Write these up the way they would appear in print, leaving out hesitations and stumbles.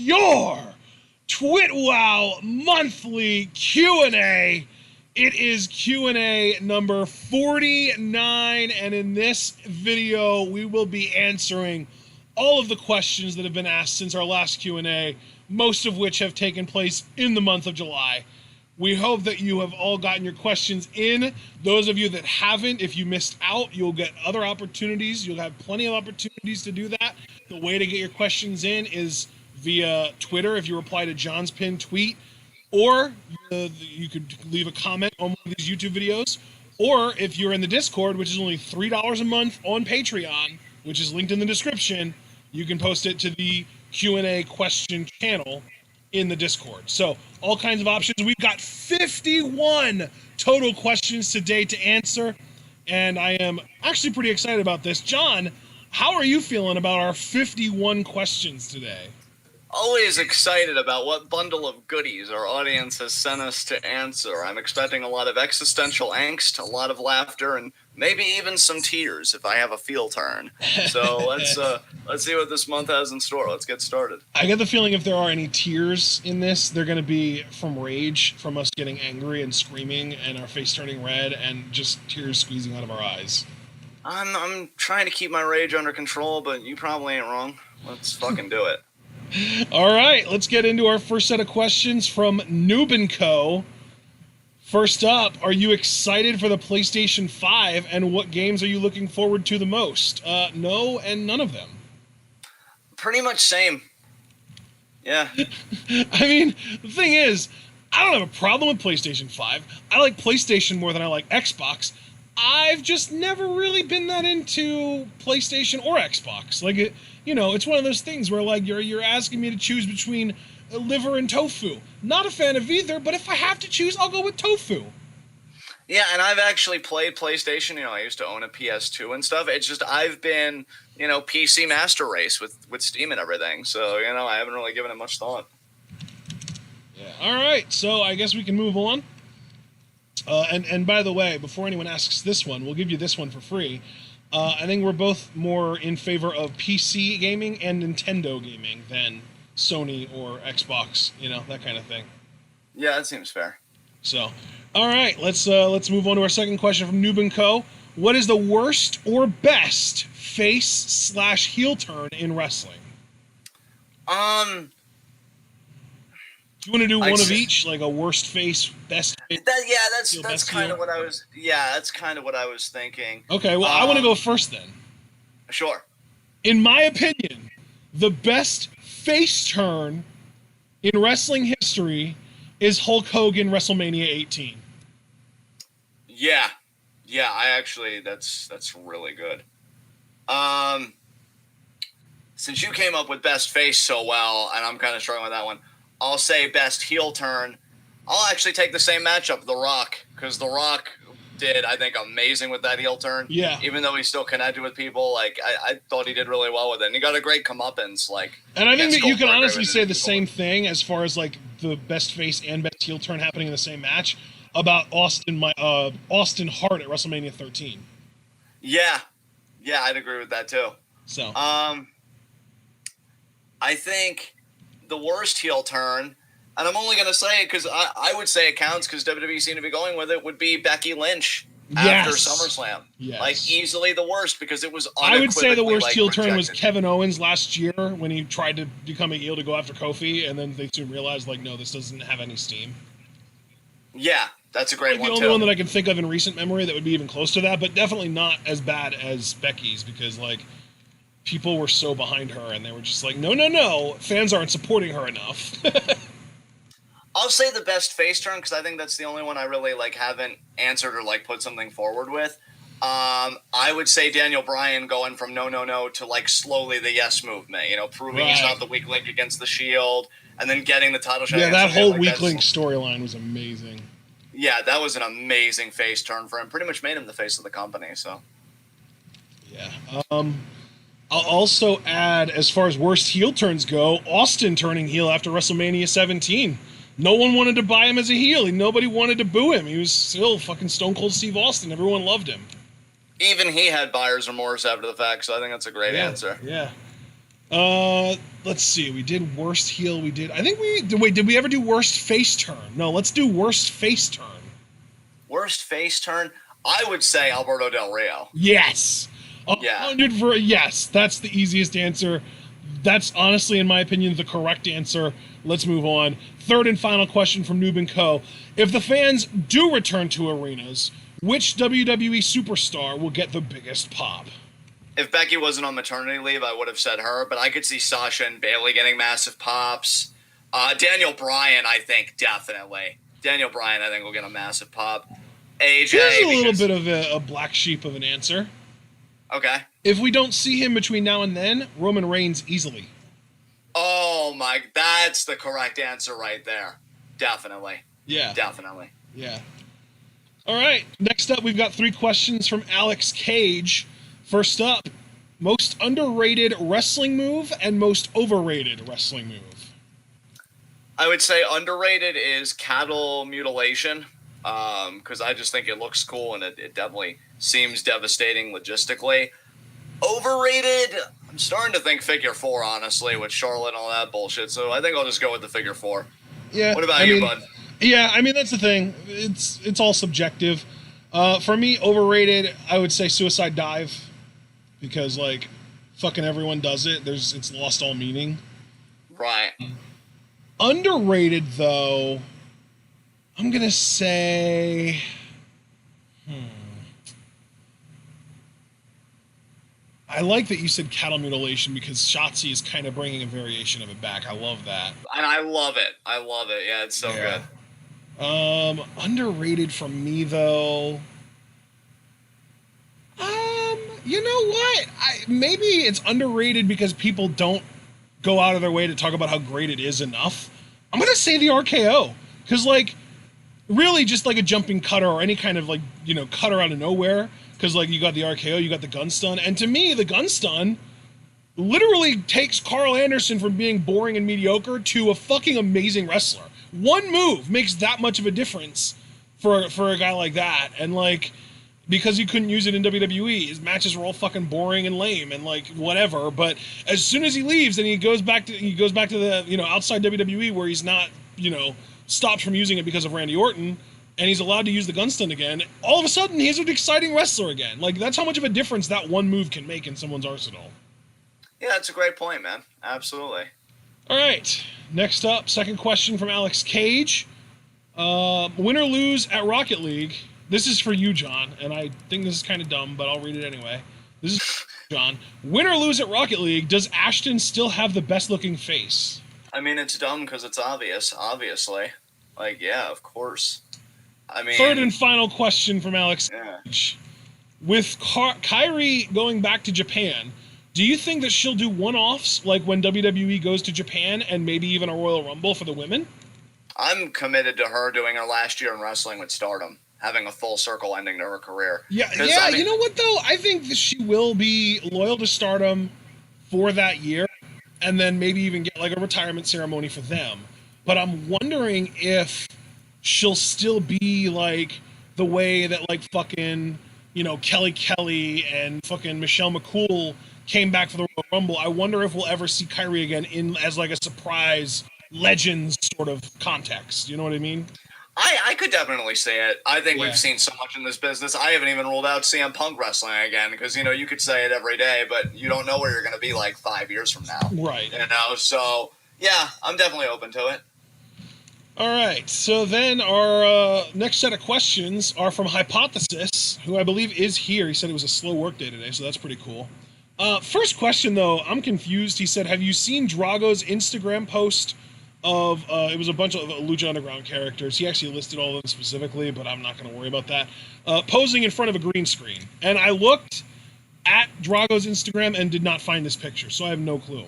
your TWitWoW monthly Q&A. It is Q&A number 49, and in this video, we will be answering all of the questions that have been asked since our last Q&A, most of which have taken place in the month of July. We hope that you have all gotten your questions in. Those of you that haven't, if you missed out, you'll get other opportunities. You'll have plenty of opportunities to do that. The way to get your questions in is via Twitter if you reply to John's pinned tweet, or you could leave a comment on one of these YouTube videos, or if you're in the Discord, which is only $3 a month on Patreon, which is linked in the description, you can post it to the Q&A question channel in the Discord. So all kinds of options. We've got 51 total questions today to answer, and I am actually pretty excited about this. John, how are you feeling about our 51 questions today? Always excited about what bundle of goodies our audience has sent us to answer. I'm expecting a lot of existential angst, a lot of laughter, and maybe even some tears if I have a field turn. So let's see what this month has in store. Let's get started. I get the feeling if there are any tears in this, they're going to be from rage, from us getting angry and screaming and our face turning red and just tears squeezing out of our eyes. I'm trying to keep my rage under control, but you probably ain't wrong. Let's fucking do it. All right, let's get into our first set of questions from Noob & Co. First up, are you excited for the PlayStation 5, and what games are you looking forward to the most? No, and none of them. Pretty much same. Yeah. I mean, the thing is, I don't have a problem with PlayStation 5. I like PlayStation more than I like Xbox. I've just never really been that into PlayStation or Xbox. Like, it's one of those things where, like, you're asking me to choose between liver and tofu. Not a fan of either, but if I have to choose, I'll go with tofu. Yeah, and I've actually played PlayStation. I used to own a PS2 and stuff. It's just I've been, PC master race with Steam and everything. So, I haven't really given it much thought. Yeah. All right, so I guess we can move on. And by the way, before anyone asks this one, we'll give you this one for free. I think we're both more in favor of PC gaming and Nintendo gaming than Sony or Xbox, that kind of thing. Yeah, that seems fair. So, all right, let's move on to our second question from Noob & Co. What is the worst or best face/heel turn in wrestling? Do you want to do one of each, like a worst face, best face? That's kind of what I was. Yeah, that's kind of what I was thinking. Okay, well, I want to go first then. Sure. In my opinion, the best face turn in wrestling history is Hulk Hogan WrestleMania 18. Yeah, I actually that's really good. Since you came up with best face so well, and I'm kind of struggling with that one, I'll say best heel turn. I'll actually take the same matchup, The Rock, because The Rock did, I think, amazing with that heel turn. Yeah. Even though he still connected with people, I thought he did really well with it. And he got a great comeuppance, And I think that you can honestly say the same thing as far as the best face and best heel turn happening in the same match about Austin Hart at WrestleMania 13. Yeah, I'd agree with that too. So, I think the worst heel turn, and I'm only going to say it because I would say it counts because WWE seemed to be going with it, would be Becky Lynch after SummerSlam. Yes. Easily the worst because it was I would say the worst heel rejected. turn was Kevin Owens last year when he tried to become a heel to go after Kofi, and then they soon realized, no, this doesn't have any steam. Yeah, that's a great one, too. The only one that I can think of in recent memory that would be even close to that, but definitely not as bad as Becky's because, people were so behind her, and they were just no, fans aren't supporting her enough. I'll say the best face turn because I think that's the only one I really haven't answered or put something forward with. I would say Daniel Bryan going from no to slowly the yes movement, proving he's not the weak link against the Shield, and then getting the title shot. Yeah, that whole weak link storyline was amazing. Yeah, that was an amazing face turn for him. Pretty much made him the face of the company. So. Yeah. I'll also add, as far as worst heel turns go, Austin turning heel after WrestleMania 17. No one wanted to buy him as a heel. Nobody wanted to boo him. He was still fucking Stone Cold Steve Austin. Everyone loved him. Even he had buyer's remorse after the fact, so I think that's a great answer. Yeah. let's see. We did worst heel. We did. I think we did. Wait, did we ever do worst face turn? No. Let's do worst face turn. Worst face turn. I would say Alberto Del Rio. Yes. Yeah. 100 for yes. That's the easiest answer. That's honestly, in my opinion, the correct answer. Let's move on. Third and final question from Noob and Co. If the fans do return to arenas, which WWE superstar will get the biggest pop? If Becky wasn't on maternity leave, I would have said her, but I could see Sasha and Bayley getting massive pops. Daniel Bryan, I think, definitely. Daniel Bryan, I think, will get a massive pop. AJ. Here's a little bit of a black sheep of an answer. Okay. If we don't see him between now and then, Roman Reigns easily. Oh my, that's the correct answer right there. Definitely. Yeah. Definitely. Yeah. All right. Next up, we've got 3 questions from Alex Cage. First up, most underrated wrestling move and most overrated wrestling move. I would say underrated is cattle mutilation, because I just think it looks cool and it definitely seems devastating logistically. Overrated, I'm starting to think figure 4, honestly, with Charlotte and all that bullshit. So I think I'll just go with the figure 4. Yeah. What about you, bud? Yeah, I mean, that's the thing. It's all subjective. For me, overrated, I would say Suicide Dive. Because, like, fucking everyone does it. It's lost all meaning. Right. Underrated, though, I'm going to say... I like that you said cattle mutilation because Shotzi is kind of bringing a variation of it back. I love that. And I love it. I love it. Yeah, it's so good. Underrated for me, though... you know what? Maybe it's underrated because people don't go out of their way to talk about how great it is enough. I'm going to say the RKO. Because, like, really just like a jumping cutter or any kind of, like, you know, cutter out of nowhere. Because, like, you got the RKO, you got the gun stun. And to me, the gun stun literally takes Carl Anderson from being boring and mediocre to a fucking amazing wrestler. One move makes that much of a difference for a guy like that. And, like... because you couldn't use it in WWE. His matches were all fucking boring and lame and like whatever. But as soon as he leaves and he goes back to the, you know, outside WWE where he's not, you know, stopped from using it because of Randy Orton and he's allowed to use the gun stun again, all of a sudden he's an exciting wrestler again. Like, that's how much of a difference that one move can make in someone's arsenal. Yeah, that's a great point, man. Absolutely. All right. Next up, second question from Alex Cage. Win or lose at Rocket League. This is for you, John, and I think this is kind of dumb, but I'll read it anyway. This is John. Win or lose at Rocket League, does Ashton still have the best-looking face? I mean, it's dumb because it's obvious, obviously. Like, yeah, of course. I mean... Third and final question from Alex. Yeah. With Kairi going back to Japan, do you think that she'll do one-offs, like when WWE goes to Japan, and maybe even a Royal Rumble for the women? I'm committed to her doing her last year in wrestling with Stardom. Having a full circle ending to her career. Yeah, I mean, you know what, though? I think that she will be loyal to Stardom for that year, and then maybe even get, like, a retirement ceremony for them. But I'm wondering if she'll still be, like, the way that, like, fucking, you know, Kelly and fucking Michelle McCool came back for the Royal Rumble. I wonder if we'll ever see Kairi again as, like, a surprise Legends sort of context. You know what I mean? I could definitely see it. I think we've seen so much in this business. I haven't even ruled out CM Punk wrestling again because, you know, you could say it every day, but you don't know where you're going to be like 5 years from now. Right. You know, so, yeah, I'm definitely open to it. All right. So then our next set of questions are from Hypothesis, who I believe is here. He said it was a slow work day today, so that's pretty cool. First question, though, I'm confused. He said, have you seen Drago's Instagram post of it was a bunch of Lucha Underground characters. He actually listed all of them specifically, but I'm not going to worry about that. Posing in front of a green screen. And I looked at Drago's Instagram and did not find this picture, so I have no clue.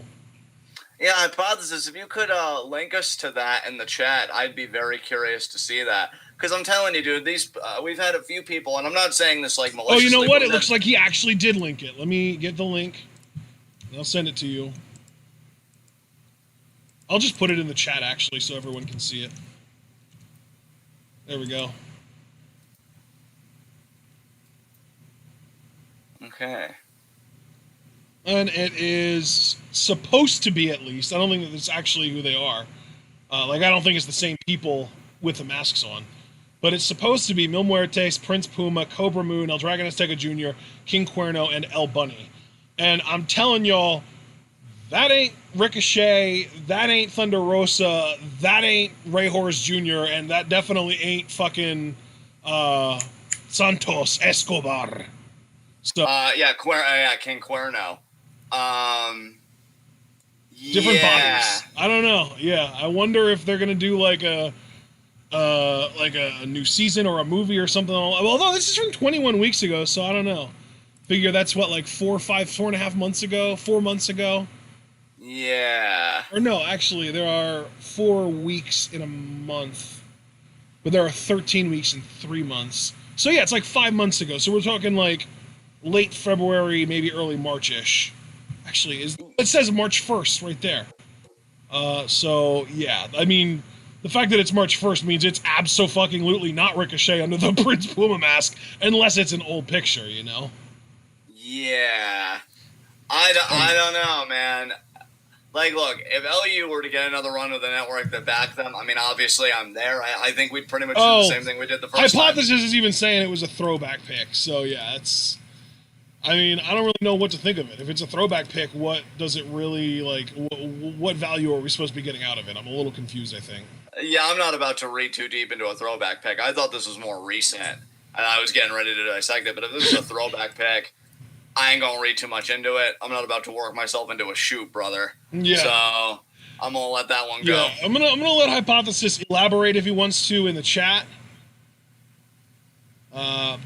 Yeah, Hypothesis, if you could link us to that in the chat, I'd be very curious to see that. Because I'm telling you, dude, these we've had a few people, and I'm not saying this like maliciously. Oh, you know what? It looks like he actually did link it. Let me get the link, and I'll send it to you. I'll just put it in the chat, actually, so everyone can see it. There we go. Okay. And it is supposed to be, at least. I don't think that it's actually who they are. Like, I don't think it's the same people with the masks on. But it's supposed to be Mil Muertes, Prince Puma, Cobra Moon, El Dragon Azteca Jr., King Cuerno, and El Bunny. And I'm telling y'all, that ain't Ricochet, that ain't Thunder Rosa, that ain't Ray Horus Jr., and that definitely ain't fucking Santos Escobar. So King Cuerno. different Yeah. bodies. I don't know. Yeah, I wonder if they're gonna do like a new season or a movie or something. Although this is from 21 weeks ago, so I don't know. Figure that's what, like 4.5 months ago, 4 months ago. Yeah. Or no, actually, there are 4 weeks in a month, but there are 13 weeks in 3 months. So yeah, it's like 5 months ago. So we're talking like late February, maybe early March-ish. Actually, it says March 1st right there. So yeah, I mean, the fact that it's March 1st means it's abso-fucking-lutely not Ricochet under the Prince Puma mask, unless it's an old picture, you know? Yeah. I don't know, man. Like, look, if LU were to get another run with the network that backed them, I mean, obviously I'm there. I think we'd pretty much do the same thing we did the first Hypothesis time. is even saying it was a throwback pick, so yeah, it's... I mean, I don't really know what to think of it. If it's a throwback pick, what does it really, like, what value are we supposed to be getting out of it? I'm a little confused, I think. Yeah, I'm not about to read too deep into a throwback pick. I thought this was more recent, and I was getting ready to dissect it, but if this is a throwback pick, I ain't gonna read too much into it. I'm not about to work myself into a shoot, brother. Yeah. So I'm gonna let that one go. Yeah, I'm gonna let Hypothesis elaborate if he wants to in the chat.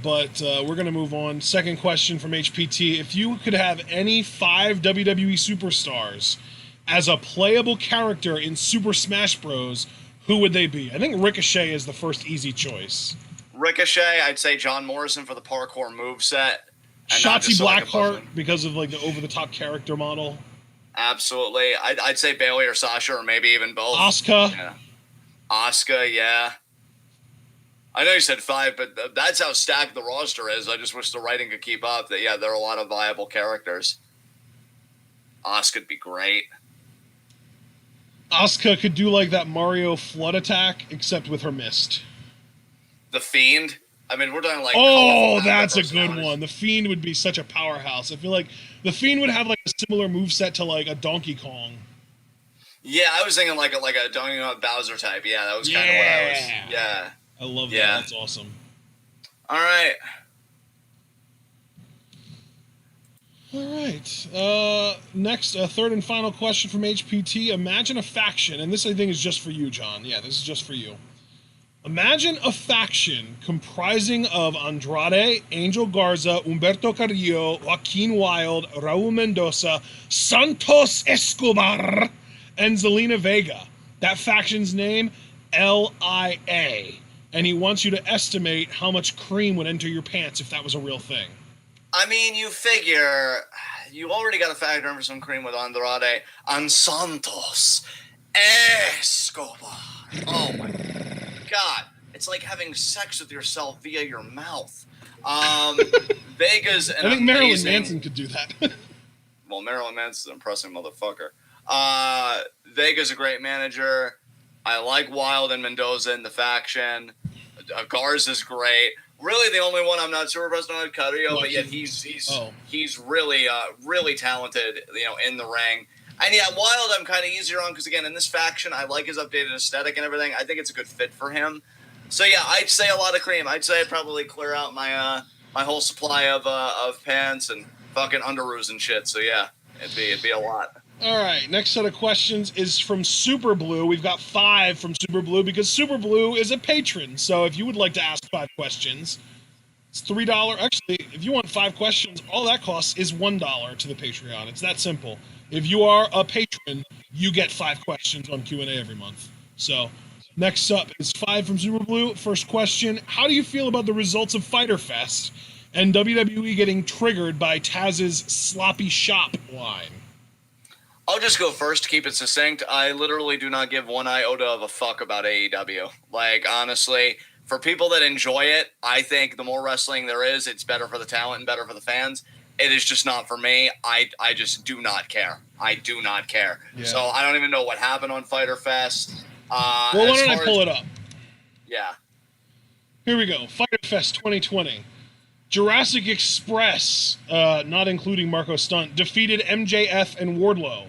But we're going to move on. Second question from HPT. If you could have any 5 WWE superstars as a playable character in Super Smash Bros., who would they be? I think Ricochet is the first easy choice. Ricochet, I'd say John Morrison for the parkour moveset. Shotzi Blackheart because of like the over-the-top character model. Absolutely. I'd say Bayley or Sasha or maybe even both. Asuka. Yeah. Asuka, yeah. I know you said 5, but that's how stacked the roster is. I just wish the writing could keep up. That yeah, there are a lot of viable characters. Asuka'd be great. Asuka could do like that Mario flood attack, except with her mist. The Fiend. I mean, we're talking like. Oh, that's a good one. The Fiend would be such a powerhouse. I feel like the Fiend would have like a similar moveset to like a Donkey Kong. Yeah, I was thinking like a Donkey Kong Bowser type. Yeah, that was kind of what I was. Yeah. I love that. That's awesome. All right. Next, third and final question from HPT. Imagine a faction, and this I think is just for you, John. Yeah, this is just for you. Imagine a faction comprising of Andrade, Angel Garza, Humberto Carrillo, Joaquin Wilde, Raul Mendoza, Santos Escobar, and Zelina Vega. That faction's name, LIA. And he wants you to estimate how much cream would enter your pants if that was a real thing. I mean, you figure you already got to factor in for some cream with Andrade and Santos Escobar. Oh my God. It's like having sex with yourself via your mouth. Vega's an I think amazing... Marilyn Manson could do that. Well, Marilyn Manson's an impressive motherfucker. Vega's a great manager. I like Wilde and Mendoza in the faction. Garza's great. Really, the only one I'm not super impressed on is Carrillo, but yet he's really really talented, you know, in the ring. And yeah, Wilde I'm kind of easier on because again, in this faction, I like his updated aesthetic and everything. I think it's a good fit for him. So yeah, I'd say a lot of cream. I'd say I'd probably clear out my my whole supply of pants and fucking underoos and shit. So yeah, it'd be a lot. All right, next set of questions is from Super Blue. We've got 5 from Super Blue because Super Blue is a patron. So if you would like to ask 5 questions, it's $3. Actually, if you want 5 questions, all that costs is $1 to the Patreon. It's that simple. If you are a patron, you get 5 questions on Q&A every month. So next up is 5 from Super Blue. First question, how do you feel about the results of Fyter Fest and WWE getting triggered by Taz's sloppy shop line? I'll just go first to keep it succinct. I literally do not give one iota of a fuck about AEW. Like, honestly, for people that enjoy it, I think the more wrestling there is, it's better for the talent and better for the fans. it is just not for me. I just do not care. I do not care. Yeah. So I don't even know what happened on Fyter Fest. Well, why don't I pull it up? Yeah. Here we go. Fyter Fest 2020. Jurassic Express, not including Marco Stunt, defeated MJF and Wardlow.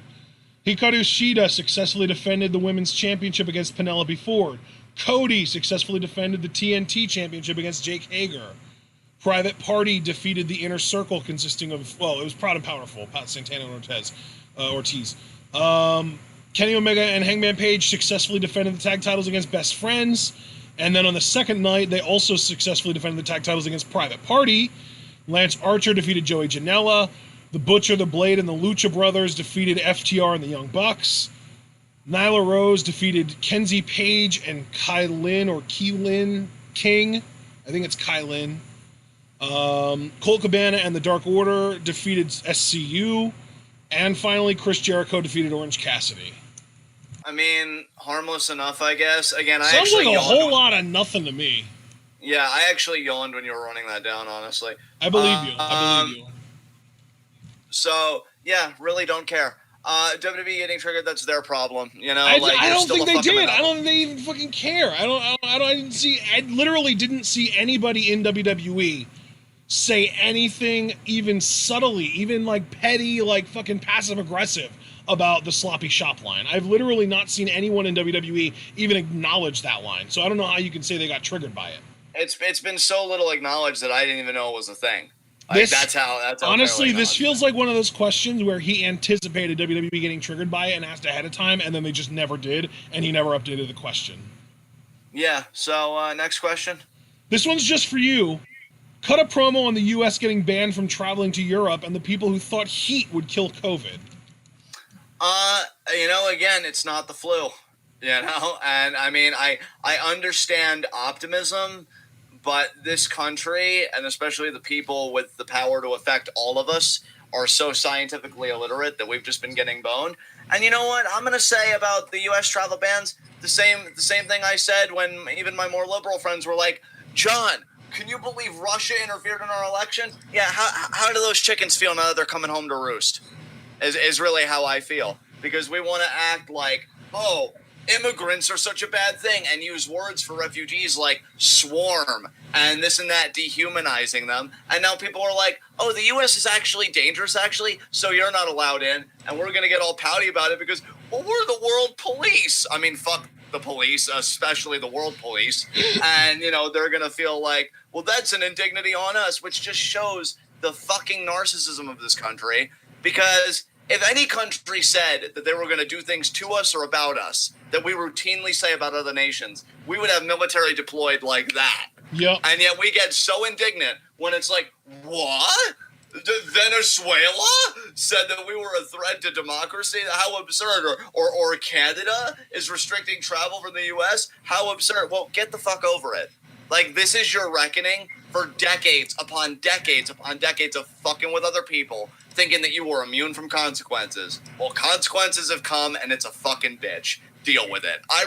Hikaru Shida successfully defended the Women's Championship against Penelope Ford. Cody successfully defended the TNT Championship against Jake Hager. Private Party defeated the Inner Circle, consisting of, well, it was Proud and Powerful, Pat Santana and Ortiz. Kenny Omega and Hangman Page successfully defended the tag titles against Best Friends. And then on the second night, they also successfully defended the tag titles against Private Party. Lance Archer defeated Joey Janela. The Butcher, the Blade, and the Lucha Brothers defeated FTR and the Young Bucks. Nyla Rose defeated Kenzie Page and Kailin or Keilin King. I think it's Kailin. Colt Cabana and the Dark Order defeated SCU. And finally, Chris Jericho defeated Orange Cassidy. I mean, harmless enough, I guess. Again, I Sounds actually like a whole lot of nothing to me. Yeah, I actually yawned when you were running that down, honestly. I believe you. I believe you. So, yeah, really don't care. WWE getting triggered, that's their problem. You know, I still don't think a they fucking did. monopoly. I don't think they even fucking care. I literally didn't see anybody in WWE say anything even subtly, even like petty, like fucking passive aggressive about the sloppy shop line. I've literally not seen anyone in WWE even acknowledge that line. So I don't know how you can say they got triggered by it. It's been so little acknowledged that I didn't even know it was a thing. Like, that's how honestly, this feels like one of those questions where he anticipated WWE getting triggered by it and asked ahead of time, and then they just never did, and he never updated the question. Yeah, so next question. This one's just for you. Cut a promo on the U.S. getting banned from traveling to Europe and the people who thought heat would kill COVID. You know, again, it's not the flu, you know? And, I mean, I understand optimism, but this country, and especially the people with the power to affect all of us, are so scientifically illiterate that we've just been getting boned. And you know what? I'm going to say about the U.S. travel bans the same thing I said when even my more liberal friends were like, John, can you believe Russia interfered in our election? Yeah, how do those chickens feel now that they're coming home to roost? Is really how I feel. Because we want to act like, oh, immigrants are such a bad thing, and use words for refugees like swarm and this and that, dehumanizing them. And now people are like, oh, the U.S. is actually dangerous, actually, so you're not allowed in. And we're going to get all pouty about it because, well, we're the world police. I mean, fuck the police, especially the world police. And, you know, they're going to feel like, well, that's an indignity on us, which just shows the fucking narcissism of this country. Because if any country said that they were going to do things to us or about us that we routinely say about other nations, we would have military deployed like that. Yep. And yet we get so indignant when it's like, what? Venezuela said that we were a threat to democracy? How absurd. Or Canada is restricting travel from the U.S.? How absurd. Well, get the fuck over it. Like, this is your reckoning for decades upon decades upon decades of fucking with other people, thinking that you were immune from consequences. Well, consequences have come, and it's a fucking bitch. Deal with it. I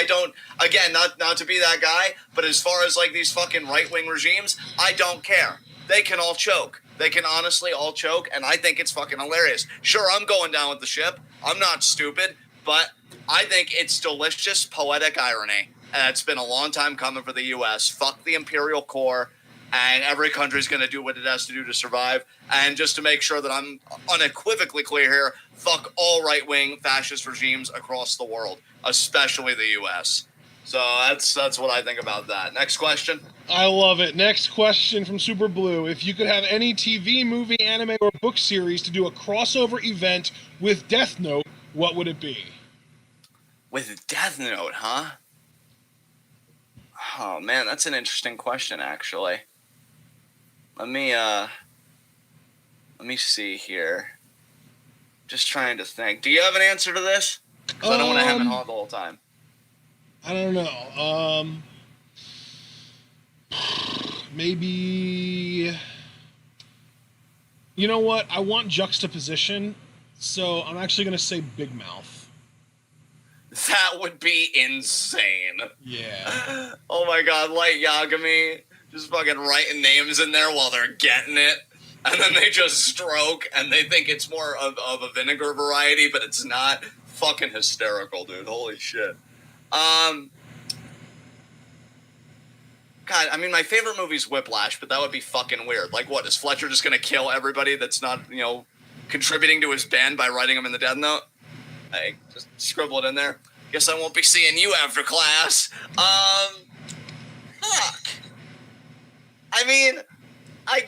don't, again, not to be that guy, but as far as, like, these fucking right-wing regimes, I don't care. They can all choke. They can honestly all choke, and I think it's fucking hilarious. Sure, I'm going down with the ship. I'm not stupid, but I think it's delicious, poetic irony. And it's been a long time coming for the U.S. Fuck the imperial core. And every country's going to do what it has to do to survive. And just to make sure that I'm unequivocally clear here, fuck all right-wing fascist regimes across the world, especially the U.S. So that's what I think about that. Next question. I love it. Next question from Super Blue. If you could have any TV, movie, anime, or book series to do a crossover event with Death Note, what would it be? With Death Note, huh? Oh, man, that's an interesting question, actually. Let me see here. Just trying to think. Do you have an answer to this? Because I don't want to hem and haw the whole time. I don't know. Maybe... You know what? I want juxtaposition, so I'm actually going to say Big Mouth. That would be insane. Yeah. Oh my god, Light Yagami just fucking writing names in there while they're getting it. and then they just stroke, and they think it's more of a vinegar variety, but it's not. Fucking hysterical, dude. Holy shit. God, I mean, my favorite movie's Whiplash, but that would be fucking weird. Like, what, is Fletcher just gonna kill everybody that's not, contributing to his band by writing them in the Death Note? Hey, just scribble it in there. Guess I won't be seeing you after class. Fuck. I mean, I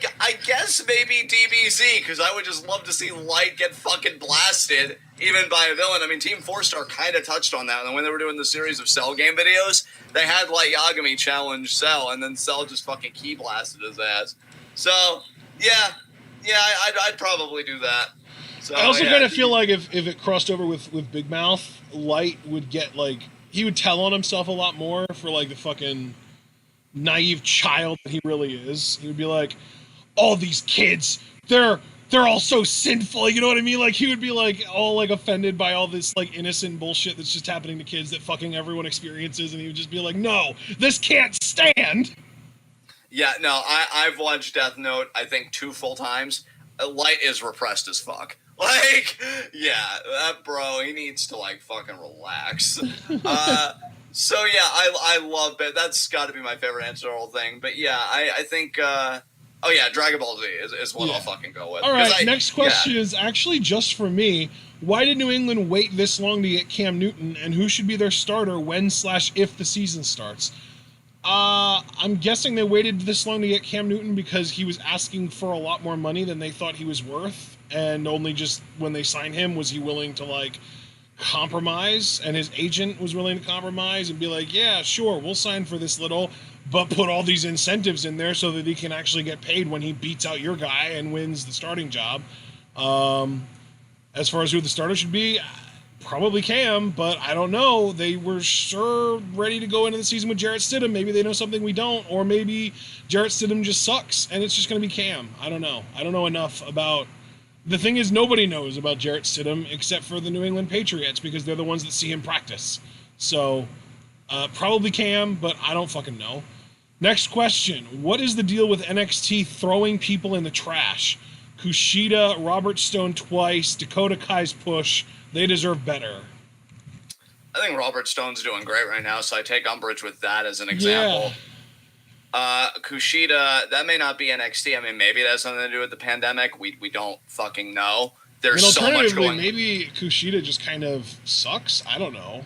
guess maybe DBZ, because I would just love to see Light get fucking blasted, even by a villain. I mean, Team 4-Star kind of touched on that. And when they were doing the series of Cell game videos, they had Light Yagami challenge Cell, and then Cell just fucking key blasted his ass. So, yeah, I'd probably do that. So, I also kind of feel like if it crossed over with Big Mouth, Light would get, like, he would tell on himself a lot more for, like, the fucking naive child that he really is. He would be like, all these kids, they're all so sinful, you know what I mean? Like, he would be like all like offended by all this like innocent bullshit that's just happening to kids that fucking everyone experiences, and he would just be like, no, this can't stand. Yeah, no, I've watched Death Note, I think 2 full times. Light is repressed as fuck. Like, yeah, that bro, he needs to like fucking relax. So yeah, I love it. That's got to be my favorite answer to the whole thing. But yeah, I think, oh yeah, Dragon Ball Z is what I'll fucking go with. All right, next question is actually just for me. Why did New England wait this long to get Cam Newton, and who should be their starter when/if the season starts? I'm guessing they waited this long to get Cam Newton because he was asking for a lot more money than they thought he was worth, and only just when they signed him was he willing to like compromise, and his agent was willing to compromise and be like, yeah, sure, we'll sign for this little, but put all these incentives in there so that he can actually get paid when he beats out your guy and wins the starting job. As far as who the starter should be, probably Cam, but I don't know. They were sure ready to go into the season with Jarrett Stidham. Maybe they know something we don't, or maybe Jarrett Stidham just sucks and it's just going to be Cam. I don't know. I don't know enough about... The thing is, nobody knows about Jarrett Stidham except for the New England Patriots because they're the ones that see him practice. So, probably Cam, but I don't fucking know. Next question. What is the deal with NXT throwing people in the trash? Kushida, Robert Stone twice, Dakota Kai's push. They deserve better. I think Robert Stone's doing great right now, so I take umbrage with that as an example. Yeah. Kushida, that may not be NXT. I mean, maybe that has something to do with the pandemic. We don't fucking know. There's so much going. Maybe Kushida just kind of sucks. I don't know.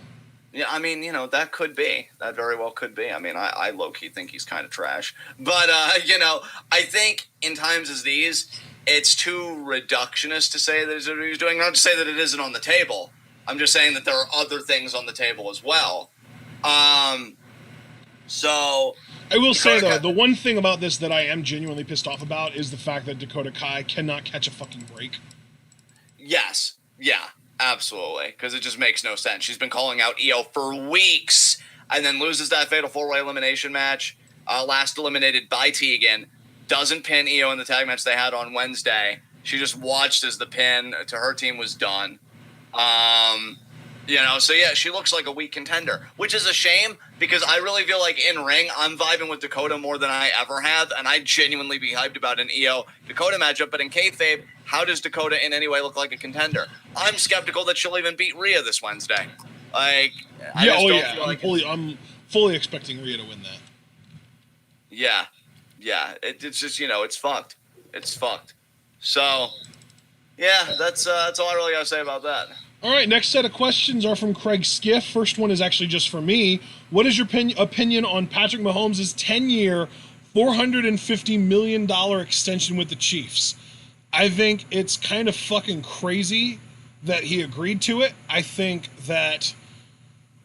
Yeah, I mean, that could be. That very well could be. I mean, I low-key think he's kind of trash. But, I think in times as these, it's too reductionist to say that he's doing. Not to say that it isn't on the table. I'm just saying that there are other things on the table as well. So... I will say, though, the one thing about this that I am genuinely pissed off about is the fact that Dakota Kai cannot catch a fucking break. Yes. Yeah, absolutely. Because it just makes no sense. She's been calling out Io for weeks and then loses that fatal 4-way elimination match. Last eliminated by Tegan. Doesn't pin Io in the tag match they had on Wednesday. She just watched as the pin to her team was done. So yeah, she looks like a weak contender, which is a shame because I really feel like in ring, I'm vibing with Dakota more than I ever have, and I'd genuinely be hyped about an Io Dakota matchup. But in kayfabe, how does Dakota in any way look like a contender? I'm skeptical that she'll even beat Rhea this Wednesday. Like, I'm fully expecting Rhea to win that. Yeah, it's just it's fucked. It's fucked. So, yeah, that's all I really gotta say about that. All right, next set of questions are from Craig Skiff. First one is actually just for me. What is your opinion on Patrick Mahomes' 10-year, $450 million extension with the Chiefs? I think it's kind of fucking crazy that he agreed to it. I think that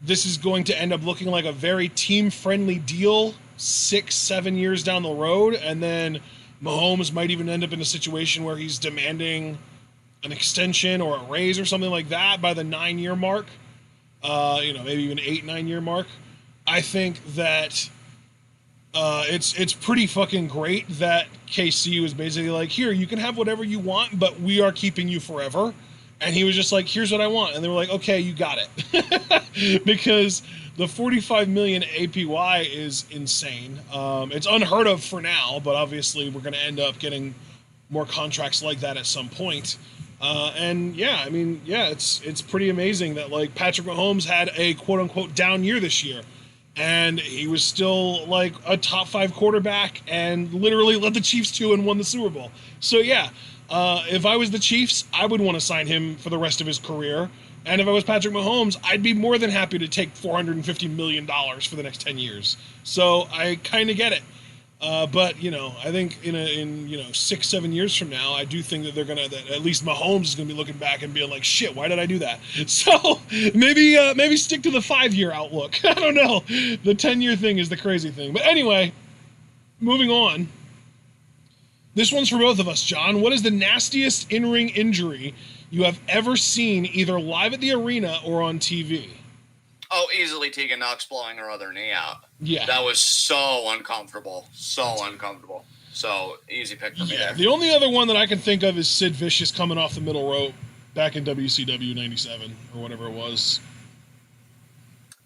this is going to end up looking like a very team-friendly deal 6-7 years down the road, and then Mahomes might even end up in a situation where he's demanding an extension or a raise or something like that by the 9-year mark, maybe even 8-9 year mark. I think that it's pretty fucking great that KC was basically like, here, you can have whatever you want, but we are keeping you forever. And he was just like, here's what I want. And they were like, okay, you got it. Because the $45 million APY is insane. It's unheard of for now, but obviously we're going to end up getting more contracts like that at some point. And yeah, I mean, yeah, it's pretty amazing that like Patrick Mahomes had a quote unquote down year this year, and he was still like a top 5 quarterback and literally led the Chiefs to and won the Super Bowl. So yeah, if I was the Chiefs, I would want to sign him for the rest of his career. And if I was Patrick Mahomes, I'd be more than happy to take $450 million for the next 10 years. So I kind of get it. But you know, I think in 6-7 years from now, I do think that that at least Mahomes is gonna be looking back and being like, shit, why did I do that? So maybe stick to the 5-year outlook. I don't know. The 10-year thing is the crazy thing. But anyway, moving on. This one's for both of us, John. What is the nastiest in-ring injury you have ever seen, either live at the arena or on TV? Oh, easily Tegan Knox blowing her other knee out. Yeah. That was so uncomfortable. So uncomfortable. So, easy pick for me there. The only other one that I can think of is Sid Vicious coming off the middle rope back in WCW 97 or whatever it was.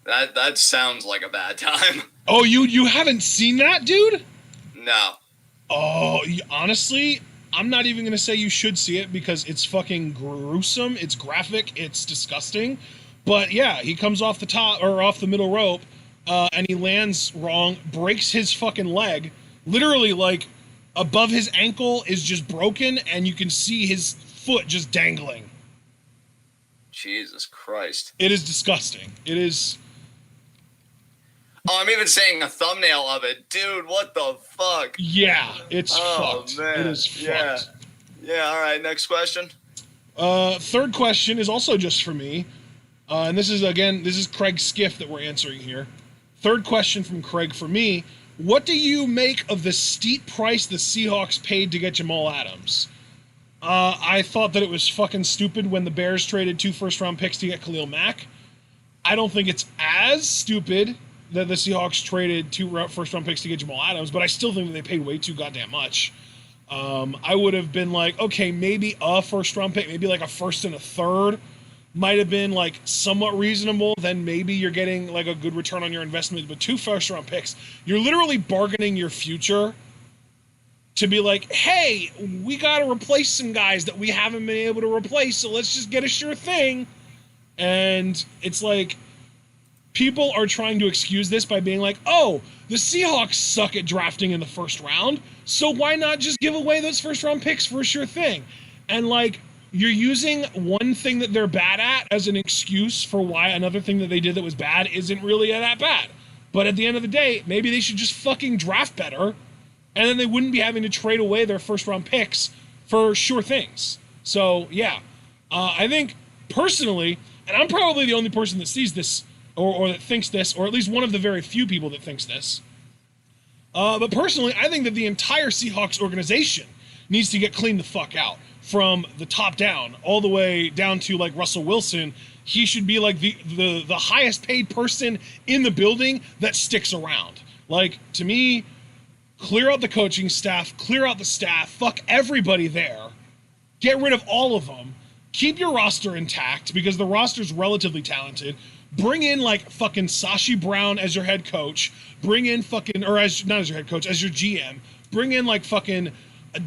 That sounds like a bad time. Oh, you haven't seen that, dude? No. Oh, honestly, I'm not even going to say you should see it because it's fucking gruesome, it's graphic, it's disgusting. But yeah, he comes off the top or off the middle rope, and he lands wrong, breaks his fucking leg. Literally, like above his ankle is just broken, and you can see his foot just dangling. Jesus Christ! It is disgusting. It is. Oh, I'm even seeing a thumbnail of it, dude. What the fuck? Yeah, it's fucked. Man. It is fucked. Yeah. All right. Next question. Third question is also just for me. And this is Craig Skiff that we're answering here. Third question from Craig for me. What do you make of the steep price the Seahawks paid to get Jamal Adams? I thought that it was fucking stupid when the Bears traded 2 first-round picks to get Khalil Mack. I don't think it's as stupid that the Seahawks traded 2 first-round picks to get Jamal Adams, but I still think that they paid way too goddamn much. I would have been like, okay, maybe a first-round pick, maybe like a first and a third, might have been like somewhat reasonable. Then maybe you're getting like a good return on your investment. But 2 first-round picks, you're literally bargaining your future to be like, hey, we got to replace some guys that we haven't been able to replace, so let's just get a sure thing. And it's like people are trying to excuse this by being like, oh, the Seahawks suck at drafting in the first round, so why not just give away those first-round picks for a sure thing? And like, you're using one thing that they're bad at as an excuse for why another thing that they did that was bad isn't really that bad. But at the end of the day, maybe they should just fucking draft better, and then they wouldn't be having to trade away their first-round picks for sure things. So, yeah. I think, personally, and I'm probably the only person that sees this, or that thinks this, or at least one of the very few people that thinks this. But personally, I think that the entire Seahawks organization needs to get cleaned the fuck out. From the top down, all the way down to like Russell Wilson. He should be like the highest paid person in the building that sticks around. Like, to me, clear out the coaching staff, clear out the staff, fuck everybody there, get rid of all of them, keep your roster intact because the roster's relatively talented. Bring in like fucking Sashi Brown as your head coach. Bring in fucking, or as not as your head coach, as your GM. Bring in like fucking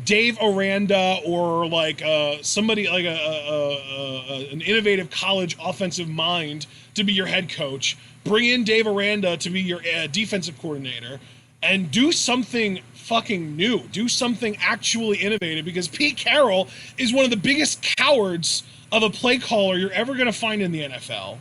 Dave Aranda or like somebody like an innovative college offensive mind to be your head coach. Bring in Dave Aranda to be your defensive coordinator, and do something fucking new. Do something actually innovative, because Pete Carroll is one of the biggest cowards of a play caller you're ever going to find in the NFL.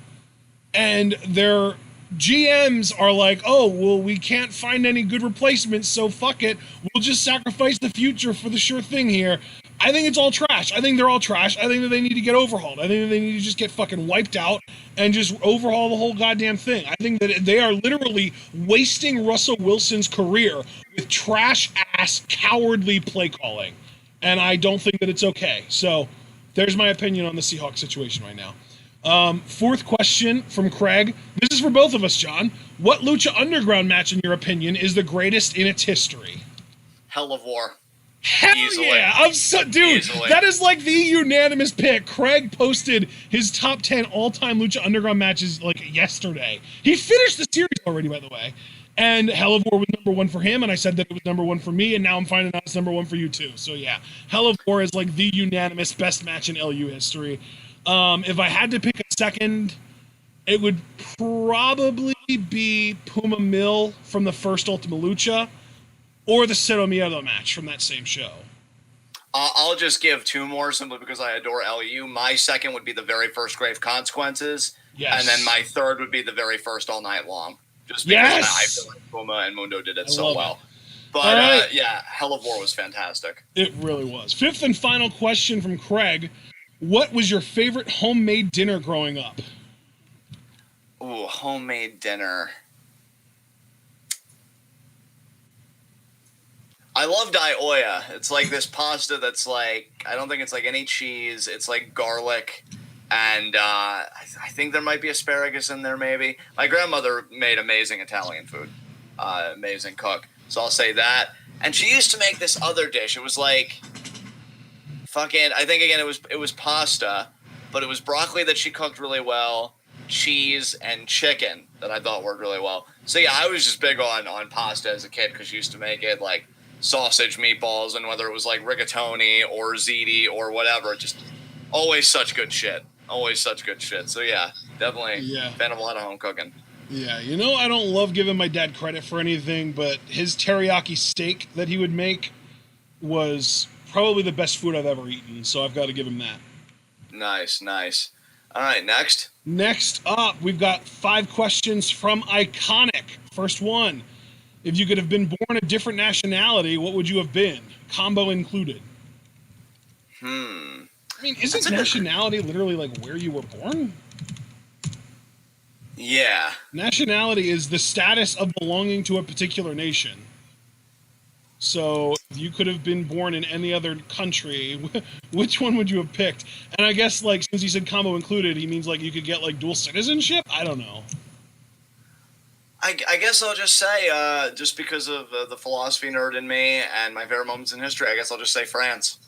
And their GMs are like, oh, well, we can't find any good replacements, so fuck it. We'll just sacrifice the future for the sure thing here. I think it's all trash. I think they're all trash. I think that they need to get overhauled. I think that they need to just get fucking wiped out and just overhaul the whole goddamn thing. I think that they are literally wasting Russell Wilson's career with trash-ass, cowardly play calling. And I don't think that it's okay. So there's my opinion on the Seahawks situation right now. Fourth question from Craig. This is for both of us, John. What Lucha Underground match, in your opinion, is the greatest in its history? Hell of War. Hell Easily. yeah! Dude, Easily. that is like the unanimous pick. Craig posted his top 10 all-time Lucha Underground matches like yesterday. He finished the series already, by the way. And Hell of War was number one for him, and I said that it was number one for me, and now I'm finding out it's number one for you too. So yeah, Hell of War is like the unanimous best match in LU history. If I had to pick a second, it would probably be Puma Mill from the first Ultima Lucha, or the Cero Miedo match from that same show. I'll just give two more simply because I adore LU. My second would be the very first Grave Consequences. Yes. And then my third would be the very first All Night Long. Just because I feel like Puma and Mundo did it so well. But yeah, Hell of War was fantastic. It really was. Fifth and final question from Craig. What was your favorite homemade dinner growing up? Ooh, homemade dinner. I love Daioya. It's like this pasta that's like, I don't think it's like any cheese. It's like garlic. And I think there might be asparagus in there maybe. My grandmother made amazing Italian food. Amazing cook. So I'll say that. And she used to make this other dish. It was like, I think again it was pasta. But it was broccoli that she cooked really well. Cheese and chicken that I thought worked really well. So yeah, I was just big on pasta as a kid because she used to make it like sausage meatballs, and whether it was like rigatoni or ziti or whatever, just always such good shit. Always such good shit. So yeah, definitely fan of a lot of home cooking. Yeah, you know, I don't love giving my dad credit for anything, but his teriyaki steak that he would make was probably the best food I've ever eaten, so I've got to give him that. Nice, nice. All right, next. Next up, we've got 5 questions from Iconic. First one. If you could have been born a different nationality, what would you have been? Combo included. I mean, isn't nationality literally like where you were born? Yeah. Nationality is the status of belonging to a particular nation. So if you could have been born in any other country, which one would you have picked? And I guess, like, since he said combo included, he means like you could get like dual citizenship? I don't know. I guess I'll just say, just because of the philosophy nerd in me and my favorite moments in history, I guess I'll just say France.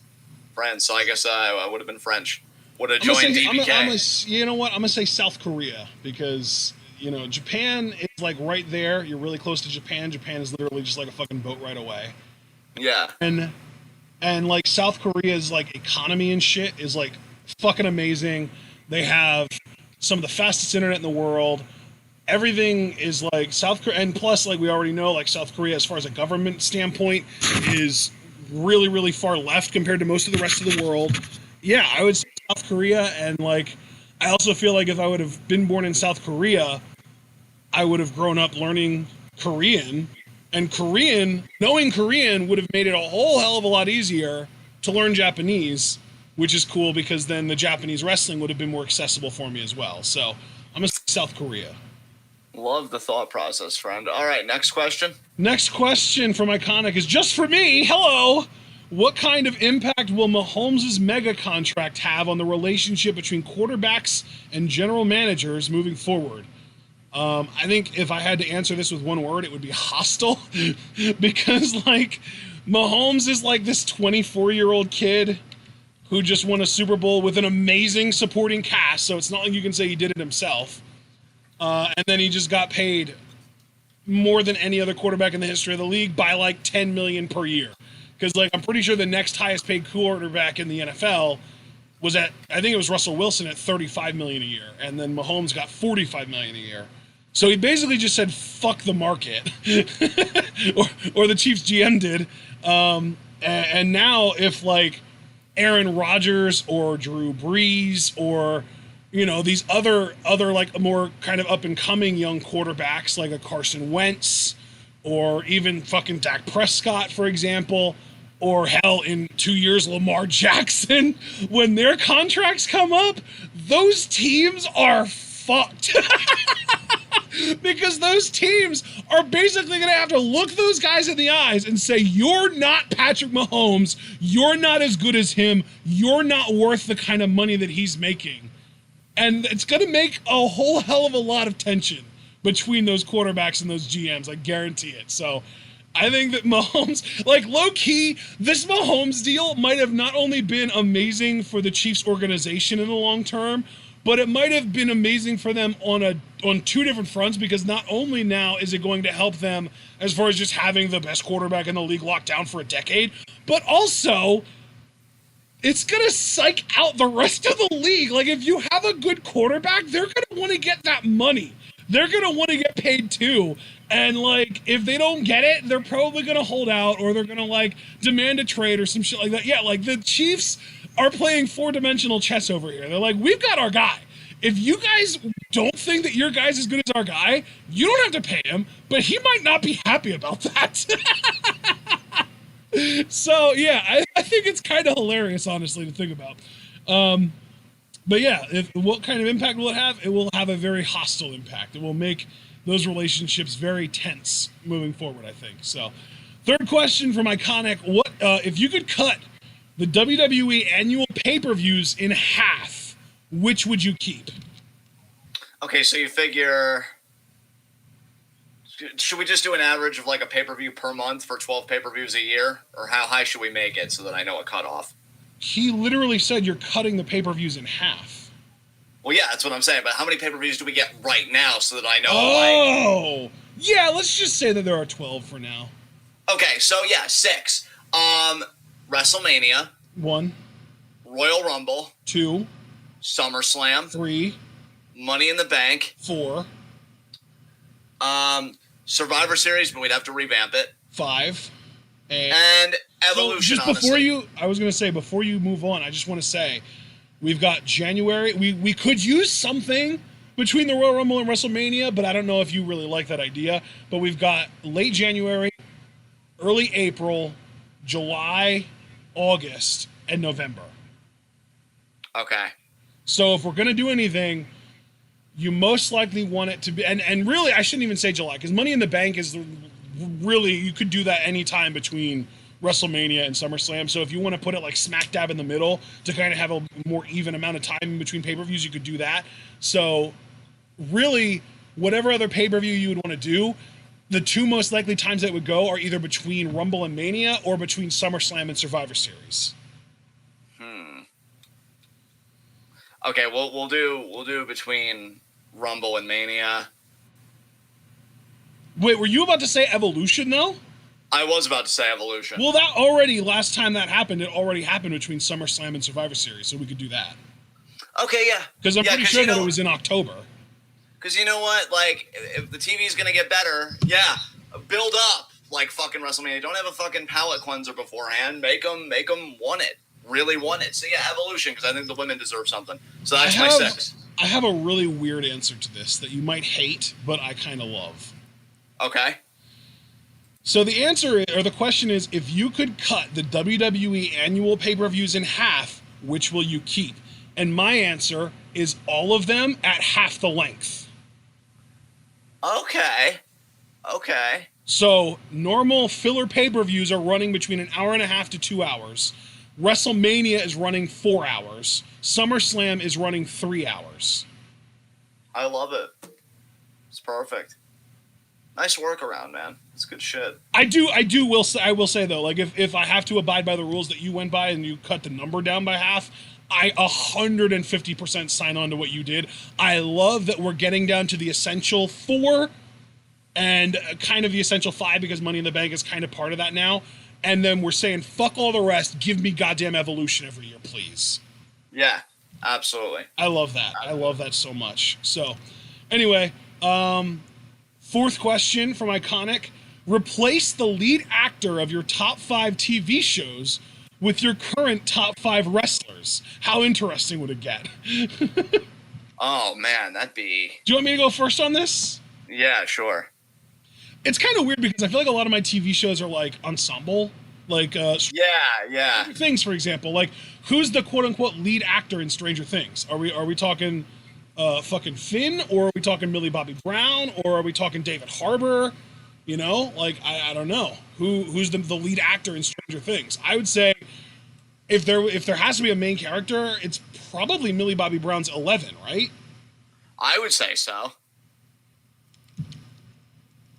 France. So I guess I would have been French. Would have joined DBK. You know what? I'm going to say South Korea because, you know, Japan is like right there. You're really close to Japan. Japan is literally just like a fucking boat right away. Yeah. And like South Korea's like economy and shit is like fucking amazing. They have some of the fastest internet in the world. Everything is like South Korea, and plus, like we already know, like South Korea, as far as a government standpoint, is really, really far left compared to most of the rest of the world. Yeah, I would say South Korea, and like I also feel like if I would have been born in South Korea, I would have grown up learning Korean, and knowing Korean would have made it a whole hell of a lot easier to learn Japanese, which is cool because then the Japanese wrestling would have been more accessible for me as well. So I'm gonna say South Korea. Love the thought process, friend. All right, next question. Next question from Iconic is just for me. Hello. What kind of impact will Mahomes' mega contract have on the relationship between quarterbacks and general managers moving forward? I think if I had to answer this with one word, it would be hostile. Because, like, Mahomes is like this 24-year-old kid who just won a Super Bowl with an amazing supporting cast, so it's not like you can say he did it himself. And then he just got paid more than any other quarterback in the history of the league by like $10 million per year. Because like I'm pretty sure the next highest paid quarterback in the NFL was I think it was Russell Wilson at $35 million a year, and then Mahomes got $45 million a year. So he basically just said fuck the market, or the Chiefs GM did. And now if like Aaron Rodgers or Drew Brees or you know, these other like more kind of up and coming young quarterbacks like a Carson Wentz or even fucking Dak Prescott, for example, or hell in 2 years, Lamar Jackson, when their contracts come up, those teams are fucked. Because those teams are basically going to have to look those guys in the eyes and say, you're not Patrick Mahomes, you're not as good as him, you're not worth the kind of money that he's making. And it's going to make a whole hell of a lot of tension between those quarterbacks and those GMs. I guarantee it. So I think that Mahomes, like low-key, this Mahomes deal might have not only been amazing for the Chiefs organization in the long term, but it might have been amazing for them on two different fronts, because not only now is it going to help them as far as just having the best quarterback in the league locked down for a decade, but also it's going to psych out the rest of the league. Like, if you have a good quarterback, they're going to want to get that money. They're going to want to get paid too. And, like, if they don't get it, they're probably going to hold out, or they're going to, like, demand a trade or some shit like that. Yeah, like, the Chiefs are playing four-dimensional chess over here. They're like, we've got our guy. If you guys don't think that your guy's as good as our guy, you don't have to pay him, but he might not be happy about that. So, yeah, I think it's kind of hilarious, honestly, to think about. But yeah, what kind of impact will it have? It will have a very hostile impact. It will make those relationships very tense moving forward, I think. So, third question from Iconic: what if you could cut the WWE annual pay-per-views in half? Which would you keep? Okay, so you figure. Should we just do an average of like a pay-per-view per month for 12 pay-per-views a year? Or how high should we make it so that I know a cutoff? He literally said you're cutting the pay-per-views in half. Well, yeah, that's what I'm saying. But how many pay-per-views do we get right now so that I know? Oh! Yeah, let's just say that there are 12 for now. Okay, so yeah, 6. WrestleMania. 1. Royal Rumble. 2. SummerSlam. 3. Money in the Bank. 4. Survivor Series, but we'd have to revamp it. 5. And Evolution. So just before I was going to say, before you move on, I just want to say, we've got January. We could use something between the Royal Rumble and WrestleMania, but I don't know if you really like that idea. But we've got late January, early April, July, August, and November. Okay. So if we're going to do anything, you most likely want it to be, and really, I shouldn't even say July, because Money in the Bank is really, you could do that anytime between WrestleMania and SummerSlam. So if you want to put it like smack dab in the middle to kind of have a more even amount of time in between pay-per-views, you could do that. So really, whatever other pay-per-view you would want to do, the two most likely times that would go are either between Rumble and Mania or between SummerSlam and Survivor Series. Okay, we'll do between Rumble and Mania. Wait, were you about to say Evolution though? I was about to say Evolution. Well, that already, last time that happened, it already happened between SummerSlam and Survivor Series, so we could do that. Okay, yeah. Because I'm pretty sure that it was in October. Because you know what? Like, if the TV's going to get better, yeah, build up like fucking WrestleMania. Don't have a fucking palate cleanser beforehand. Make them want it. Really want it. So yeah, Evolution, because I think the women deserve something. So that's my 6. I have a really weird answer to this that you might hate, but I kind of love. Okay. So the answer, or the question is, if you could cut the WWE annual pay-per-views in half, which will you keep? And my answer is all of them at half the length. Okay. So normal filler pay-per-views are running between an hour and a half to 2 hours. WrestleMania is running 4 hours. SummerSlam is running 3 hours. I love it. It's perfect. Nice workaround, man. It's good shit. I will say though, like if I have to abide by the rules that you went by and you cut the number down by half, I 150% sign on to what you did. I love that we're getting down to the essential 4 and kind of the essential 5, because Money in the Bank is kind of part of that now. And then we're saying, fuck all the rest. Give me goddamn Evolution every year, please. Yeah, absolutely. I love that. I love that so much. So, anyway, fourth question from Iconic. Replace the lead actor of your top 5 TV shows with your current top 5 wrestlers. How interesting would it get? Oh, man, that'd be... Do you want me to go first on this? Yeah, sure. It's kind of weird because I feel like a lot of my TV shows are like ensemble. Like, yeah. Things, for example. Like, who's the quote-unquote lead actor in Stranger Things? Are we talking fucking Finn? Or are we talking Millie Bobby Brown? Or are we talking David Harbour? You know? Like, I don't know. Who's the lead actor in Stranger Things? I would say if there has to be a main character, it's probably Millie Bobby Brown's 11, right? I would say so.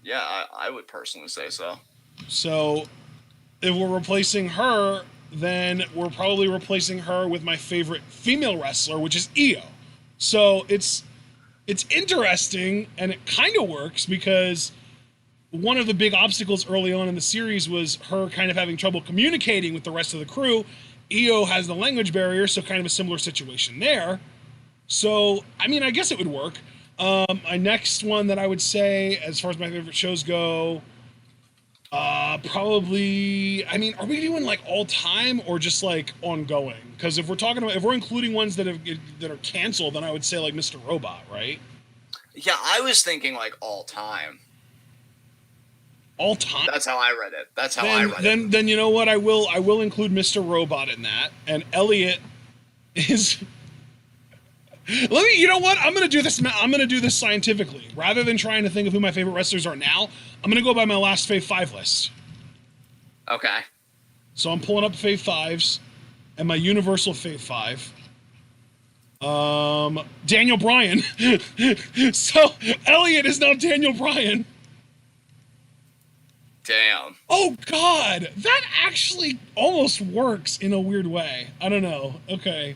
Yeah, I would personally say so. So, if we're replacing her, then we're probably replacing her with my favorite female wrestler, which is Io. So it's interesting, and it kind of works because one of the big obstacles early on in the series was her kind of having trouble communicating with the rest of the crew. Io has the language barrier, so kind of a similar situation there. So, I mean, I guess it would work. My next one that I would say, as far as my favorite shows go, probably. I mean, are we doing like all time or just like ongoing? Because if we're including ones that are canceled, then I would say like Mr. Robot, right? Yeah, I was thinking like all time. All time. That's how I read it. That's how I read it. Then you know what? I will include Mr. Robot in that, and Elliot is. You know what? I'm gonna do this scientifically. Rather than trying to think of who my favorite wrestlers are now, I'm gonna go by my last Fave 5 list. Okay. So I'm pulling up Fave 5s, and my Universal Fave 5. Daniel Bryan. So Elliot is now Daniel Bryan. Damn. Oh God, that actually almost works in a weird way. I don't know. Okay.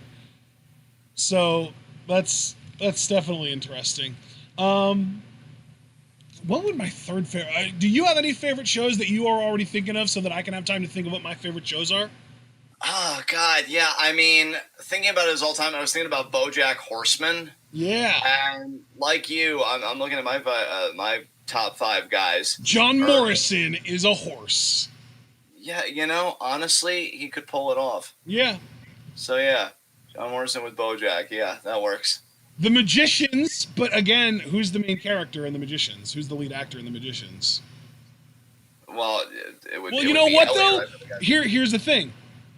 So that's definitely interesting. What would my third favorite? Do you have any favorite shows that you are already thinking of, so that I can have time to think of what my favorite shows are? Oh God, yeah. I mean, thinking about it as all time, I was thinking about BoJack Horseman. Yeah. And like you, I'm looking at my top 5 guys. John Morrison is a horse. Yeah, you know, honestly, he could pull it off. Yeah. So yeah, John Morrison with BoJack. Yeah, that works. The Magicians, but again, who's the main character in The Magicians? Who's the lead actor in The Magicians? Well, it would. Well, it you would know be what Elliot, though? right? Here's the thing.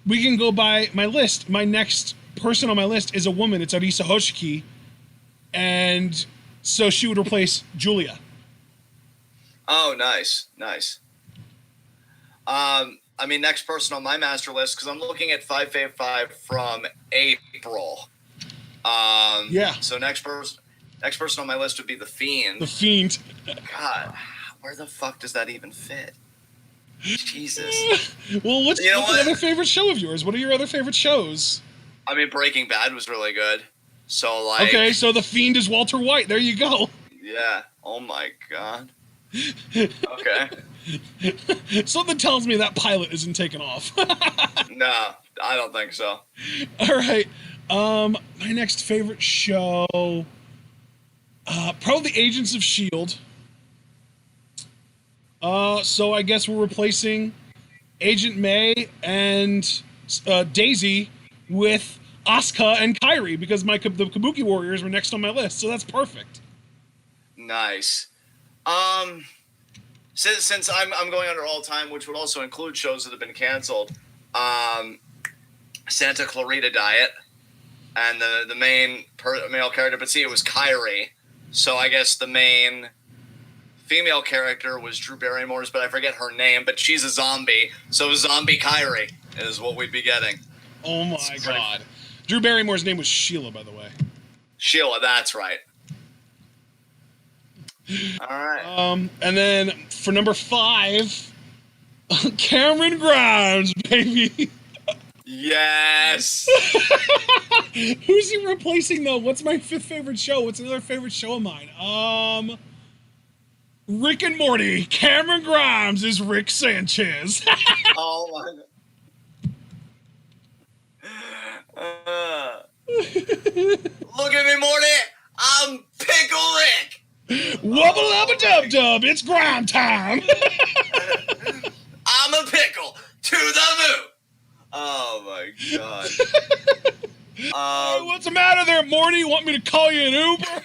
We can go by my list. My next person on my list is a woman. It's Arisa Hoshiki, and so she would replace Julia. Oh, nice. I mean, next person on my master list, because I'm looking at 5 from April. Yeah. So next person on my list would be The Fiend. The Fiend. God, where the fuck does that even fit? Jesus. Well, what's the other favorite show of yours? What are your other favorite shows? I mean, Breaking Bad was really good. So, like... Okay, so The Fiend is Walter White. There you go. Yeah. Oh, my God. Okay. Something tells me that pilot isn't taken off. No, I don't think so. All right. My next favorite show... probably Agents of S.H.I.E.L.D. So I guess we're replacing Agent May and Daisy with Asuka and Kairi, because the Kabuki Warriors were next on my list, so that's perfect. Nice. Since I'm going under all time, which would also include shows that have been canceled, Santa Clarita Diet, and the main male character, but see, it was Kairi, so I guess the main female character was Drew Barrymore's, but I forget her name, but she's a zombie, so Zombie Kairi is what we'd be getting. Oh my God. Drew Barrymore's name was Sheila, by the way. Sheila, that's right. All right. And then for number 5, Cameron Grimes, baby. Yes. Who's he replacing though? What's my 5th favorite show? What's another favorite show of mine? Rick and Morty. Cameron Grimes is Rick Sanchez. Oh my God. Look at me, Morty. I'm Pickle Rick. Wubba lubba dub dub. It's grime time. I'm a pickle to the moon. Oh my God. Hey, what's the matter there, Morty? You want me to call you an Uber?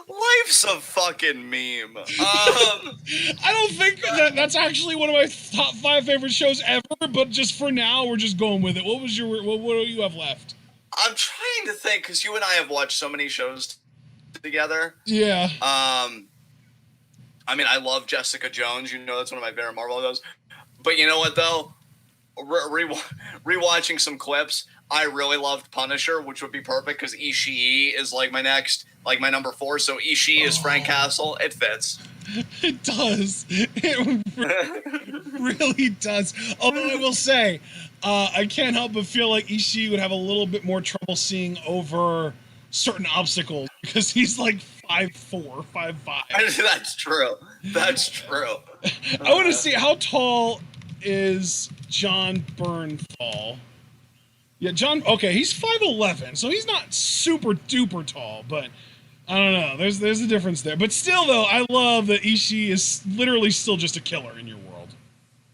Life's a fucking meme. I don't think that's actually one of my top 5 favorite shows ever, but just for now, we're just going with it. What do you have left? I'm trying to think, because you and I have watched so many shows together. Yeah. I mean, I love Jessica Jones. You know, that's one of my favorite Marvel shows. But you know what, though? Rewatching some clips, I really loved Punisher, which would be perfect because Ishii is like my number 4. So Ishii is Frank Castle. It fits. It does. It really does. Although I will say, I can't help but feel like Ishii would have a little bit more trouble seeing over certain obstacles because he's like 5'4", 5'5". That's true. That's true. I want to see how tall is John Bernthal. Yeah, John. Okay, he's 5'11", so he's not super duper tall, but I don't know. There's a difference there. But still, though, I love that Ishii is literally still just a killer in your world.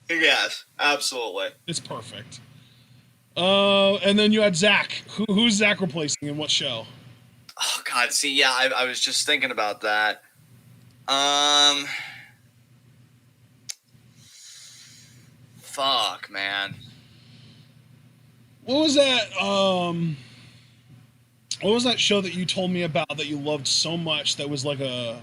Yes, absolutely. It's perfect. And then you had Zach. Who's Zach replacing in what show? Oh God, see, yeah, I was just thinking about that. Fuck, man. What was that? What was that show that you told me about that you loved so much? That was like a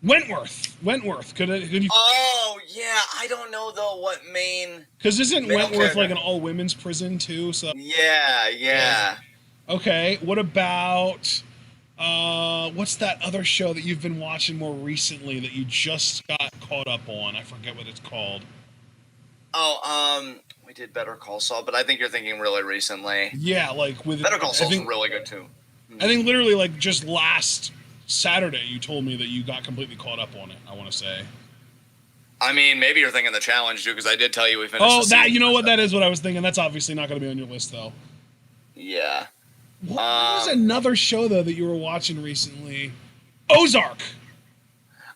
Wentworth. Could you? Oh yeah, I don't know though what main. Because isn't Wentworth like an all women's prison too? So yeah. Okay, what about what's that other show that you've been watching more recently that you just got caught up on? I forget what it's called. Oh, we did Better Call Saul, but I think you're thinking really recently. Yeah, like with Better Call Saul's really good too. I think literally like just last Saturday you told me that you got completely caught up on it, I want to say. I mean, maybe you're thinking The Challenge too, because I did tell you we finished. Oh, that, you know what, that is what I was thinking. That's obviously not going to be on your list though. Yeah. What was another show though that you were watching recently? Ozark.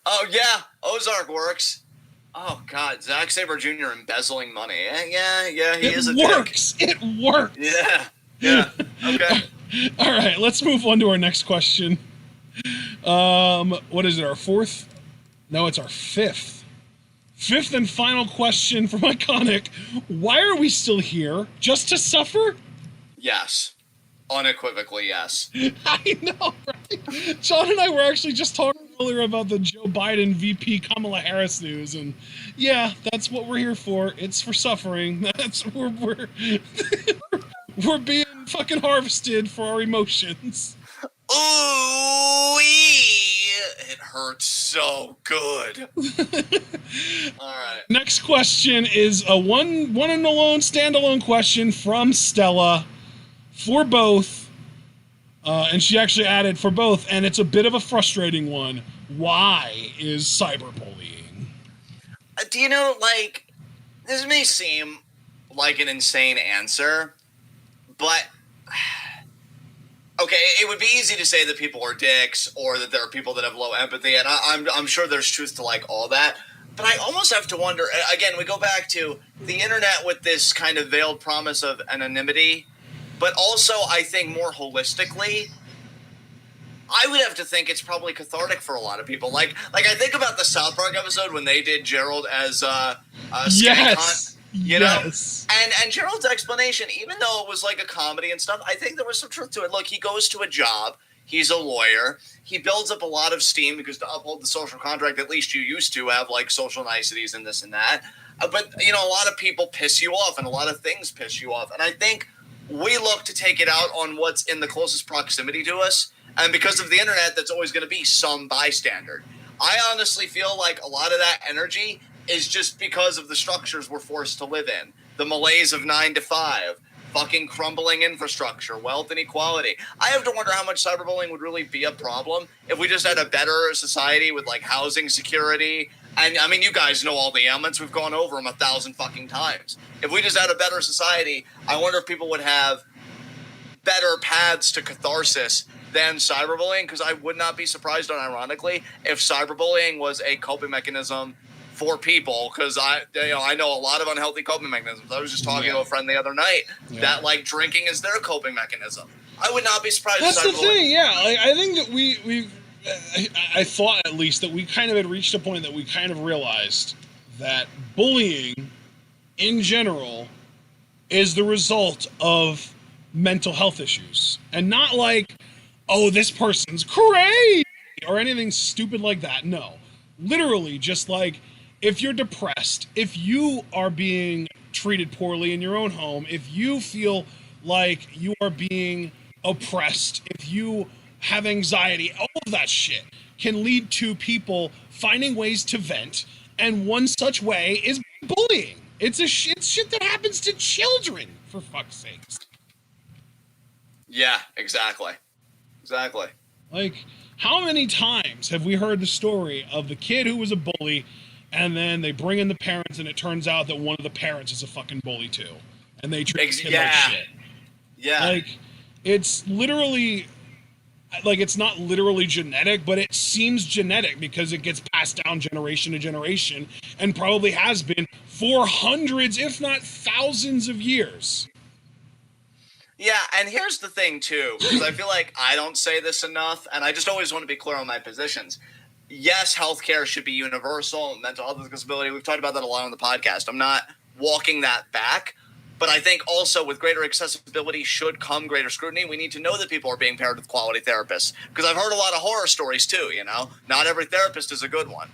Oh yeah, Ozark works. Oh God, Zack Sabre Jr. embezzling money. Yeah, he is a works. dick. It works. Yeah. Okay. All right, let's move on to our next question. What is it? Our fourth? No, it's our fifth. Fifth and final question from Iconic. Why are we still here? Just to suffer? Yes. Unequivocally, yes. I know, right? John and I were actually just talking earlier about the Joe Biden VP Kamala Harris news, and yeah, that's what we're here for. It's for suffering. That's we're being fucking harvested for our emotions. Ooh, it hurts so good. All right. Next question is a one and alone standalone question from Stella. For both, and she actually added for both, and it's a bit of a frustrating one. Why is cyberbullying? Do you know, like, this may seem like an insane answer, but, okay, it would be easy to say that people are dicks or that there are people that have low empathy, and I'm sure there's truth to, like, all that, but I almost have to wonder, again, we go back to the internet with this kind of veiled promise of anonymity. But also, I think more holistically, I would have to think it's probably cathartic for a lot of people. Like I think about the South Park episode when they did Gerald as yes, you know, and Gerald's explanation, even though it was like a comedy and stuff, I think there was some truth to it. Look, he goes to a job. He's a lawyer. He builds up a lot of steam because to uphold the social contract, at least you used to have like social niceties and this and that. But you know, a lot of people piss you off, and a lot of things piss you off, and I think we look to take it out on what's in the closest proximity to us. And because of the internet, that's always going to be some bystander. I honestly feel like a lot of that energy is just because of the structures we're forced to live in. The malaise of 9 to 5, fucking crumbling infrastructure, wealth inequality. I have to wonder how much cyberbullying would really be a problem if we just had a better society with like housing security. And I mean, you guys know all the elements. We've gone over them 1,000 fucking times. If we just had a better society, I wonder if people would have better paths to catharsis than cyberbullying, because I would not be surprised, unironically, if cyberbullying was a coping mechanism for people, because I know a lot of unhealthy coping mechanisms. I was just talking to a friend the other night that like drinking is their coping mechanism. I would not be surprised. That's the thing, yeah. Like, I think that we I thought at least that we kind of had reached a point that we kind of realized that bullying in general is the result of mental health issues, and not like, oh, this person's crazy or anything stupid like that. No, literally just like, if you're depressed, if you are being treated poorly in your own home, if you feel like you are being oppressed, if you have anxiety, all of that shit can lead to people finding ways to vent, and one such way is bullying. It's shit that happens to children, for fuck's sake. Yeah, exactly. Exactly. Like, how many times have we heard the story of the kid who was a bully, and then they bring in the parents, and it turns out that one of the parents is a fucking bully too, and they treat the kid like shit. Yeah. Like, it's literally, like, it's not literally genetic, but it seems genetic because it gets passed down generation to generation, and probably has been for hundreds, if not thousands of years. Yeah, and here's the thing, too, because I feel like I don't say this enough, and I just always want to be clear on my positions. Yes, healthcare should be universal, mental health and disability. We've talked about that a lot on the podcast. I'm not walking that back, but I think also with greater accessibility should come greater scrutiny. We need to know that people are being paired with quality therapists, because I've heard a lot of horror stories, too, you know? Not every therapist is a good one,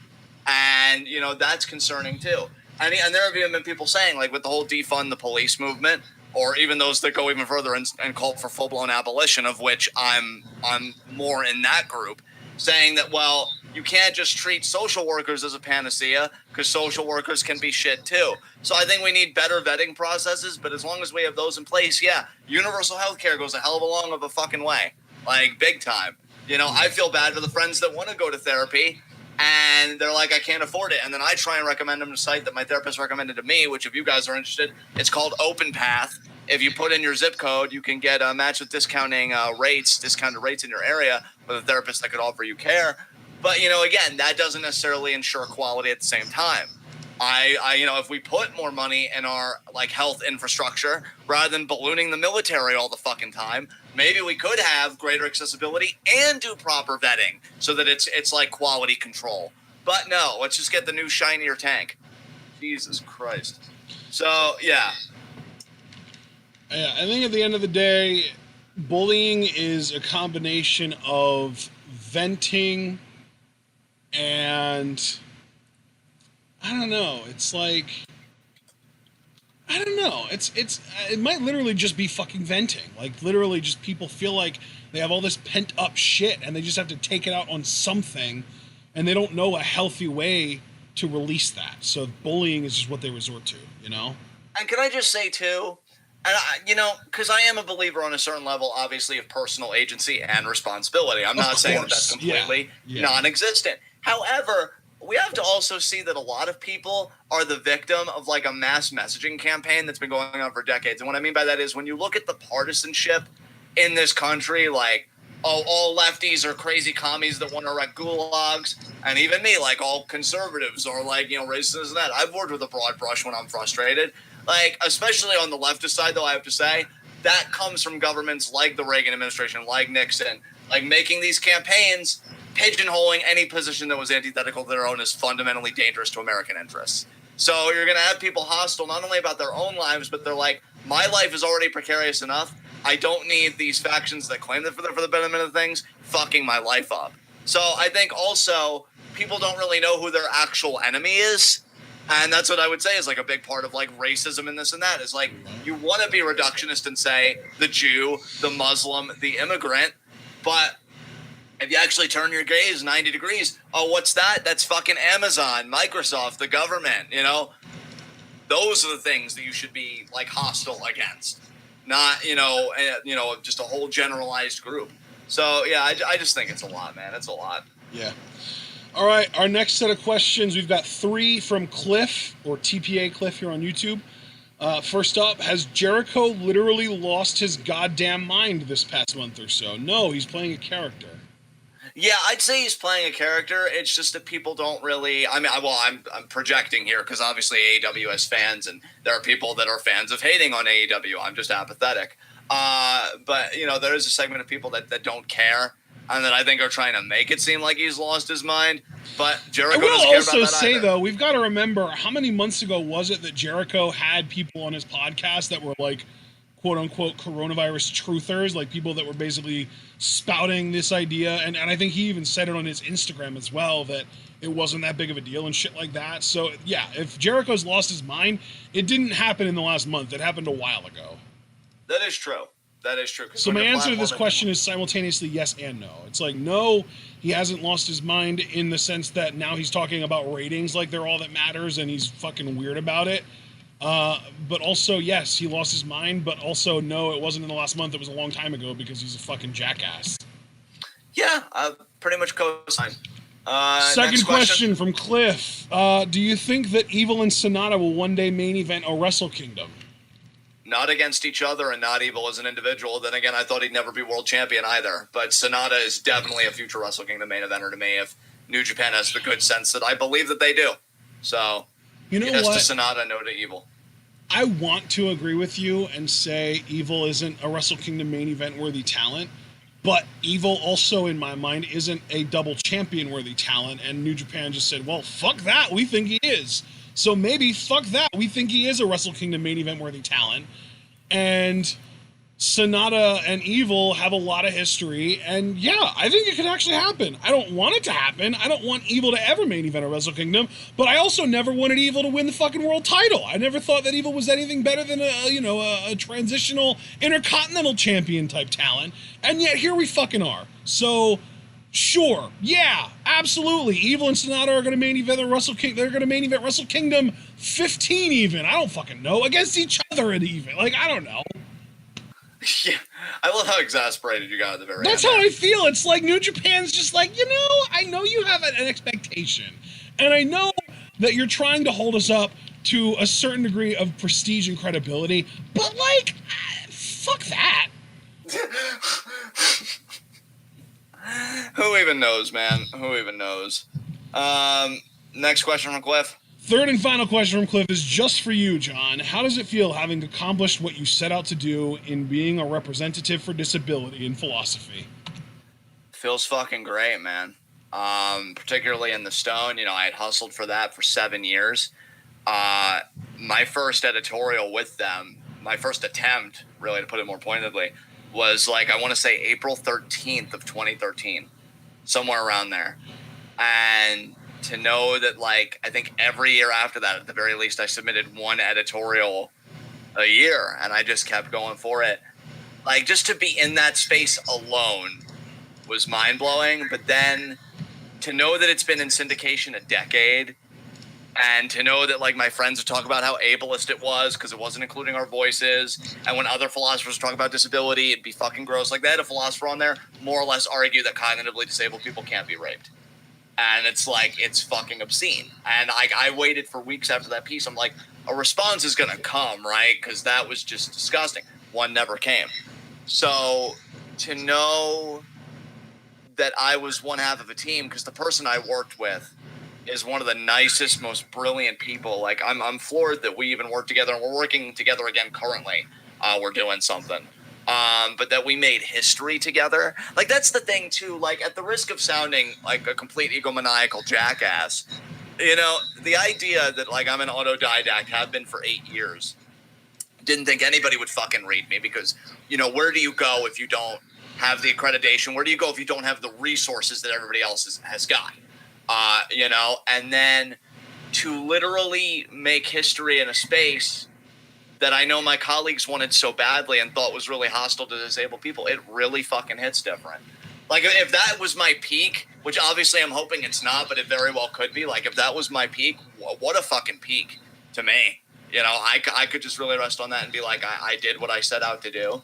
and, you know, that's concerning, too. And there have even been people saying, like, with the whole defund the police movement, or even those that go even further and call for full-blown abolition, of which I'm more in that group, saying that, well, you can't just treat social workers as a panacea, because social workers can be shit too. So I think we need better vetting processes, but as long as we have those in place, yeah, universal health care goes a hell of a long of a fucking way, like big time. You know, I feel bad for the friends that want to go to therapy, and they're like, I can't afford it. And then I try and recommend them to a site that my therapist recommended to me, which if you guys are interested, it's called OpenPath. If you put in your zip code, you can get a match with discounted rates in your area with a therapist that could offer you care. But, you know, again, that doesn't necessarily ensure quality at the same time. I you know, if we put more money in our, like, health infrastructure rather than ballooning the military all the fucking time, maybe we could have greater accessibility and do proper vetting so that it's like quality control. But no, let's just get the new shinier tank. Jesus Christ. So, yeah. Yeah, I think at the end of the day, bullying is a combination of venting and I don't know. It's like, I don't know. It might literally just be fucking venting. Like, literally just people feel like they have all this pent up shit and they just have to take it out on something, and they don't know a healthy way to release that. So bullying is just what they resort to, you know? And can I just say too, and you know, because I am a believer on a certain level, obviously, of personal agency and responsibility. I'm not saying that that's completely non-existent. However, we have to also see that a lot of people are the victim of, like, a mass messaging campaign that's been going on for decades. And what I mean by that is when you look at the partisanship in this country, like, oh, all lefties are crazy commies that want to erect gulags, and even me, like, all conservatives are, like, you know, racist and that. I've worked with a broad brush when I'm frustrated. Like, especially on the leftist side, though, I have to say, that comes from governments like the Reagan administration, like Nixon, like, making these campaigns, pigeonholing any position that was antithetical to their own as fundamentally dangerous to American interests. So you're going to have people hostile not only about their own lives, but they're like, my life is already precarious enough. I don't need these factions that claim that for the betterment of things fucking my life up. So I think also people don't really know who their actual enemy is. And that's what I would say is, like, a big part of, like, racism and this and that is, like, you want to be reductionist and say the Jew, the Muslim, the immigrant, but if you actually turn your gaze 90 degrees, oh, what's that? That's fucking Amazon, Microsoft, the government, you know? Those are the things that you should be, like, hostile against. Not, you know, just a whole generalized group. So, yeah, I just think it's a lot, man. It's a lot. Yeah. All right, our next set of questions, we've got 3 from Cliff, or TPA Cliff here on YouTube. First up, has Jericho literally lost his goddamn mind this past month or so? No, he's playing a character. Yeah, I'd say he's playing a character. It's just that people don't really. I mean, I'm projecting here because obviously AEW has fans, and there are people that are fans of hating on AEW. I'm just apathetic. But you know, there is a segment of people that don't care, and that I think are trying to make it seem like he's lost his mind. But Jericho doesn't care about that. I will also say, though, we've got to remember, how many months ago was it that Jericho had people on his podcast that were, like, quote-unquote coronavirus truthers, like people that were basically spouting this idea, and I think he even said it on his Instagram as well, that it wasn't that big of a deal and shit like that. So, yeah, if Jericho's lost his mind, it didn't happen in the last month. It happened a while ago. That is true. That is true. So my answer to this question is simultaneously yes and no. It's like, no, he hasn't lost his mind in the sense that now he's talking about ratings like they're all that matters and he's fucking weird about it. But also, yes, he lost his mind. But also, no, it wasn't in the last month. It was a long time ago because he's a fucking jackass. Yeah, pretty much co-sign. Second question from Cliff. Do you think that Evil and Sonata will one day main event a Wrestle Kingdom? Not against each other and not Evil as an individual. Then again, I thought he'd never be world champion either. But Sonata is definitely a future Wrestle Kingdom main eventer to me if New Japan has the good sense that I believe that they do. So, you know yes what? To Sonata, no to Evil. I want to agree with you and say Evil isn't a Wrestle Kingdom main event worthy talent. But Evil also, in my mind, isn't a double champion worthy talent. And New Japan just said, well, fuck that. We think he is. So maybe fuck that. We think he is a Wrestle Kingdom main event worthy talent. And Sonata and Evil have a lot of history. And yeah, I think it could actually happen. I don't want it to happen. I don't want Evil to ever main event a Wrestle Kingdom. But I also never wanted Evil to win the fucking world title. I never thought that Evil was anything better than a transitional intercontinental champion type talent. And yet here we fucking are. So sure, yeah, absolutely. Evil and Sonata are going to main event Wrestle Kingdom. They're going to main event Wrestle Kingdom 15 even. I don't fucking know. Against each other and even. Like, I don't know. Yeah, I love how exasperated you got at the very end. That's how I feel. It's like New Japan's just like, I know you have an expectation. And I know that you're trying to hold us up to a certain degree of prestige and credibility. But, like, fuck that. Who even knows, man? Who even knows? Next question from Cliff. Third and final question from Cliff is just for you, John. How does it feel having accomplished what you set out to do in being a representative for disability in philosophy? Feels fucking great, man. Particularly in the Stone, I had hustled for that for 7 years. My first editorial with them, my first attempt, really, to put it more pointedly, was like, I want to say April 13th of 2013, somewhere around there. And to know that, like, I think every year after that, at the very least, I submitted one editorial a year, and I just kept going for it. Like, just to be in that space alone was mind-blowing. But then to know that it's been in syndication a decade, and to know that, like, my friends would talk about how ableist it was because it wasn't including our voices, and when other philosophers talk about disability, it'd be fucking gross. Like, they had a philosopher on there more or less argue that cognitively disabled people can't be raped. And it's like, it's fucking obscene. And I waited for weeks after that piece. I'm like, a response is going to come, right? Because that was just disgusting. One never came. So to know that I was one half of a team, because the person I worked with is one of the nicest, most brilliant people. Like, I'm floored that we even work together, and we're working together again currently. We're doing something. But that we made history together. Like, that's the thing, too. Like, at the risk of sounding like a complete egomaniacal jackass, the idea that, like, I'm an autodidact, have been for 8 years, didn't think anybody would fucking read me because, where do you go if you don't have the accreditation? Where do you go if you don't have the resources that everybody else has got? And then to literally make history in a space that I know my colleagues wanted so badly and thought was really hostile to disabled people, it really fucking hits different. Like, if that was my peak, which obviously I'm hoping it's not, but it very well could be, like, if that was my peak, what a fucking peak to me. I could just really rest on that and be like, I did what I set out to do.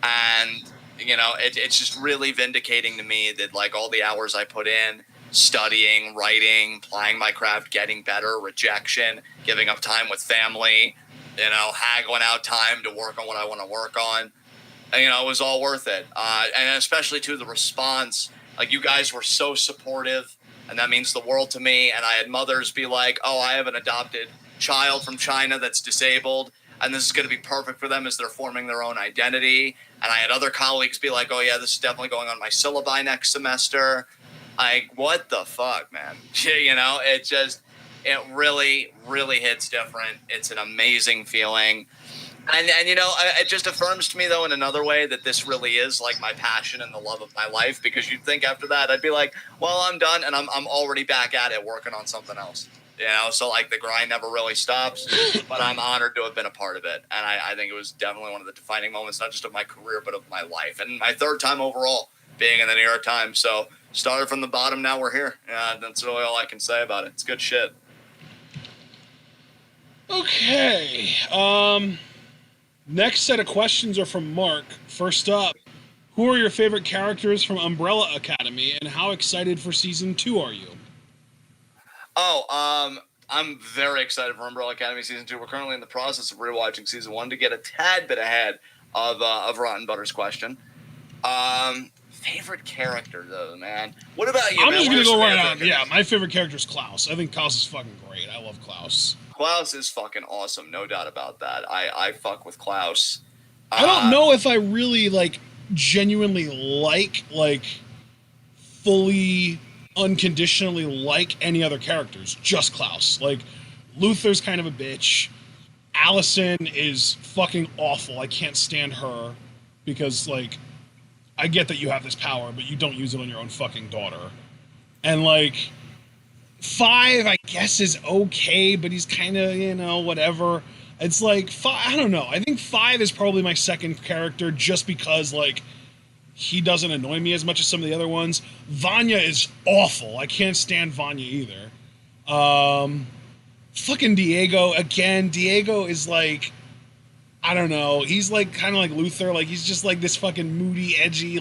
And, it's just really vindicating to me that, like, all the hours I put in, studying, writing, applying my craft, getting better, rejection, giving up time with family, haggling out time to work on what I want to work on. And, it was all worth it. And especially, too, the response. Like, you guys were so supportive, and that means the world to me. And I had mothers be like, oh, I have an adopted child from China that's disabled, and this is going to be perfect for them as they're forming their own identity. And I had other colleagues be like, oh, yeah, this is definitely going on my syllabi next semester. Like, what the fuck, man? It really, really hits different. It's an amazing feeling. And it just affirms to me, though, in another way that this really is, like, my passion and the love of my life, because you'd think after that I'd be like, well, I'm done, and I'm already back at it working on something else. So, like, the grind never really stops, but I'm honored to have been a part of it. And I think it was definitely one of the defining moments, not just of my career, but of my life. And my third time overall being in the New York Times. So, started from the bottom, now we're here. That's really all I can say about it. It's good shit. Okay. Next set of questions are from Mark. First up, who are your favorite characters from Umbrella Academy, and how excited for season 2 are you? I'm very excited for Umbrella Academy season 2. We're currently in the process of rewatching season 1 to get a tad bit ahead of Rotten Butter's question. Favorite character though, man. What about you? I'm man? just What gonna are go some of right your out. favorite Yeah, characters? my favorite character is Klaus. I think Klaus is fucking great. I love Klaus. Klaus is fucking awesome, no doubt about that. I fuck with Klaus. I don't know if I really genuinely fully unconditionally like any other characters. Just Klaus. Like Luther's kind of a bitch. Allison is fucking awful. I can't stand her because I get that you have this power, but you don't use it on your own fucking daughter. And Five, I guess, is okay, but he's kind of, whatever. It's I don't know. I think Five is probably my second character just because, he doesn't annoy me as much as some of the other ones. Vanya is awful. I can't stand Vanya either. Fucking Diego, again. Diego is I don't know. He's kind of like Luther. He's just this fucking moody, edgy,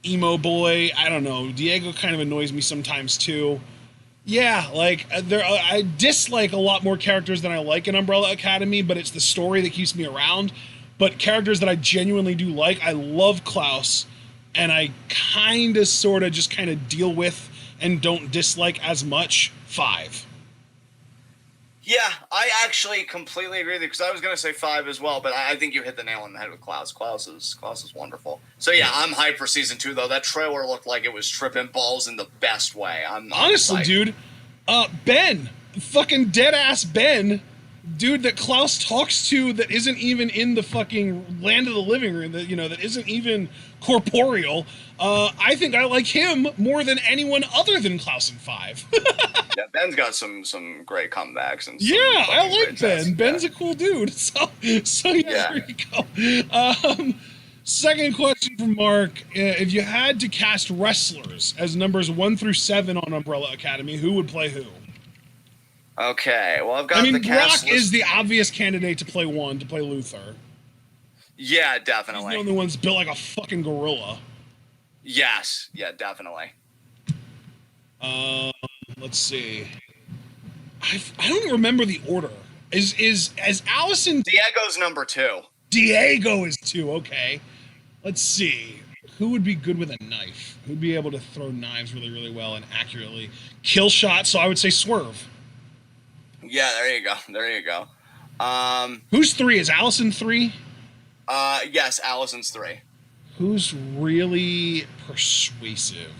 emo boy. I don't know. Diego kind of annoys me sometimes too. Yeah, I dislike a lot more characters than I like in Umbrella Academy, but it's the story that keeps me around. But characters that I genuinely do like, I love Klaus, and I kind of, sort of, just kind of deal with and don't dislike as much Five. Yeah, I actually completely agree with you because I was going to say Five as well, but I think you hit the nail on the head with Klaus. Klaus is wonderful. So yeah, I'm hyped for season 2 though. That trailer looked like it was tripping balls in the best way. I'm honestly, psyched. dude. Ben, fucking dead ass Ben, dude that Klaus talks to that isn't even in the fucking land of the living room, that isn't even corporeal. I think I like him more than anyone other than Klaus and Five. Yeah, Ben's got some great comebacks and yeah, I like Ben. Ben's a a cool dude. So yeah, there you go. Second question from Mark: if you had to cast wrestlers as numbers 1 through 7 on Umbrella Academy, who would play who? Okay, well I've got the cast Brock is the obvious candidate to play Luther. Yeah, definitely. He's the only one that's built like a fucking gorilla. Yes, yeah, definitely. Let's see. I don't remember the order. Is Allison? Diego's number 2. Diego is 2. Okay. Let's see. Who would be good with a knife? Who'd be able to throw knives really, really well and accurately? Kill shot. So I would say Swerve. Yeah, there you go. There you go. Who's 3? Is Allison 3? Yes, Allison's 3. Who's really persuasive?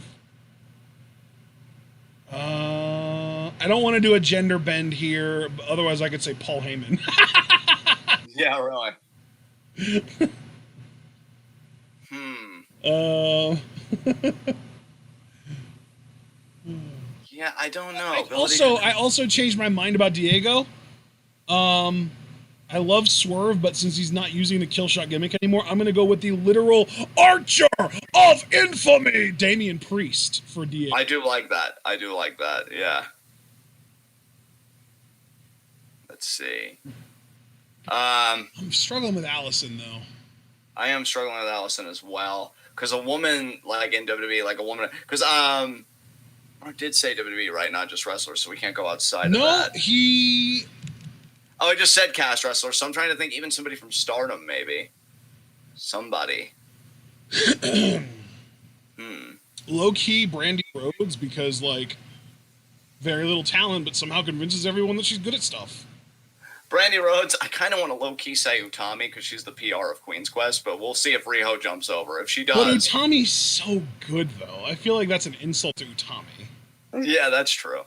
I don't want to do a gender bend here, otherwise I could say Paul Heyman. Yeah, really. Yeah, I don't know. I also changed my mind about Diego. I love Swerve, but since he's not using the kill shot gimmick anymore, I'm going to go with the literal Archer of Infamy, Damian Priest, for Diego. I do like that. Yeah. Let's see. I'm struggling with Allison, though. I am struggling with Allison as well. Because a woman, in WWE, because Mark did say WWE, right? Not just wrestlers, so we can't go outside of that. No, I just said cast wrestler, so I'm trying to think even somebody from Stardom, maybe. Somebody. Low-key Brandy Rhodes, because, very little talent, but somehow convinces everyone that she's good at stuff. Brandy Rhodes, I kind of want to low-key say Utami, because she's the PR of Queen's Quest, but we'll see if Riho jumps over. If she does... But Utami's so good, though. I feel like that's an insult to Utami. Yeah, that's true.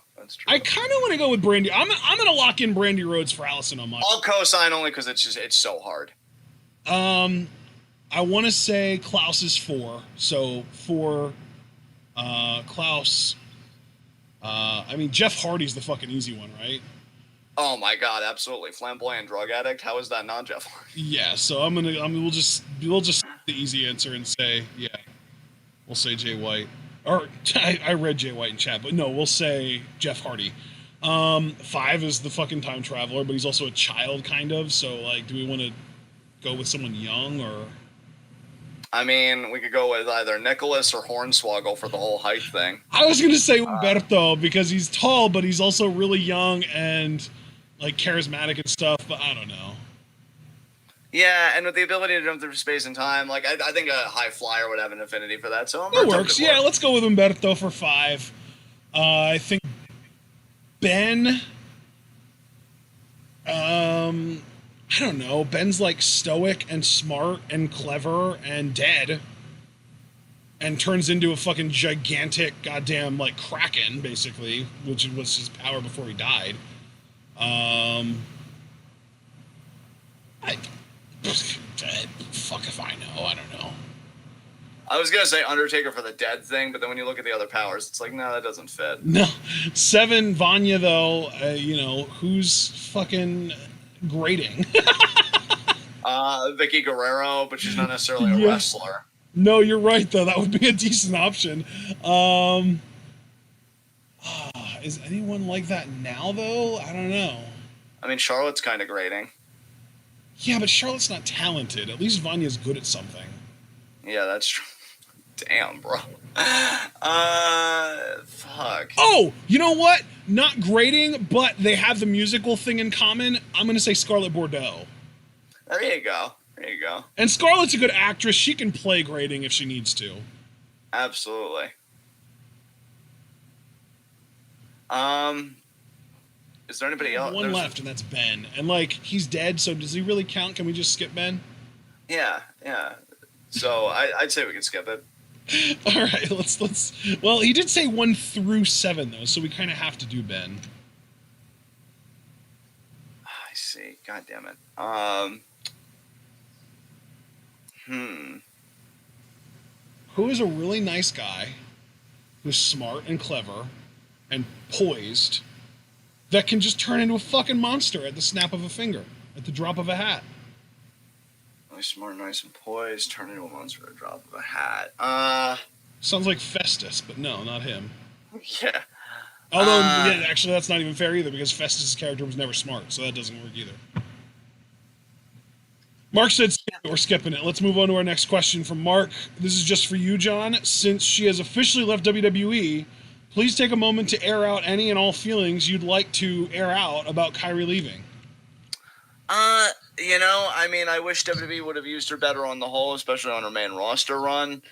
I kind of want to go with Brandy. I'm going to lock in Brandy Rhodes for Allison on my... I'll co-sign only because it's so hard. I want to say Klaus is 4. So, for Klaus... Jeff Hardy's the fucking easy one, right? Oh my god, absolutely. Flamboyant drug addict? How is that not Jeff Hardy? Yeah, so we'll just the easy answer and say, yeah. We'll say Jay White. Or, I read Jay White in chat, but no, we'll say Jeff Hardy. 5 is the fucking time traveler, but he's also a child, kind of. So, like, do we want to go with someone young or? I mean, we could go with either Nicholas or Hornswoggle for the whole height thing. I was gonna say Umberto because he's tall, but he's also really young and like charismatic and stuff. But I don't know. Yeah, and with the ability to jump through space and time, like I think a high flyer would have an affinity for that. So That works. Yeah, let's go with Umberto for 5. I think Ben. I don't know. Ben's like stoic and smart and clever and dead, and turns into a fucking gigantic goddamn like kraken, basically, which was his power before he died. Fuck if I know. I don't know. I was gonna say Undertaker for the dead thing, but then when you look at the other powers, it's like, no, that doesn't fit. No. 7, Vanya, though, you know, who's fucking grating? Vicky Guerrero, but she's not necessarily a wrestler. No, you're right, though. That would be a decent option. Is anyone like that now, though? I don't know. I mean, Charlotte's kind of grating. Yeah, but Charlotte's not talented. At least Vanya's good at something. Yeah, that's true. Damn, bro. Fuck. Oh, you know what? Not grating, but they have the musical thing in common. I'm going to say Scarlett Bordeaux. There you go. There you go. And Scarlett's a good actress. She can play grating if she needs to. Absolutely. Is there anybody else? One left, and that's Ben. And, like, he's dead, so does he really count? Can we just skip Ben? Yeah. So I'd say we can skip it. All right, let's. Well, he did say 1 through 7 though, so we kind of have to do Ben. I see. God damn it. Who is a really nice guy, who's smart and clever, and poised, that can just turn into a fucking monster at the snap of a finger, at the drop of a hat. Really smart, nice, and poised. Turn into a monster at a drop of a hat. Sounds like Festus, but no, not him. Yeah. Although, yeah, actually, that's not even fair either, because Festus' character was never smart, so that doesn't work either. Mark said we're skipping it. Let's move on to our next question from Mark. This is just for you, John. Since she has officially left WWE, please take a moment to air out any and all feelings you'd like to air out about Kyrie leaving. You know, I mean, I wish WWE would have used her better on the whole, especially on her main roster run.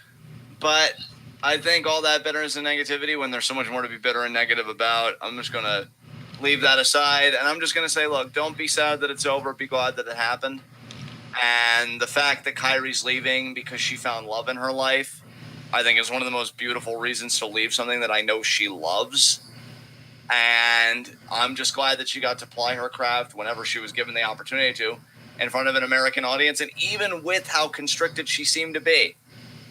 But I think all that bitterness and negativity, when there's so much more to be bitter and negative about, I'm just going to leave that aside. And I'm just going to say, look, don't be sad that it's over. Be glad that it happened. And the fact that Kyrie's leaving because she found love in her life, I think is one of the most beautiful reasons to leave something that I know she loves. And I'm just glad that she got to ply her craft whenever she was given the opportunity to in front of an American audience. And even with how constricted she seemed to be,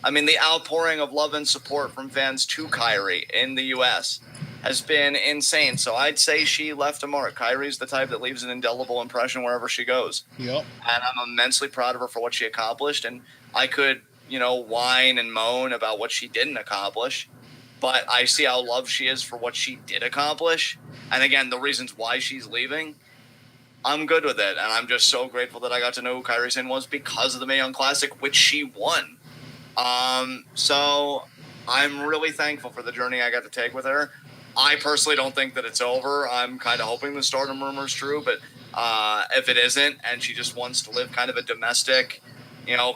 I mean, the outpouring of love and support from fans to Kyrie in the U.S. has been insane. So I'd say she left a mark. Kyrie's the type that leaves an indelible impression wherever she goes. Yep. And I'm immensely proud of her for what she accomplished. And I could, whine and moan about what she didn't accomplish. But I see how loved she is for what she did accomplish. And again, the reasons why she's leaving, I'm good with it. And I'm just so grateful that I got to know who Kyrie Sane was because of the Mae Young Classic, which she won. So I'm really thankful for the journey I got to take with her. I personally don't think that it's over. I'm kind of hoping the Stardom rumor is true, but if it isn't, and she just wants to live kind of a domestic,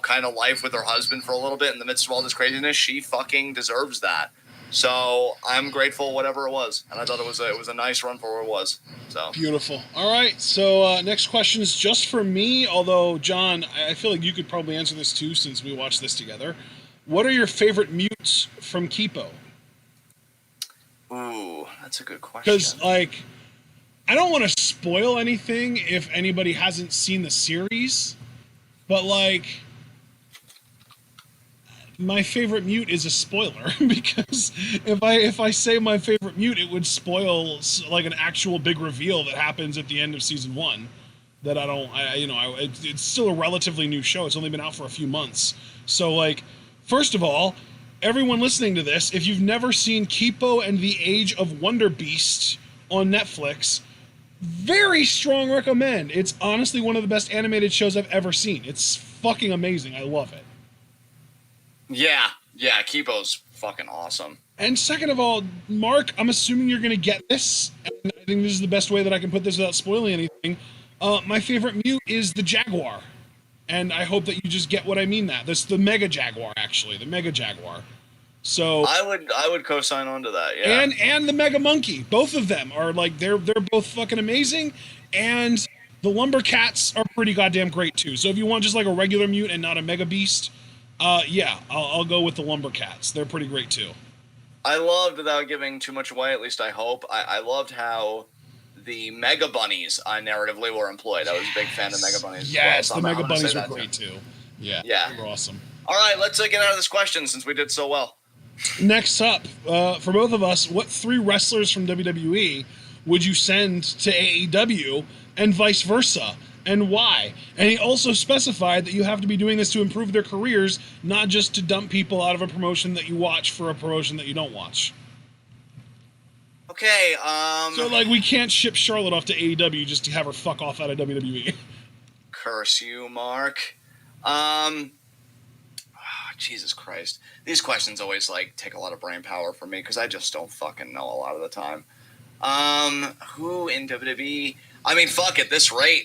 kind of life with her husband for a little bit in the midst of all this craziness, she fucking deserves that. So I'm grateful, whatever it was, and I thought it was a nice run for what it was. So beautiful. All right, so next question is just for me. Although John, I feel like you could probably answer this too, since we watched this together. What are your favorite mutes from Kipo? Ooh, that's a good question. Because I don't want to spoil anything if anybody hasn't seen the series, but my favorite mute is a spoiler because if I say my favorite mute, it would spoil an actual big reveal that happens at the end of season 1. That it's still a relatively new show. It's only been out for a few months. So first of all, everyone listening to this, if you've never seen Kipo and the Age of Wonder Beast on Netflix. Very strong recommend. It's honestly one of the best animated shows I've ever seen. It's fucking amazing. I love it. Yeah, Kibo's fucking awesome. And second of all, Mark, I'm assuming you're going to get this, and I think this is the best way that I can put this without spoiling anything. My favorite mute is the Jaguar, and I hope that you just get what I mean. That's the Mega Jaguar, actually, the Mega Jaguar. So I would co-sign on to that, yeah. And the Mega Monkey, both of them are like they're both fucking amazing, and the Lumbercats are pretty goddamn great too. So if you want just like a regular mute and not a Mega Beast, yeah, I'll go with the Lumbercats. They're pretty great too. I loved, without giving too much away, at least I hope, I loved how the Mega Bunnies narratively were employed. I was a big fan of Mega Bunnies. Yes, as well, the Mega Bunnies were great too. Yeah, they were awesome. All right, let's get out of this question since we did so well. Next up, for both of us, what 3 wrestlers from WWE would you send to AEW and vice versa, and why? And he also specified that you have to be doing this to improve their careers, not just to dump people out of a promotion that you watch for a promotion that you don't watch. Okay, So, like, we can't ship Charlotte off to AEW just to have her fuck off out of WWE. Curse you, Mark. Jesus Christ. These questions always, like, take a lot of brain power from me because I just don't fucking know a lot of the time. Who in WWE? I mean, fuck, at this rate,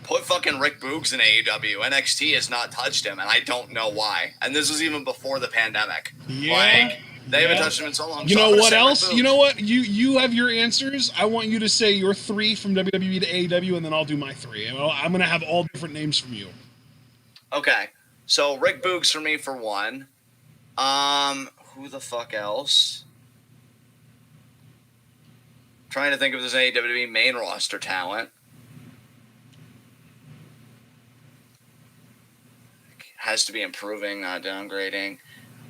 put fucking Rick Boogs in AEW. NXT has not touched him, and I don't know why. And this was even before the pandemic. Yeah. Like, they haven't touched him in so long. You know what else? You know what? You have your answers. I want you to say your 3 from WWE to AEW, and then I'll do my 3. And I'm going to have all different names from you. Okay. So, Rick Boogs for me for 1. Who the fuck else? I'm trying to think if there's any WWE main roster talent. Has to be improving, not downgrading.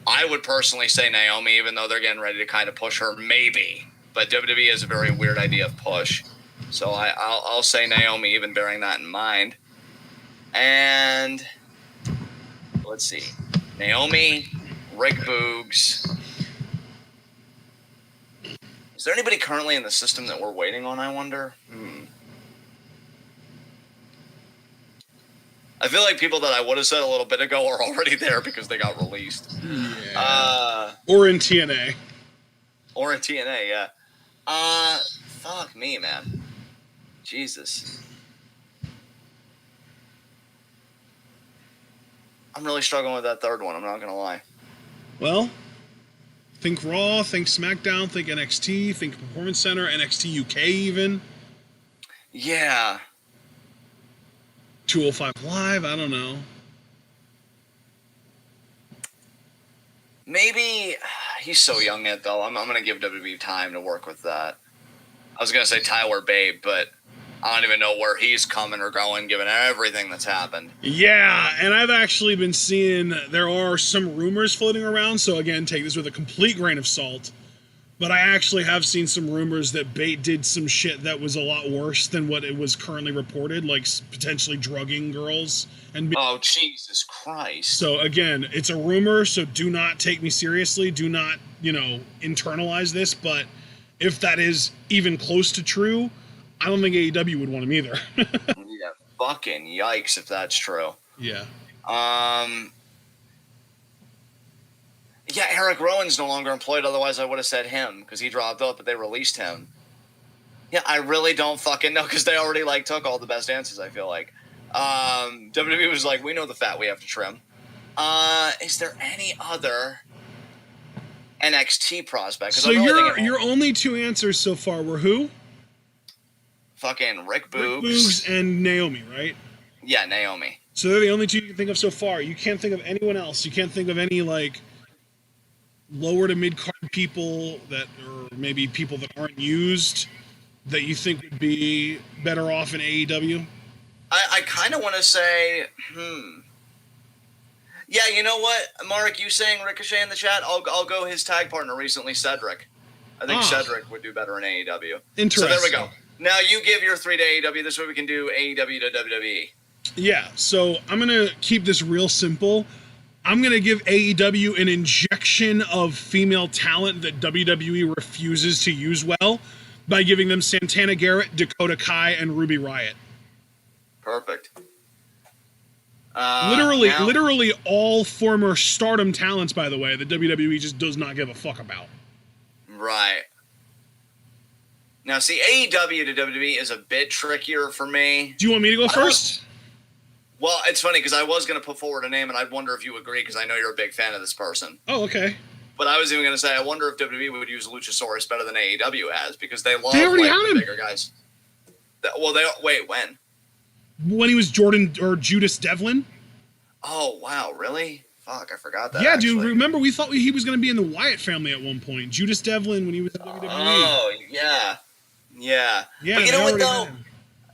I would personally say Naomi, even though they're getting ready to kind of push her, maybe. But WWE has a very weird idea of push. So I'll say Naomi, even bearing that in mind. And let's see. Naomi, Rick Boogs. Is there anybody currently in the system that we're waiting on, I wonder? I feel like people that I would have said a little bit ago are already there because they got released. Yeah. Or in TNA. Or in TNA, yeah. Fuck me, man. Jesus. I'm really struggling with that third one, I'm not going to lie. Well, think Raw, think SmackDown, think NXT, think Performance Center, NXT UK even. Yeah. 205 Live, I don't know. Maybe, he's so young yet, though. I'm going to give WWE time to work with that. I was going to say Tyler Babe, but I don't even know where he's coming or going, given everything that's happened. Yeah, and I've actually been seeing there are some rumors floating around, so again, take this with a complete grain of salt. But I actually have seen some rumors that Bate did some shit that was a lot worse than what it was currently reported, like potentially drugging girls. Oh, Jesus Christ. So again, it's a rumor, so do not take me seriously. Do not, internalize this. But if that is even close to true, I don't think AEW would want him either. Yeah, fucking yikes if that's true. Yeah. Yeah, Eric Rowan's no longer employed. Otherwise, I would have said him because he dropped out, but they released him. Yeah, I really don't fucking know because they already took all the best answers. I feel like WWE was like, we know the fat we have to trim. Is there any other NXT prospect? So your only 2 answers so far were who? Fucking Rick Boogs. Rick Boogs and Naomi, right? Yeah, Naomi. So they're the only 2 you can think of so far. You can't think of anyone else. You can't think of any lower to mid card people that, or maybe people that aren't used, that you think would be better off in AEW? I kind of want to say, Yeah, you know what, Mark? You saying Ricochet in the chat? I'll go his tag partner recently, Cedric. I think Cedric would do better in AEW. Interesting. So there we go. Now you give your 3 to AEW. This way we can do AEW to WWE. Yeah, so I'm going to keep this real simple. I'm going to give AEW an injection of female talent that WWE refuses to use well, by giving them Santana Garrett, Dakota Kai, and Ruby Riott. Perfect. Literally all former Stardom talents, by the way, that WWE just does not give a fuck about. Right. Now, see, AEW to WWE is a bit trickier for me. Do you want me to go first? Well, it's funny because I was going to put forward a name, and I'd wonder if you agree because I know you're a big fan of this person. Oh, okay. But I was even going to say, I wonder if WWE would use Luchasaurus better than AEW has because they love already had the him. bigger guys. Wait, when? When he was Jordan or Judas Devlin? Oh, wow, really? Fuck, I forgot that. Yeah, actually. dude, remember we thought he was going to be in the Wyatt family at one point. Judas Devlin when he was in WWE. Oh, yeah. Yeah. Yeah, but you know what, though? had him.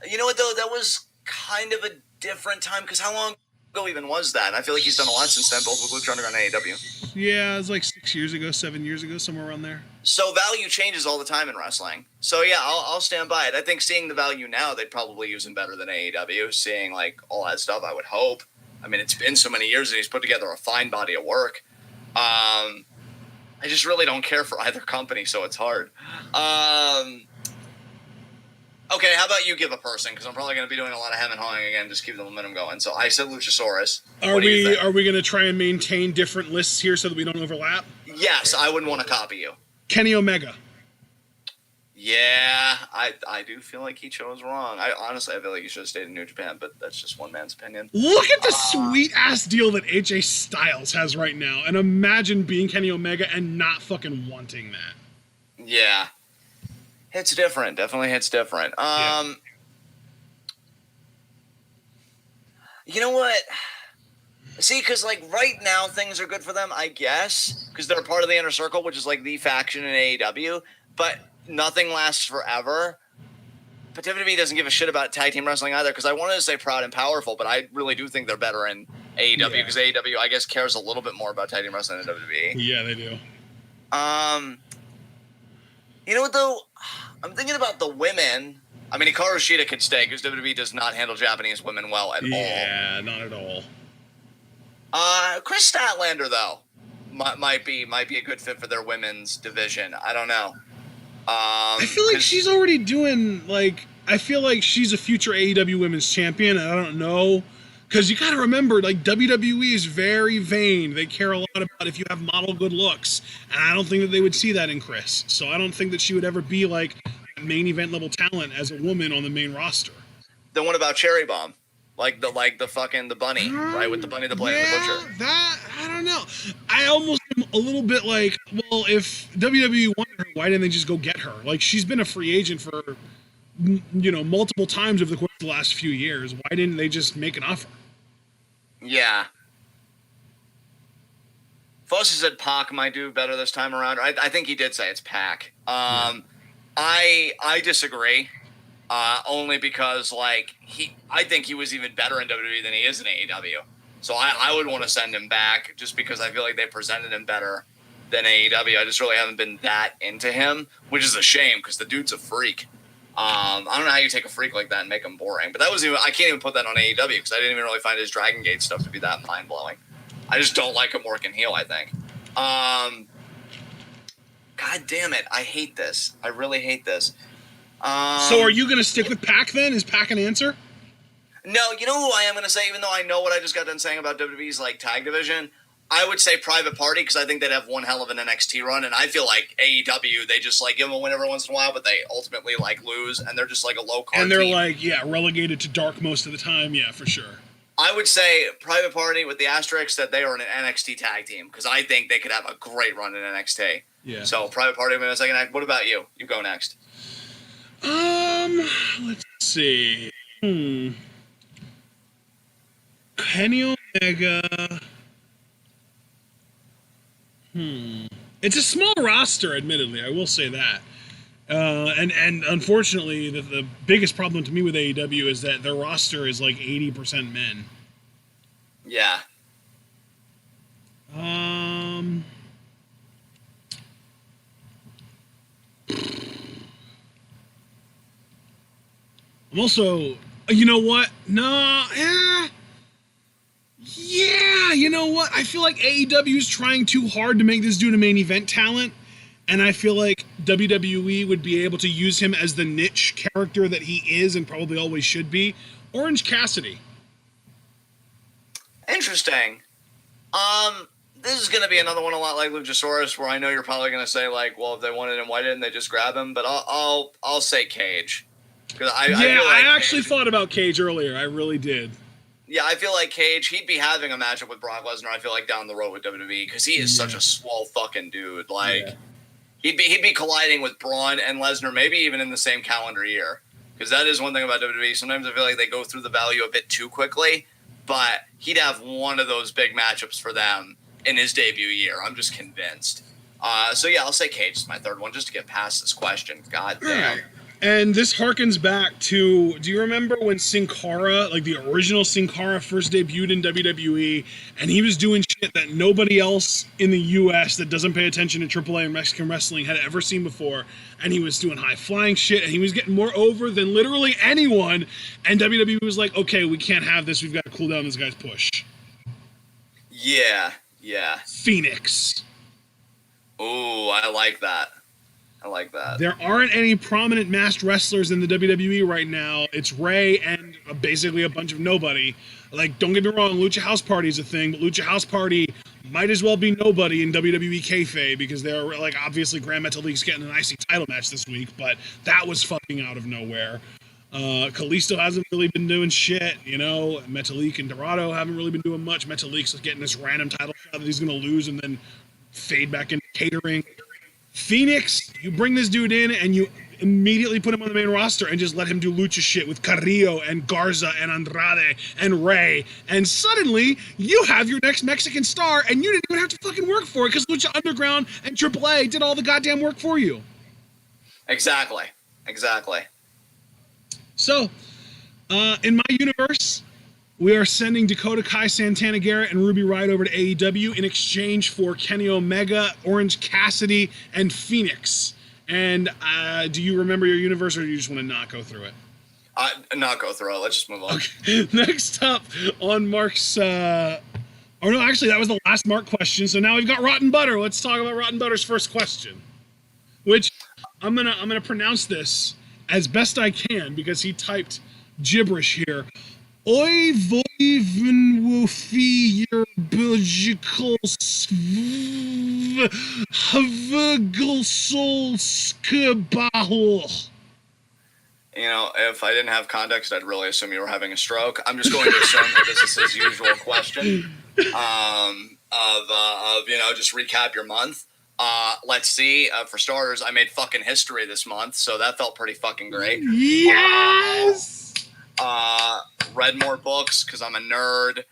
You know what, though? That was kind of a different time because how long ago even was that? And I feel like he's done a lot since then, both with Lucha Underground and AEW. Yeah, it was like 6 years ago, 7 years ago, somewhere around there. So value changes all the time in wrestling. So yeah, I'll stand by it. I think seeing the value now, they'd probably use him better than AEW. Seeing like all that stuff, I would hope. I mean, it's been so many years and he's put together a fine body of work. I just really don't care for either company, so it's hard. Okay, how about you give a person? Because I'm probably going to be doing a lot of hem and hawing again, just keep the momentum going. So I said Luchasaurus. Are we going to try and maintain different lists here so that we don't overlap? Yes, I wouldn't want to copy you. Kenny Omega. Yeah, I do feel like he chose wrong. I feel like he should have stayed in New Japan, but that's just one man's opinion. Look at the sweet-ass deal that AJ Styles has right now, and imagine being Kenny Omega and not fucking wanting that. Yeah. Hits different. Definitely hits different. Yeah. You know what? See, because like right now things are good for them, I guess, because they're part of the Inner Circle, which is like the faction in AEW, but nothing lasts forever. But WWE doesn't give a shit about tag team wrestling either, because I wanted to say Proud and Powerful, but I really do think they're better in AEW, because AEW, I guess, cares a little bit more about tag team wrestling than WWE. Yeah, they do. You know what, though? I'm thinking about the women. I mean, Hikaru Shida could stay, because WWE does not handle Japanese women well at all. Yeah, not at all. Chris Statlander, though, might be a good fit for their women's division. I don't know. I feel like she's already doing, like, I feel like she's a future AEW Women's Champion, and I don't know. Because you got to remember, like, WWE is very vain. They care a lot about if you have model good looks. And I don't think that they would see that in Chris. So I don't think that she would ever be, like, a main event level talent as a woman on the main roster. Then what about Cherry Bomb? Like the bunny, right? With the bunny, the blade, and the butcher. That, I don't know. I almost am a little bit like, well, if WWE wanted her, why didn't they just go get her? Like, she's been a free agent for, you know, multiple times over the course of the last few years. Why didn't they just make an offer? Yeah. Foster said Pac might do better this time around. I think he did say it's Pac. I disagree. Only because, like, I think he was even better in WWE than he is in AEW. So I would want to send him back just because I feel like they presented him better than AEW. I just really haven't been that into him, which is a shame because the dude's a freak. I don't know how you take a freak like that and make him boring. But I can't even put that on AEW because I didn't even really find his Dragon Gate stuff to be that mind-blowing. I just don't like him working heel, I think. God damn it. I hate this. I really hate this. So are you going to stick with Pac then? Is Pac an answer? No, you know who I am going to say, even though I know what I just got done saying about WWE's like tag division? I would say Private Party because I think they'd have one hell of an NXT run, and I feel like AEW, they just like give them a win every once in a while, but they ultimately like lose, and they're just like a low card and they're team. like, yeah, relegated to dark most of the time. Yeah, for sure. I would say Private Party with the asterisk that they are an NXT tag team because I think they could have a great run in NXT. Yeah. So Private Party in a second. What about you? You go next. Let's see. Kenny Omega. It's a small roster, admittedly. I will say that. And unfortunately, the biggest problem to me with AEW is that their roster is like 80% men. Yeah. I'm also, you know what? Yeah, you know what? I feel like AEW is trying too hard to make this dude a main event talent, And I feel like WWE would be able to use him as the niche character that he is and probably always should be. Orange Cassidy. Interesting. This is going to be another one a lot like Luchasaurus, where I know you're probably going to say like, well, if they wanted him, why didn't they just grab him? But I'll say Cage. Because I feel like I actually thought about Cage earlier. I really did. Yeah, I feel like Cage, he'd be having a matchup with Brock Lesnar, I feel like, down the road with WWE, because he is such a swole fucking dude. Like, he'd be colliding with Braun and Lesnar, maybe even in the same calendar year. Because that is one thing about WWE. Sometimes I feel like they go through the value a bit too quickly, but he'd have one of those big matchups for them in his debut year. I'm just convinced. So yeah, I'll say Cage is my third one, just to get past this question. God damn. And this harkens back to, do you remember when Sin Cara, like the original Sin Cara, first debuted in WWE, and he was doing shit that nobody else in the U.S. that doesn't pay attention to AAA and Mexican wrestling had ever seen before, and he was doing high-flying shit, and he was getting more over than literally anyone, and WWE was like, okay, we can't have this, we've got to cool down this guy's push. Yeah. Phoenix. Ooh, I like that. There aren't any prominent masked wrestlers in the WWE right now. It's Ray and basically a bunch of nobody. Like, don't get me wrong, Lucha House Party is a thing, but Lucha House Party might as well be nobody in WWE kayfabe, because they're, like, obviously Grand Metalik getting an IC title match this week, but that was fucking out of nowhere. Kalisto hasn't really been doing shit, you know. Metalik and Dorado haven't really been doing much. Metalik's getting this random title shot that he's going to lose and then fade back into catering. Phoenix, you bring this dude in and you immediately put him on the main roster and just let him do lucha shit with Carrillo and Garza and Andrade and Ray, and suddenly you have your next Mexican star, and you didn't even have to fucking work for it because Lucha Underground and AAA did all the goddamn work for you. Exactly. So, in my universe, we are sending Dakota Kai, Santana Garrett, and Ruby Riott over to AEW in exchange for Kenny Omega, Orange Cassidy, and Phoenix. And do you remember your universe, or do you just want to not go through it? Not go through it. Let's just move on. Okay. Next up on Mark's... oh, no, actually, that was the last Mark question. So now we've got Rotten Butter. Let's talk about Rotten Butter's first question. Which, I'm gonna pronounce this as best I can, because he typed gibberish here. Oi voivenwofi your biological skabahol. You know, if I didn't have context, I'd really assume you were having a stroke. I'm just going to assume that this is his usual question of you know, just recap your month. Let's see. For starters, I made fucking history this month, so that felt pretty fucking great. Yes! Read more books because I'm a nerd.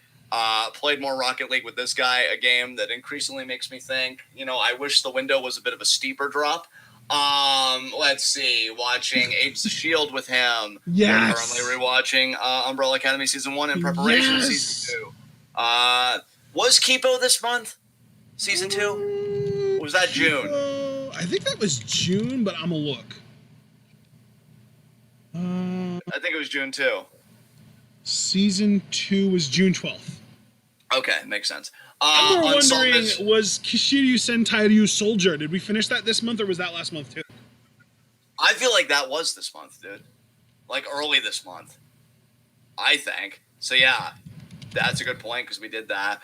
Played more Rocket League with this guy, a game that increasingly makes me think, you know, I wish the window was a bit of a steeper drop. Let's see. Watching Age of the Shield with him. Yes. Currently rewatching Umbrella Academy Season 1 in preparation for Season 2. Was Kipo this month? Season 2? Was that June? I think that was June, but I'm going to look. I think it was June 2. Season 2 was June 12th. Okay, makes sense. I'm wondering, was Kishiryu Sentai Ryu Soldier, did we finish that this month, or was that last month too? I feel like that was this month, dude. Like early this month, I think. So yeah, that's a good point, because we did that.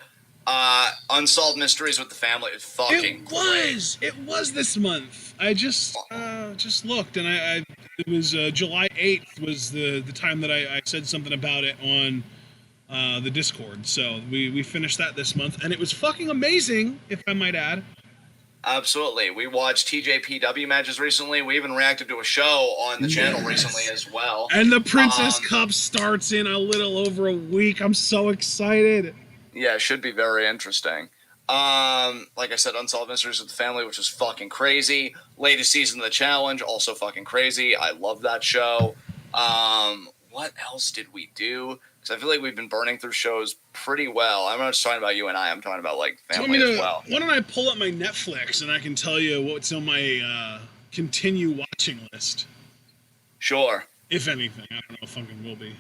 Unsolved Mysteries with the Family is fucking great. It was this month. I just looked, and I it was July 8th was the time that I said something about it on the Discord. So we finished that this month, and it was fucking amazing, if I might add. Absolutely. We watched TJPW matches recently. We even reacted to a show on the channel recently as well. And the Princess Cup starts in a little over a week. I'm so excited. Yeah, it should be very interesting. Like I said, Unsolved Mysteries with the Family, which is fucking crazy. Latest season of The Challenge, also fucking crazy. I love that show. What else did we do? Because I feel like we've been burning through shows pretty well. I'm not just talking about you and I. I'm talking about, like, family as well. Why don't I pull up my Netflix and I can tell you what's on my continue watching list? Sure. If anything. I don't know if fucking will be.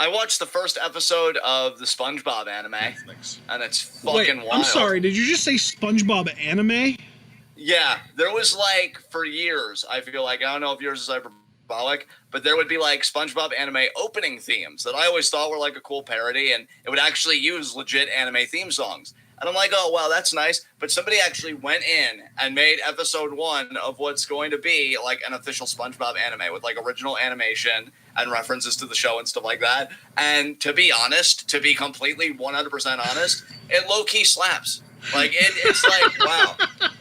I watched the first episode of the SpongeBob anime, and it's fucking wild. I'm sorry, did you just say SpongeBob anime? Yeah, there was like for years. I feel like I don't know if yours is hyperbolic, but there would be like SpongeBob anime opening themes that I always thought were like a cool parody, and it would actually use legit anime theme songs. And I'm like, oh wow, that's nice. But somebody actually went in and made episode 1 of what's going to be like an official SpongeBob anime with like original animation and references to the show and stuff like that. And to be honest, to be completely 100% honest, it low key slaps. Like it's like wow.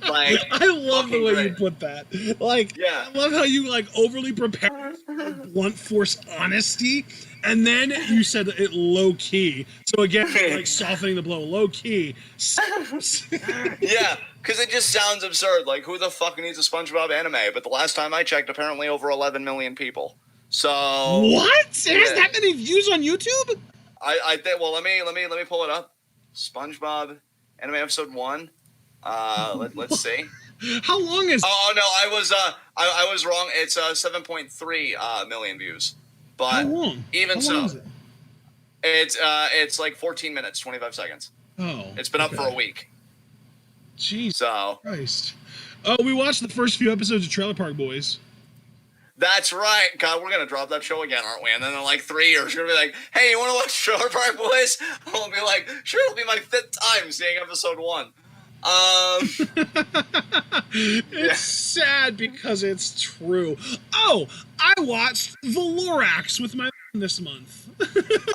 Like I love the way great. you put that. Like, yeah. I love how you like overly prepare blunt force honesty, and then you said it low key. So again, like softening the blow, low key. Yeah, because it just sounds absurd. Like, who the fuck needs a SpongeBob anime? But the last time I checked, apparently over 11 million people. So what? It has that many views on YouTube? I think. Well, let me pull it up. SpongeBob anime episode 1. Let's see. How long is? Oh no, I was wrong. It's 7.3 million views. But how long? Even how long so, is it? it's like 14 minutes, 25 seconds. Oh, it's been up for a week. Jeez, so Christ. Oh, we watched the first few episodes of Trailer Park Boys. That's right. God, we're gonna drop that show again, aren't we? And then in like 3 years, you're gonna be like, "Hey, you want to watch Trailer Park Boys?" I'll be like, "Sure." It'll be my 5th time seeing episode 1. It's sad because it's true. Oh, I watched The Lorax with my mom this month.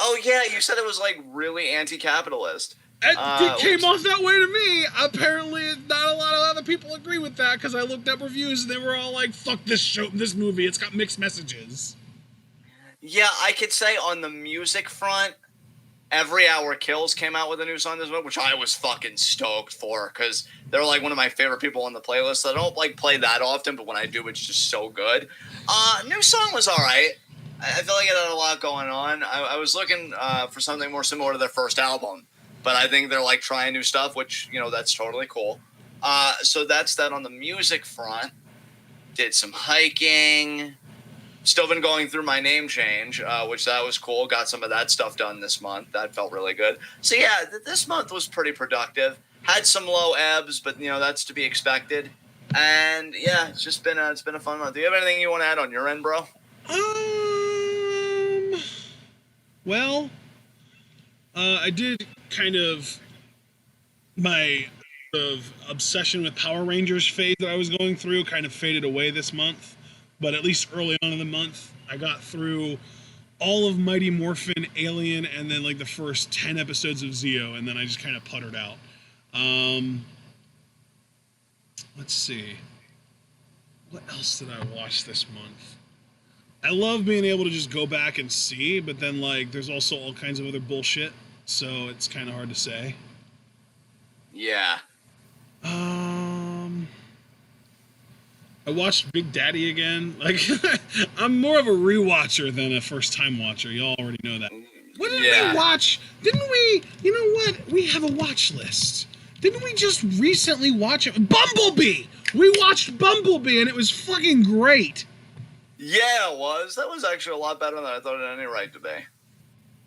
Oh yeah, you said it was like really anti-capitalist. It came off that way to me. Apparently, not a lot of other people agree with that because I looked up reviews and they were all like, "Fuck this show, this movie. It's got mixed messages." Yeah, I could say on the music front, Every Hour Kills came out with a new song this month, which I was fucking stoked for because they're like one of my favorite people on the playlist. I don't like play that often, but when I do, it's just so good. New song was all right. I feel like it had a lot going on. I was looking for something more similar to their first album, but I think they're like trying new stuff, which, you know, that's totally cool. So that's that on the music front. Did some hiking. Still been going through my name change, which that was cool. Got some of that stuff done this month. That felt really good. So yeah, this month was pretty productive. Had some low ebbs, but you know that's to be expected. And yeah, it's been a fun month. Do you have anything you want to add on your end, bro? Well, I did kind of my obsession with Power Rangers phase that I was going through kind of faded away this month. But at least early on in the month, I got through all of Mighty Morphin, Alien, and then like the first 10 episodes of Zeo, and then I just kind of puttered out. Let's see. What else did I watch this month? I love being able to just go back and see, but then like there's also all kinds of other bullshit, so it's kind of hard to say. Yeah. I watched Big Daddy again. Like, I'm more of a rewatcher than a first-time watcher. Y'all already know that. What did we watch? Didn't we? You know what? We have a watch list. Didn't we just recently watch it? Bumblebee! We watched Bumblebee, and it was fucking great. Yeah, it was. That was actually a lot better than I thought it had any right to be.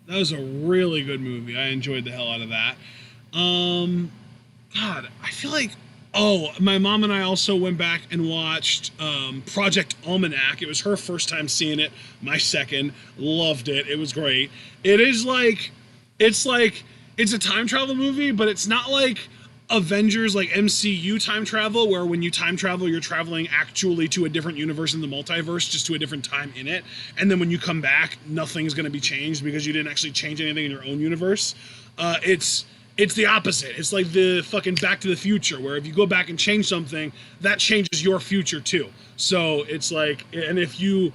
That was a really good movie. I enjoyed the hell out of that. God, I feel like... Oh, my mom and I also went back and watched Project Almanac. It was her first time seeing it. My second. Loved it. It was great. It's a time travel movie, but it's not like Avengers, like MCU time travel, where when you time travel, you're traveling actually to a different universe in the multiverse, just to a different time in it. And then when you come back, nothing's going to be changed because you didn't actually change anything in your own universe. It's the opposite. It's like the fucking Back to the Future, where if you go back and change something, that changes your future too. So it's like, and if you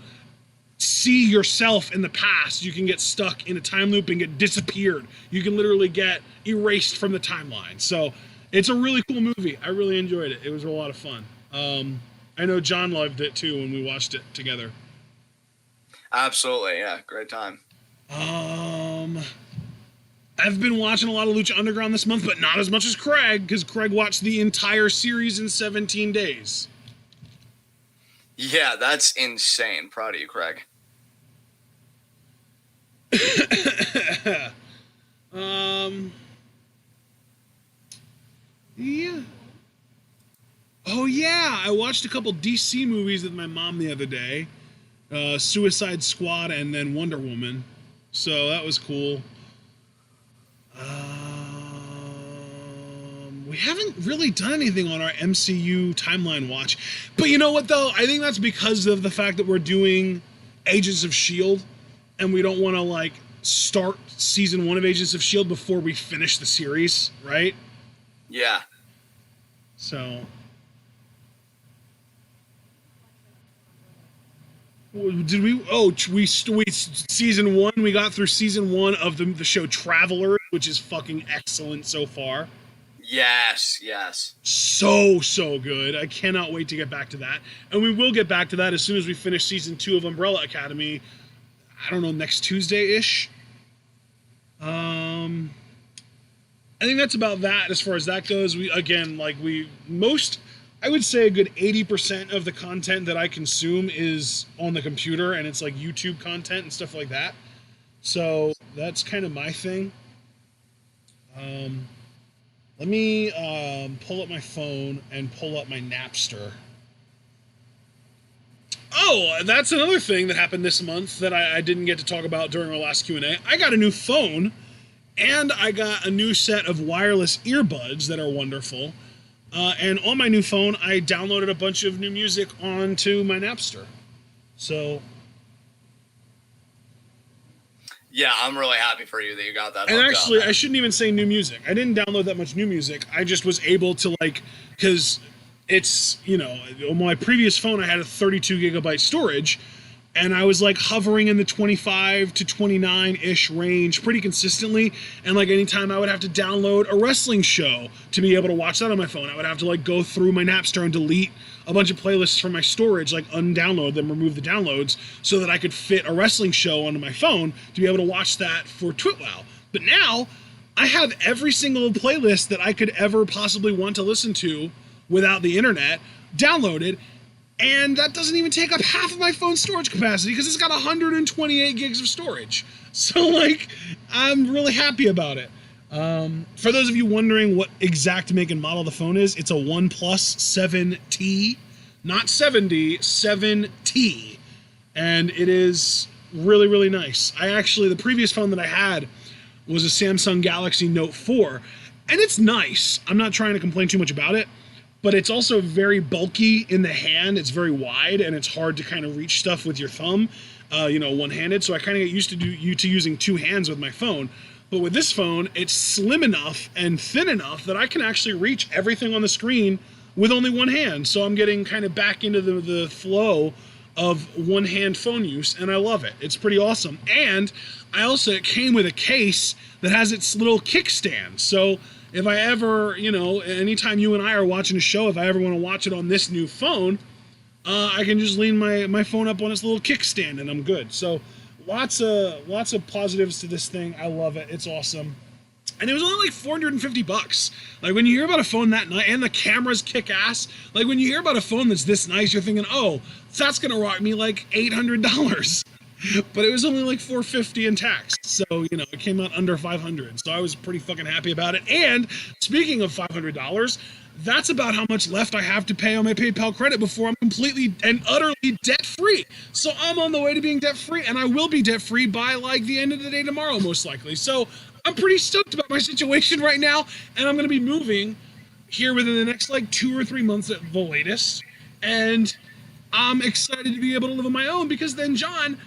see yourself in the past, you can get stuck in a time loop and get disappeared. You can literally get erased from the timeline. So it's a really cool movie. I really enjoyed it. It was a lot of fun. I know John loved it too when we watched it together. Absolutely, yeah. Great time. I've been watching a lot of Lucha Underground this month, but not as much as Craig, because Craig watched the entire series in 17 days. Yeah, that's insane. Proud of you, Craig. Yeah. Oh yeah, I watched a couple DC movies with my mom the other day. Suicide Squad and then Wonder Woman. So that was cool. We haven't really done anything on our MCU timeline watch. But you know what though? I think that's because of the fact that we're doing Agents of S.H.I.E.L.D. and we don't want to like start season 1 of Agents of S.H.I.E.L.D. before we finish the series, right? Yeah. So did we? Oh, we season 1. We got through season 1 of the show Travelers, which is fucking excellent so far. Yes, yes. So good. I cannot wait to get back to that. And we will get back to that as soon as we finish season 2 of Umbrella Academy. I don't know, next Tuesday-ish. I think that's about that as far as that goes. I would say a good 80% of the content that I consume is on the computer, and it's like YouTube content and stuff like that. So that's kind of my thing. Let me pull up my phone and pull up my Napster. Oh, that's another thing that happened this month that I didn't get to talk about during our last Q&A. I got a new phone, and I got a new set of wireless earbuds that are wonderful. And on my new phone, I downloaded a bunch of new music onto my Napster. So... yeah, I'm really happy for you that you got that. And actually, I shouldn't even say new music. I didn't download that much new music. I just was able to, like, because it's, you know, on my previous phone, I had a 32 gigabyte storage, and I was, like, hovering in the 25 to 29-ish range pretty consistently. And, like, anytime I would have to download a wrestling show to be able to watch that on my phone, I would have to, like, go through my Napster and delete a bunch of playlists from my storage, like undownload them, remove the downloads, so that I could fit a wrestling show onto my phone to be able to watch that for TWitWoW. But now, I have every single playlist that I could ever possibly want to listen to without the internet downloaded, and that doesn't even take up half of my phone's storage capacity because it's got 128 gigs of storage. So, like, I'm really happy about it. For those of you wondering what exact make and model the phone is, it's a OnePlus 7T, not 7D, 7T, and it is really, really nice. The previous phone that I had was a Samsung Galaxy Note 4, and it's nice. I'm not trying to complain too much about it, but it's also very bulky in the hand. It's very wide, and it's hard to kind of reach stuff with your thumb, one-handed, so I kind of get used to using two hands with my phone. But with this phone, it's slim enough and thin enough that I can actually reach everything on the screen with only one hand. So I'm getting kind of back into the flow of one-hand phone use, and I love it. It's pretty awesome. And it came with a case that has its little kickstand. So if I ever, anytime you and I are watching a show, if I ever want to watch it on this new phone, I can just lean my phone up on its little kickstand, and I'm good. So lots of positives to this thing. I love it. It's awesome. And it was only like $450. Like, when you hear about a phone that nice, and the cameras kick ass, like, when you hear about a phone that's this nice, you're thinking, oh, that's gonna rock me like $800. But it was only like $450 in tax. So, it came out under $500. So I was pretty fucking happy about it. And speaking of $500, that's about how much left I have to pay on my PayPal credit before I'm completely and utterly debt-free. So I'm on the way to being debt-free, and I will be debt-free by, like, the end of the day tomorrow, most likely. So I'm pretty stoked about my situation right now, and I'm going to be moving here within the next, 2 or 3 months at the latest. And I'm excited to be able to live on my own, because then, John,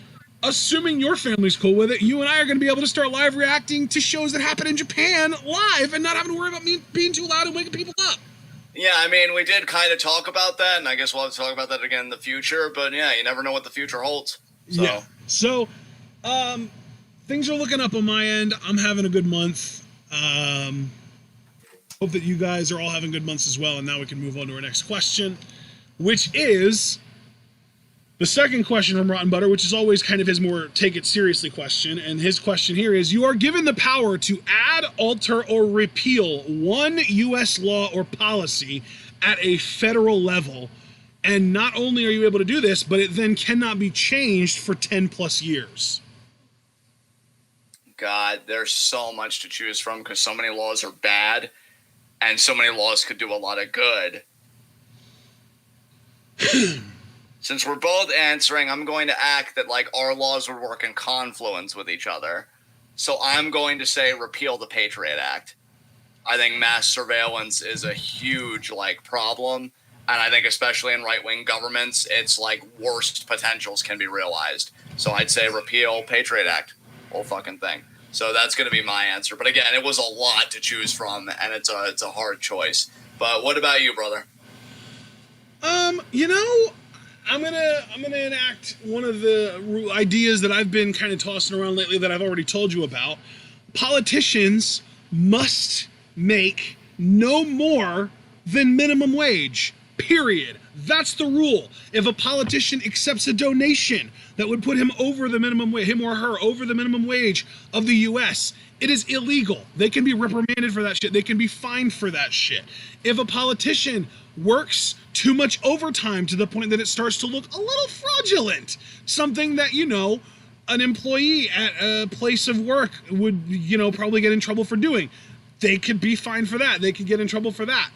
assuming your family's cool with it, you and I are going to be able to start live reacting to shows that happen in Japan live and not having to worry about me being too loud and waking people up. Yeah, I mean, we did kind of talk about that, and I guess we'll have to talk about that again in the future, but yeah, you never know what the future holds. So. Yeah. So, things are looking up on my end. I'm having a good month. Hope that you guys are all having good months as well, and now we can move on to our next question, which is the second question from Rotten Butter, which is always kind of his more take it seriously question. And his question here is, you are given the power to add, alter, or repeal one U.S. law or policy at a federal level. And not only are you able to do this, but it then cannot be changed for 10 plus years. God, there's so much to choose from because so many laws are bad and so many laws could do a lot of good. Since we're both answering, I'm going to act that like our laws would work in confluence with each other. So I'm going to say repeal the Patriot Act. I think mass surveillance is a huge like problem. And I think especially in right-wing governments, it's like worst potentials can be realized. So I'd say repeal Patriot Act. Whole fucking thing. So that's going to be my answer. But again, it was a lot to choose from, and it's a hard choice. But what about you, brother? You know, I'm gonna enact one of the ideas that I've been kind of tossing around lately that I've already told you about. Politicians must make no more than minimum wage. Period. That's the rule. If a politician accepts a donation that would put him over the minimum wage, him or her over the minimum wage of the U.S., it is illegal. They can be reprimanded for that shit. They can be fined for that shit. If a politician works too much overtime to the point that it starts to look a little fraudulent, something that, you know, an employee at a place of work would, you know, probably get in trouble for doing, they could be fined for that. They could get in trouble for that.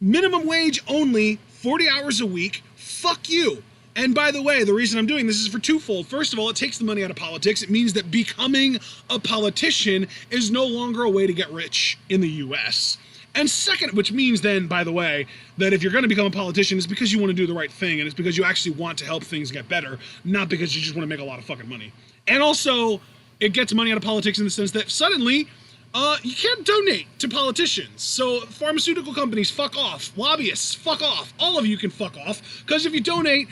Minimum wage only, 40 hours a week, fuck you. And by the way, the reason I'm doing this is for twofold. First of all, it takes the money out of politics. It means that becoming a politician is no longer a way to get rich in the US. And second, which means then, by the way, that if you're going to become a politician, it's because you want to do the right thing, and it's because you actually want to help things get better, not because you just want to make a lot of fucking money. And also, it gets money out of politics in the sense that suddenly, you can't donate to politicians. So pharmaceutical companies, fuck off. Lobbyists, fuck off. All of you can fuck off. Because if you donate,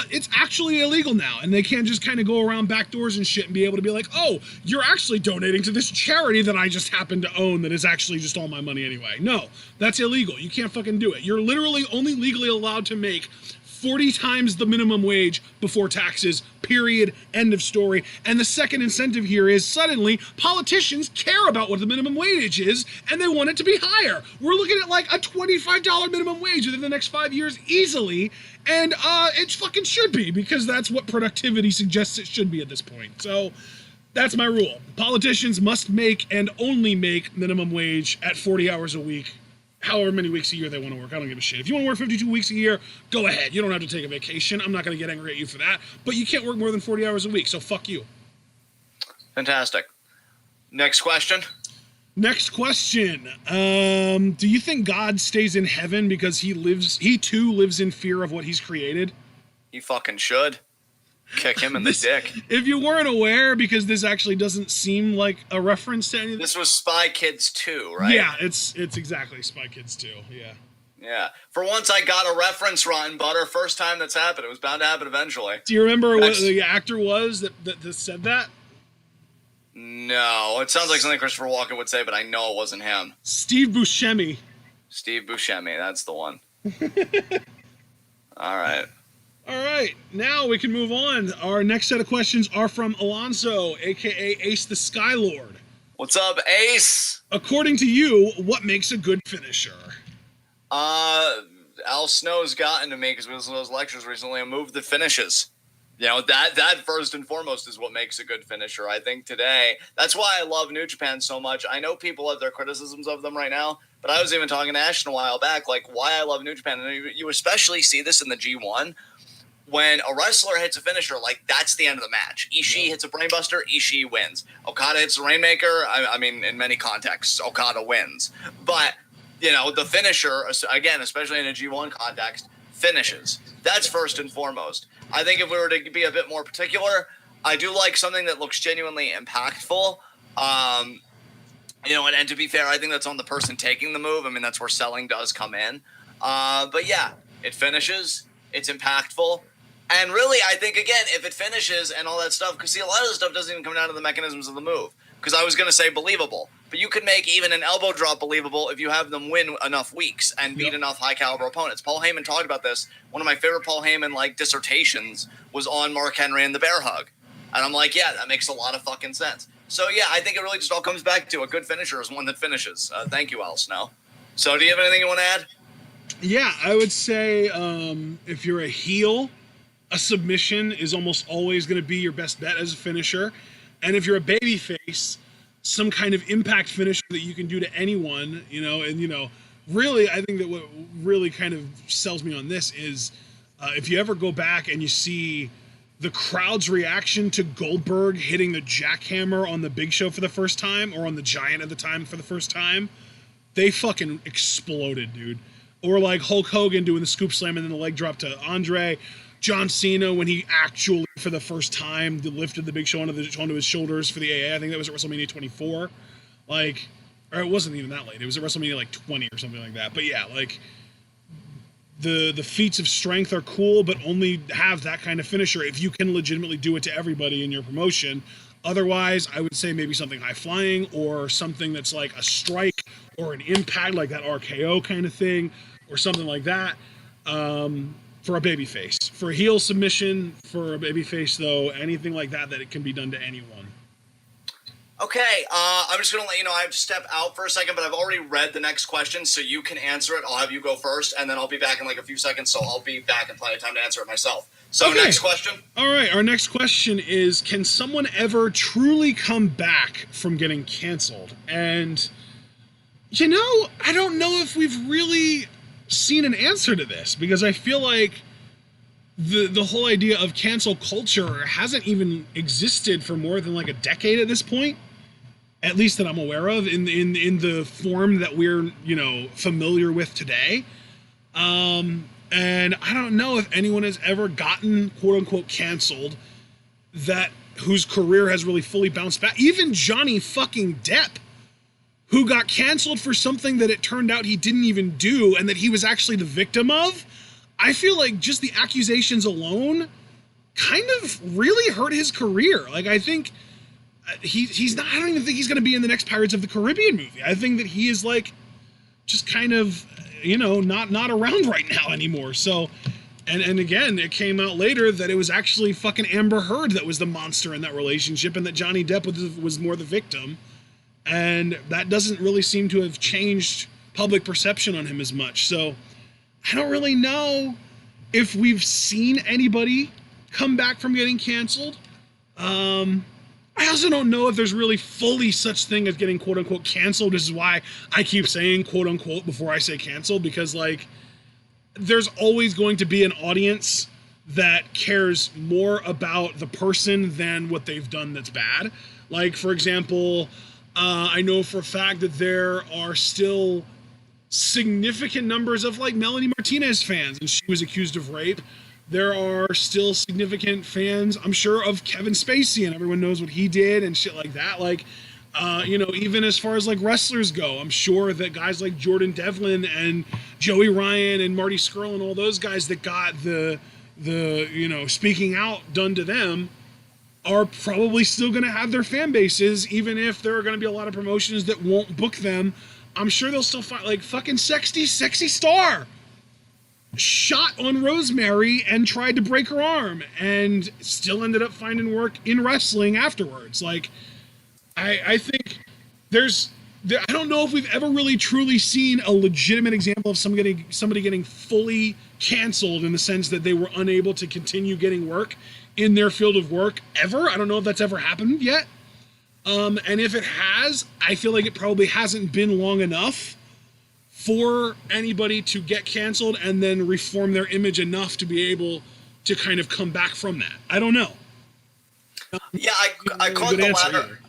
it's actually illegal now. And they can't just kind of go around back doors and shit and be able to be like, oh, you're actually donating to this charity that I just happen to own that is actually just all my money anyway. No, that's illegal. You can't fucking do it. You're literally only legally allowed to make 40 times the minimum wage before taxes, period, end of story. And the second incentive here is suddenly politicians care about what the minimum wage is and they want it to be higher. We're looking at like a $25 minimum wage within the next 5 years easily, and it fucking should be, because that's what productivity suggests it should be at this point. So that's my rule. Politicians must make and only make minimum wage at 40 hours a week. However many weeks a year they want to work. I don't give a shit. If you want to work 52 weeks a year, go ahead. You don't have to take a vacation. I'm not going to get angry at you for that. But you can't work more than 40 hours a week, so fuck you. Fantastic. Next question. Next question. Do you think God stays in heaven because he too lives in fear of what he's created? He fucking should. Kick him in the dick. If you weren't aware, because this actually doesn't seem like a reference to anything. This was Spy Kids 2, right? Yeah, it's exactly Spy Kids 2, yeah. Yeah. For once I got a reference, Rotten Butter. First time that's happened. It was bound to happen eventually. Do you remember what the actor was that said that? No. It sounds like something Christopher Walken would say, but I know it wasn't him. Steve Buscemi. Steve Buscemi, that's the one. All right. All right, now we can move on. Our next set of questions are from Alonso, a.k.a. Ace the Skylord. What's up, Ace? According to you, what makes a good finisher? Al Snow's gotten to me because we listened to those lectures recently and moved the finishes. You know, that first and foremost is what makes a good finisher. I think today, that's why I love New Japan so much. I know people have their criticisms of them right now, but I was even talking to Ashton a while back, like why I love New Japan. And you especially see this in the G1. When a wrestler hits a finisher, like, that's the end of the match. Ishii hits a brainbuster, Ishii wins. Okada hits a Rainmaker, I mean, in many contexts, Okada wins. But, you know, the finisher, again, especially in a G1 context, finishes. That's first and foremost. I think if we were to be a bit more particular, I do like something that looks genuinely impactful. You know, and to be fair, I think that's on the person taking the move. I mean, that's where selling does come in. But yeah, it finishes, it's impactful. And really, I think, again, if it finishes and all that stuff, because, see, a lot of the stuff doesn't even come down to the mechanisms of the move. Because I was going to say believable. But you could make even an elbow drop believable if you have them win enough weeks and beat enough high-caliber opponents. Paul Heyman talked about this. One of my favorite Paul Heyman, like, dissertations was on Mark Henry and the bear hug. And I'm like, yeah, that makes a lot of fucking sense. So, yeah, I think it really just all comes back to a good finisher is one that finishes. Thank you, Al Snow. So, do you have anything you want to add? Yeah, I would say if you're a heel, a submission is almost always going to be your best bet as a finisher. And if you're a babyface, some kind of impact finisher that you can do to anyone, and really, I think that what really kind of sells me on this is if you ever go back and you see the crowd's reaction to Goldberg hitting the jackhammer on the Big Show for the first time, or on the Giant at the time for the first time, they fucking exploded, dude. Or like Hulk Hogan doing the scoop slam and then the leg drop to Andre. John Cena, when he actually, for the first time, lifted the Big Show onto his shoulders for the AA. I think that was at WrestleMania 24. Or it wasn't even that late. It was at WrestleMania 20 or something like that. But yeah, the feats of strength are cool, but only have that kind of finisher if you can legitimately do it to everybody in your promotion. Otherwise, I would say maybe something high flying, or something that's like a strike or an impact, like that RKO kind of thing, or something like that. For a babyface. For a heel submission, for a babyface, though, anything like that it can be done to anyone. Okay, I'm just going to let you know I have to step out for a second, but I've already read the next question, so you can answer it. I'll have you go first, and then I'll be back in a few seconds, so I'll be back in plenty of time to answer it myself. So okay. Next question. All right, our next question is, can someone ever truly come back from getting canceled? And, I don't know if we've really seen an answer to this, because I feel like the whole idea of cancel culture hasn't even existed for more than a decade at this point, at least that I'm aware of, in the form that we're familiar with today. And I don't know if anyone has ever gotten quote unquote canceled whose career has really fully bounced back. Even Johnny fucking Depp, who got canceled for something that it turned out he didn't even do and that he was actually the victim of. I feel like just the accusations alone kind of really hurt his career. I think he's not, I don't even think he's going to be in the next Pirates of the Caribbean movie. I think that he is just kind of, not around right now anymore. So, and again, it came out later that it was actually fucking Amber Heard that was the monster in that relationship, and that Johnny Depp was more the victim. And that doesn't really seem to have changed public perception on him as much. So I don't really know if we've seen anybody come back from getting canceled. I also don't know if there's really fully such thing as getting quote unquote canceled. This is why I keep saying quote unquote before I say canceled, because there's always going to be an audience that cares more about the person than what they've done that's bad. For example, I know for a fact that there are still significant numbers of Melanie Martinez fans, and she was accused of rape. There are still significant fans, I'm sure, of Kevin Spacey, and everyone knows what he did and shit like that. Even as far as wrestlers go, I'm sure that guys like Jordan Devlin and Joey Ryan and Marty Scurll and all those guys that got the speaking out done to them are probably still going to have their fan bases, even if there are going to be a lot of promotions that won't book them. I'm sure they'll still find, fucking Sexy Star shot on Rosemary and tried to break her arm and still ended up finding work in wrestling afterwards. I think I don't know if we've ever really truly seen a legitimate example of somebody getting fully canceled in the sense that they were unable to continue getting work in their field of work ever. I don't know if that's ever happened yet. And if it has, I feel like it probably hasn't been long enough for anybody to get canceled and then reform their image enough to be able to kind of come back from that. I don't know. Yeah, I caught the latter.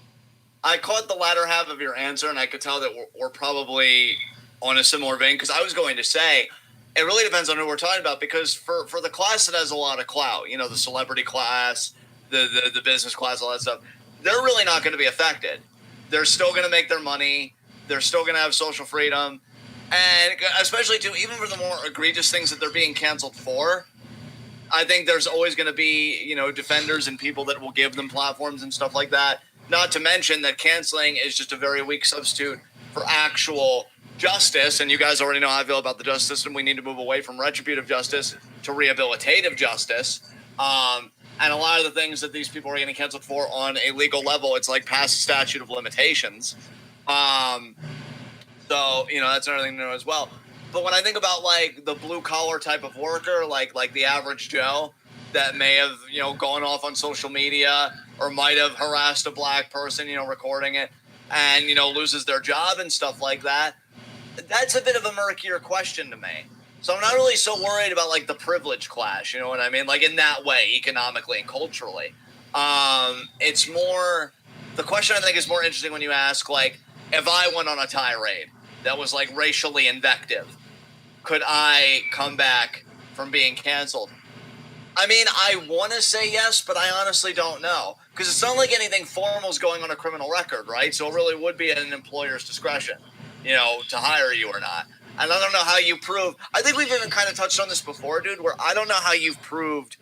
I caught the latter half of your answer, and I could tell that we're probably on a similar vein, because I was going to say, it really depends on who we're talking about, because for the class that has a lot of clout, the celebrity class, the business class, all that stuff, they're really not going to be affected. They're still going to make their money. They're still going to have social freedom. And especially, too, even for the more egregious things that they're being canceled for, I think there's always going to be, defenders and people that will give them platforms and stuff like that. Not to mention that canceling is just a very weak substitute for actual justice. And you guys already know how I feel about the justice system. We need to move away from retributive justice to rehabilitative justice. And a lot of the things that these people are getting canceled for on a legal level, it's past the statute of limitations. So, that's another thing to know as well. But when I think about the blue collar type of worker, like the average Joe that may have, gone off on social media or might have harassed a black person, recording it, and, you know, loses their job and stuff like that, that's a bit of a murkier question to me. So I'm not really so worried about like the privilege clash, you know what I mean? Like in that way, economically and culturally. It's more, the question I think is more interesting when you ask, like, if I went on a tirade that was like racially invective, could I come back from being canceled? I mean, I want to say yes, but I honestly don't know. Because it's not like anything formal is going on a criminal record, right? So it really would be at an employer's discretion, you know, to hire you or not. And I don't know how you prove. I think we've even kind of touched on this before, dude, where I don't know how you've proved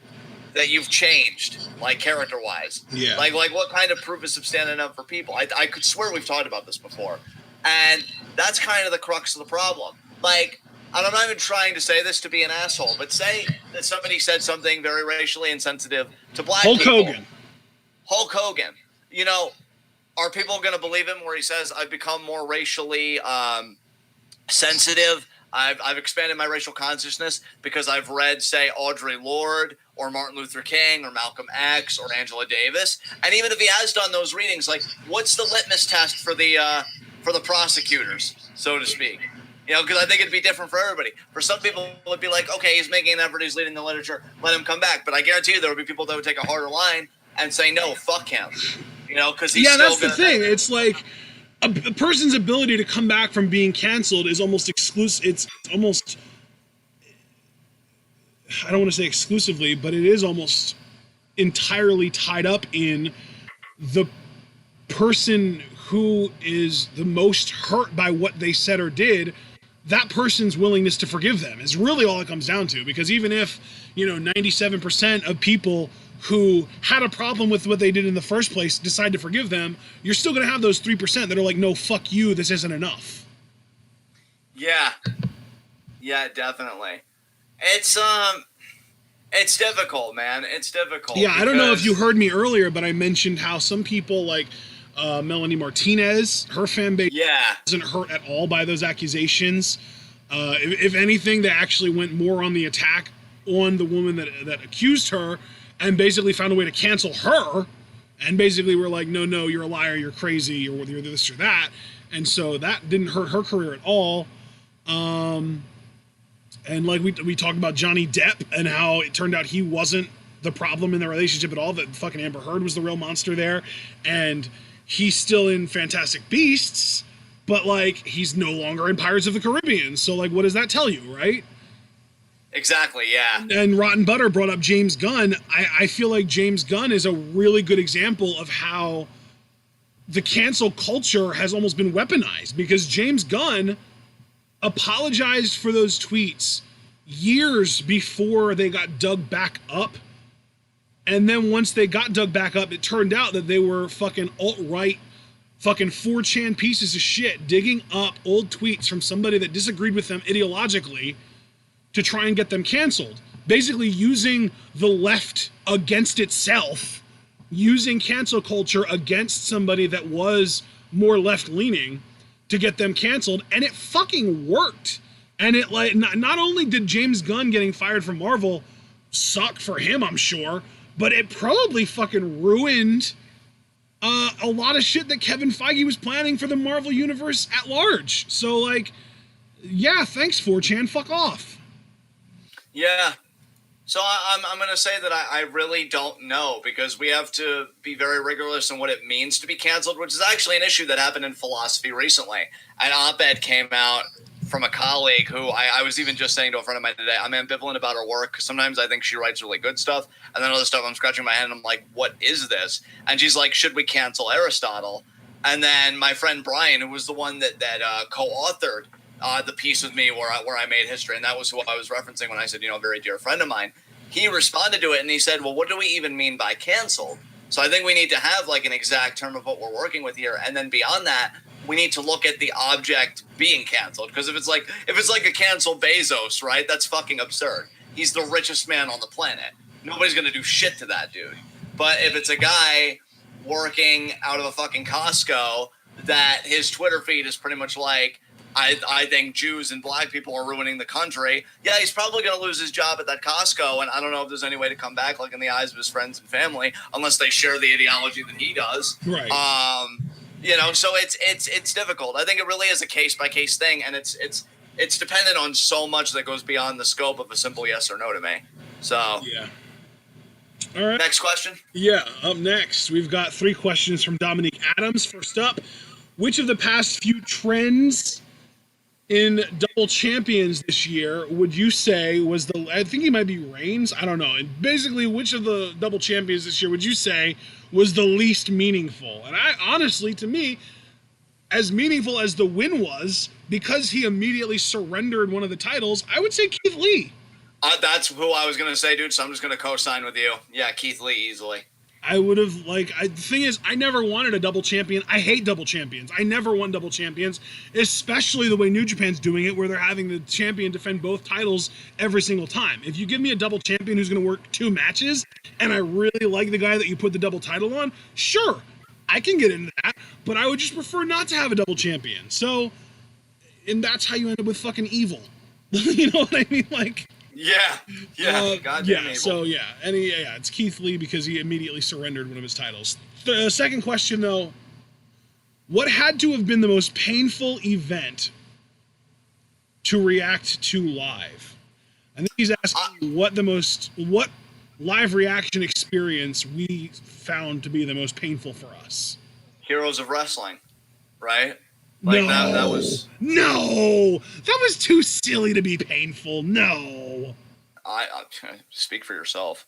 that you've changed, like character-wise. Yeah. Like what kind of proof is substantive enough for people? I could swear we've talked about this before. And that's kind of the crux of the problem. Like, and I'm not even trying to say this to be an asshole, but say that somebody said something very racially insensitive to black people. Hulk Hogan. You know, are people going to believe him where he says, I've become more racially sensitive? I've expanded my racial consciousness because I've read, say, Audre Lorde or Martin Luther King or Malcolm X or Angela Davis. And even if he has done those readings, like, what's the litmus test for the prosecutors, so to speak? You know, because I think it'd be different for everybody. For some people, it would be like, okay, he's making an effort, he's leading the literature, let him come back. But I guarantee you there would be people that would take a harder line and say, no, fuck him. You know, because he's still that's the thing. It's like a person's ability to come back from being canceled is almost exclusive. It's almost, I don't want to say exclusively, but it is almost entirely tied up in the person who is the most hurt by what they said or did. That person's willingness to forgive them is really all it comes down to. Because even if, you know, 97% of people who had a problem with what they did in the first place decide to forgive them, you're still going to have those 3% that are like, no, fuck you, this isn't enough. Yeah. Yeah, definitely. It's difficult, man. It's difficult. Yeah, I don't know if you heard me earlier, but I mentioned how some people like Melanie Martinez, her fan base wasn't hurt at all by those accusations. If anything, they actually went more on the attack on the woman that accused her and basically found a way to cancel her and basically were like, no, you're a liar, you're crazy, or whether you're this or that. And so that didn't hurt her career at all. And like we talked about Johnny Depp and how it turned out he wasn't the problem in the relationship at all, that fucking Amber Heard was the real monster there. And he's still in Fantastic Beasts, but like he's no longer in Pirates of the Caribbean. So like, what does that tell you, right? Exactly, yeah. And Rotten Butter brought up James Gunn. I feel like James Gunn is a really good example of how the cancel culture has almost been weaponized, because James Gunn apologized for those tweets years before they got dug back up. And then once they got dug back up, it turned out that they were fucking alt-right, fucking 4chan pieces of shit digging up old tweets from somebody that disagreed with them ideologically to try and get them canceled. Basically using the left against itself, using cancel culture against somebody that was more left-leaning to get them canceled, and it fucking worked. And it like not only did James Gunn getting fired from Marvel suck for him, I'm sure, but it probably fucking ruined a lot of shit that Kevin Feige was planning for the Marvel Universe at large. So like, yeah, thanks 4chan, fuck off. Yeah. So I'm going to say that I really don't know, because we have to be very rigorous in what it means to be canceled, which is actually an issue that happened in philosophy recently. An op-ed came out from a colleague who I was even just saying to a friend of mine today, I'm ambivalent about her work. Sometimes I think she writes really good stuff, and then other stuff I'm scratching my head and I'm like, what is this? And she's like, should we cancel Aristotle? And then my friend Brian, who was the one that co-authored the piece with me where I made history, and that was who I was referencing when I said, you know, a very dear friend of mine, he responded to it and he said, well, what do we even mean by canceled? So I think we need to have like an exact term of what we're working with here, and then beyond that, we need to look at the object being canceled. Because if it's like a canceled Bezos, right, that's fucking absurd. He's the richest man on the planet. Nobody's gonna do shit to that dude. But if it's a guy working out of a fucking Costco that his Twitter feed is pretty much like, I think Jews and black people are ruining the country, yeah, he's probably going to lose his job at that Costco, and I don't know if there's any way to come back, like in the eyes of his friends and family, unless they share the ideology that he does. Right. You know, so it's difficult. I think it really is a case by case thing, and it's dependent on so much that goes beyond the scope of a simple yes or no to me. So Yeah. All right. Next question. Yeah, up next, we've got 3 questions from Dominique Adams. First up, which of the past few trends in double champions this year would you say was I think he might be Reigns, I don't know. And basically, which of the double champions this year would you say was the least meaningful? And I honestly, to me, as meaningful as the win was, because he immediately surrendered one of the titles, I would say Keith Lee. That's who I was going to say, dude, so I'm just going to co-sign with you. Yeah, Keith Lee, easily. I would have, the thing is, I never wanted a double champion. I hate double champions. I never want double champions, especially the way New Japan's doing it, where they're having the champion defend both titles every single time. If you give me a double champion who's going to work 2 matches, and I really like the guy that you put the double title on, sure, I can get into that, but I would just prefer not to have a double champion. So, and that's how you end up with fucking Evil. You know what I mean? Goddamn. So it's Keith Lee because he immediately surrendered one of his titles. The second question, though, what had to have been the most painful event to react to live? I think he's asking what live reaction experience we found to be the most painful for us. Heroes of Wrestling, right? That was too silly to be painful. No. I speak for yourself.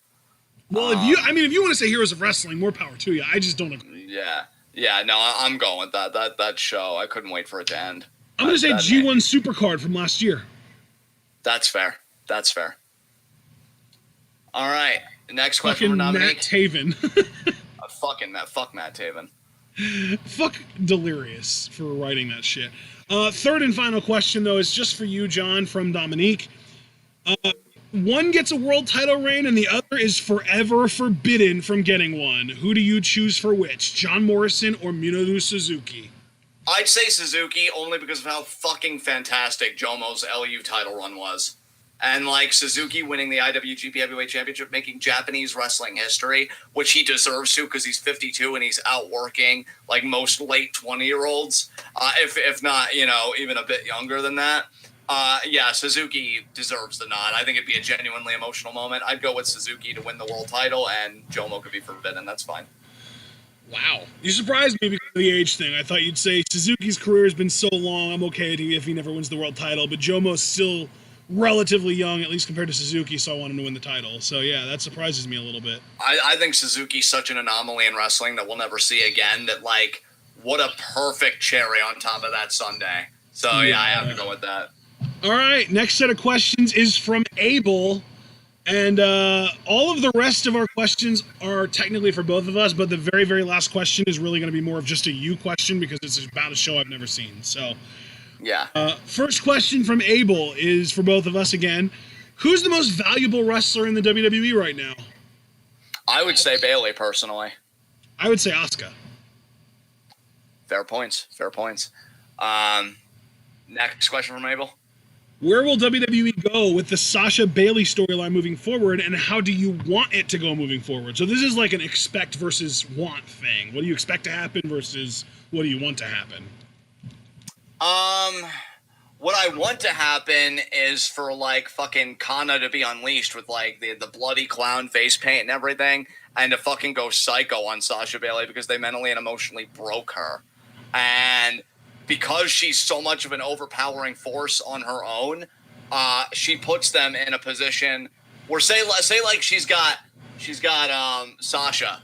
Well, if you want to say Heroes of Wrestling, more power to you. I just don't agree. Yeah. No, I'm going with that. That show, I couldn't wait for it to end. I'm going to say G1 Supercard from last year. That's fair. All right. Next question for Dominique. Matt Taven. Fuck Matt Taven. Fuck Delirious for writing that shit. Third and final question, though, is just for you, John, from Dominique. One gets a world title reign and the other is forever forbidden from getting one. Who do you choose for which? John Morrison or Minoru Suzuki? I'd say Suzuki only because of how fucking fantastic Jomo's LU title run was. And, Suzuki winning the IWGP Heavyweight Championship, making Japanese wrestling history, which he deserves to because he's 52 and he's outworking, most late 20-year-olds, if not, even a bit younger than that. Suzuki deserves the nod. I think it'd be a genuinely emotional moment. I'd go with Suzuki to win the world title, and Jomo could be forbidden. That's fine. Wow. You surprised me because of the age thing. I thought you'd say Suzuki's career has been so long, I'm okay if he never wins the world title, but Jomo's still relatively young, at least compared to Suzuki, so I want him to win the title. So, yeah, that surprises me a little bit. I think Suzuki's such an anomaly in wrestling that we'll never see again, that, what a perfect cherry on top of that sundae. So, I have to go with that. All right, next set of questions is from Abel, and all of the rest of our questions are technically for both of us, but the very, very last question is really going to be more of just a you question because it's about a show I've never seen. So, first question from Abel is for both of us again. Who's the most valuable wrestler in the WWE right now? I would say Bayley, personally. I would say Asuka. Fair points. Next question from Abel. Where will WWE go with the Sasha Bayley storyline moving forward, and how do you want it to go moving forward? So this is like an expect versus want thing. What do you expect to happen versus what do you want to happen? What I want to happen is for fucking Kana to be unleashed with the bloody clown face paint and everything, and to fucking go psycho on Sasha Bayley because they mentally and emotionally broke her. And because she's so much of an overpowering force on her own, she puts them in a position where say she's got Sasha,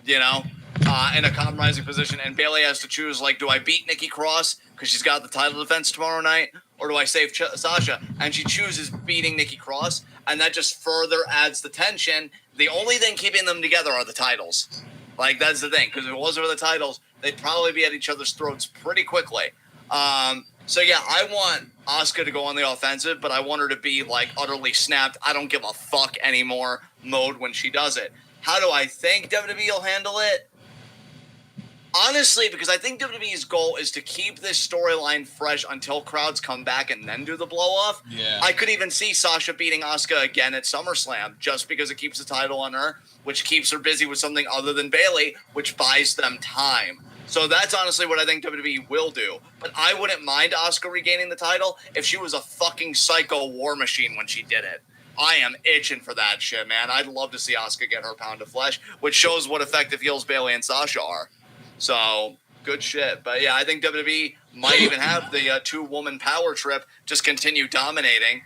in a compromising position, and Bayley has to choose do I beat Nikki Cross because she's got the title defense tomorrow night, or do I save Sasha? And she chooses beating Nikki Cross, and that just further adds the tension. The only thing keeping them together are the titles. That's the thing, because if it wasn't for the titles, they'd probably be at each other's throats pretty quickly. I want Asuka to go on the offensive, but I want her to be utterly snapped, I don't give a fuck anymore mode when she does it. How do I think WWE will handle it? Honestly, because I think WWE's goal is to keep this storyline fresh until crowds come back and then do the blow-off. Yeah. I could even see Sasha beating Asuka again at SummerSlam just because it keeps the title on her, which keeps her busy with something other than Bayley, which buys them time. So that's honestly what I think WWE will do. But I wouldn't mind Asuka regaining the title if she was a fucking psycho war machine when she did it. I am itching for that shit, man. I'd love to see Asuka get her pound of flesh, which shows what effective heels Bayley and Sasha are. So, good shit. But yeah, I think WWE might even have the two-woman power trip just continue dominating,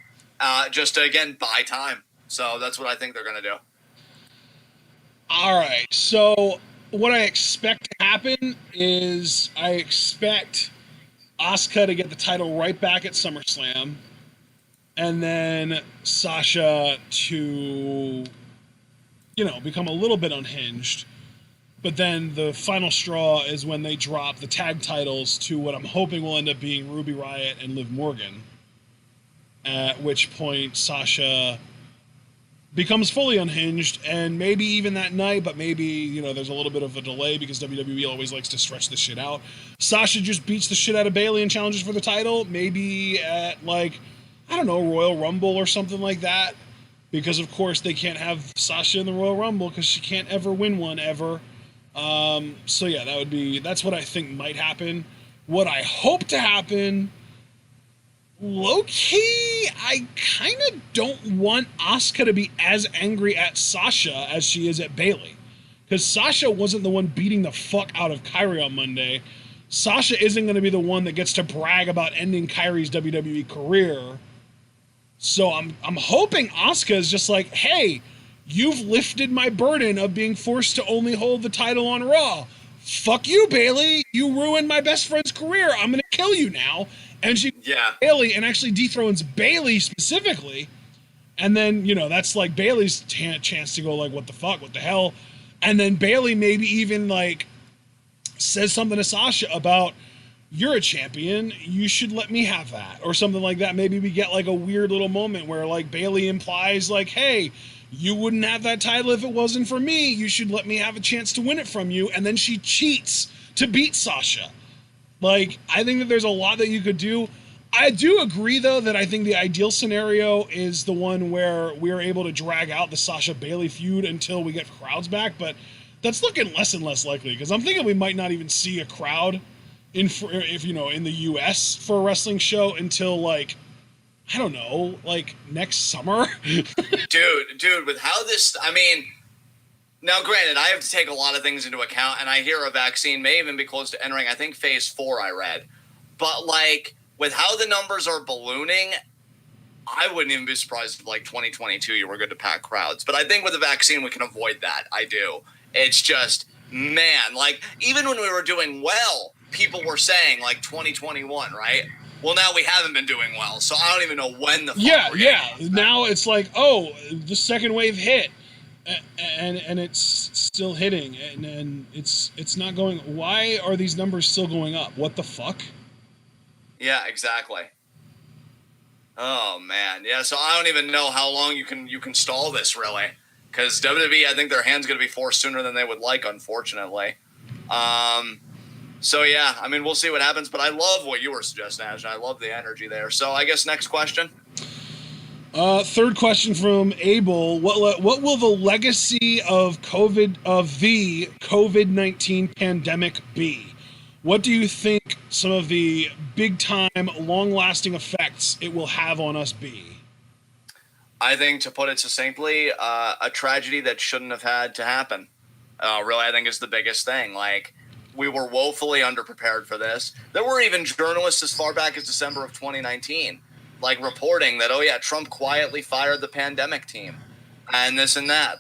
just to, again, buy time. So that's what I think they're going to do. All right, so what I expect to happen is I expect Asuka to get the title right back at SummerSlam, and then Sasha to, become a little bit unhinged. But then the final straw is when they drop the tag titles to what I'm hoping will end up being Ruby Riott and Liv Morgan. At which point Sasha becomes fully unhinged, and maybe even that night, but maybe, there's a little bit of a delay because WWE always likes to stretch this shit out. Sasha just beats the shit out of Bayley and challenges for the title, maybe at, Royal Rumble or something like that. Because, of course, they can't have Sasha in the Royal Rumble because she can't ever win one, ever. So, yeah, that's what I think might happen. What I hope to happen, low-key, I kind of don't want Asuka to be as angry at Sasha as she is at Bayley. Because Sasha wasn't the one beating the fuck out of Kairi on Monday. Sasha isn't going to be the one that gets to brag about ending Kairi's WWE career. So I'm hoping Asuka is just like, hey, you've lifted my burden of being forced to only hold the title on Raw. Fuck you, Bayley. You ruined my best friend's career. I'm going to kill you now. And she Bayley and actually dethrones Bayley specifically. And then, that's like Bayley's chance to go like, what the fuck, what the hell? And then Bayley maybe even says something to Sasha about, you're a champion, you should let me have that, or something like that. Maybe we get a weird little moment where Bayley implies hey, you wouldn't have that title if it wasn't for me, you should let me have a chance to win it from you, and then she cheats to beat Sasha. I think that there's a lot that you could do. I do agree, though, that I think the ideal scenario is the one where we're able to drag out the Sasha-Bayley feud until we get crowds back, but that's looking less and less likely, because I'm thinking we might not even see a crowd in the US for a wrestling show until next summer. dude, with how this, now granted, I have to take a lot of things into account, and I hear a vaccine may even be close to entering, I think, phase 4 I read. But with how the numbers are ballooning, I wouldn't even be surprised if 2022 you were good to pack crowds. But I think with the vaccine we can avoid that. I do. It's just, man, even when we were doing well, people were saying 2021, right? Well, now we haven't been doing well, so I don't even know when the fuck Now it's the second wave hit, and it's still hitting, and it's not going. Why are these numbers still going up? What the fuck? Yeah, exactly. Oh man, yeah. So I don't even know how long you can stall this, really, because WWE, I think their hand's going to be forced sooner than they would like, unfortunately. So, yeah, we'll see what happens. But I love what you were suggesting, Ash, and I love the energy there. So, I guess next question. Third question from Abel. What will the legacy of the COVID-19 pandemic be? What do you think some of the big-time, long-lasting effects it will have on us be? I think, to put it succinctly, a tragedy that shouldn't have had to happen. Really, I think is the biggest thing. We were woefully underprepared for this. There were even journalists as far back as December of 2019, reporting that, oh yeah, Trump quietly fired the pandemic team and this and that.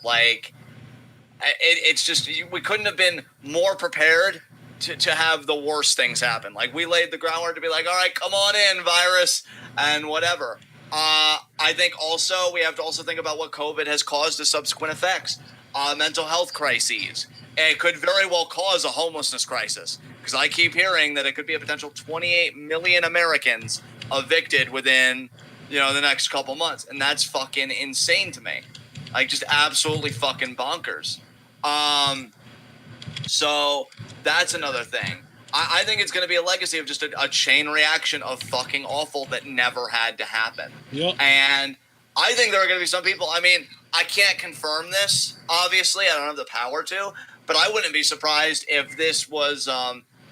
It's just, we couldn't have been more prepared to have the worst things happen. We laid the groundwork to be all right, come on in, virus, and whatever. I think also, we have to also think about what COVID has caused as subsequent effects. Mental health crises. It could very well cause a homelessness crisis, because I keep hearing that it could be a potential 28 million Americans evicted within, the next couple months, and that's fucking insane to me. Just absolutely fucking bonkers. So that's another thing. I think it's going to be a legacy of just a chain reaction of fucking awful that never had to happen. Yep. And I think there are going to be some people, I can't confirm this, obviously. I don't have the power to. But I wouldn't be surprised if this was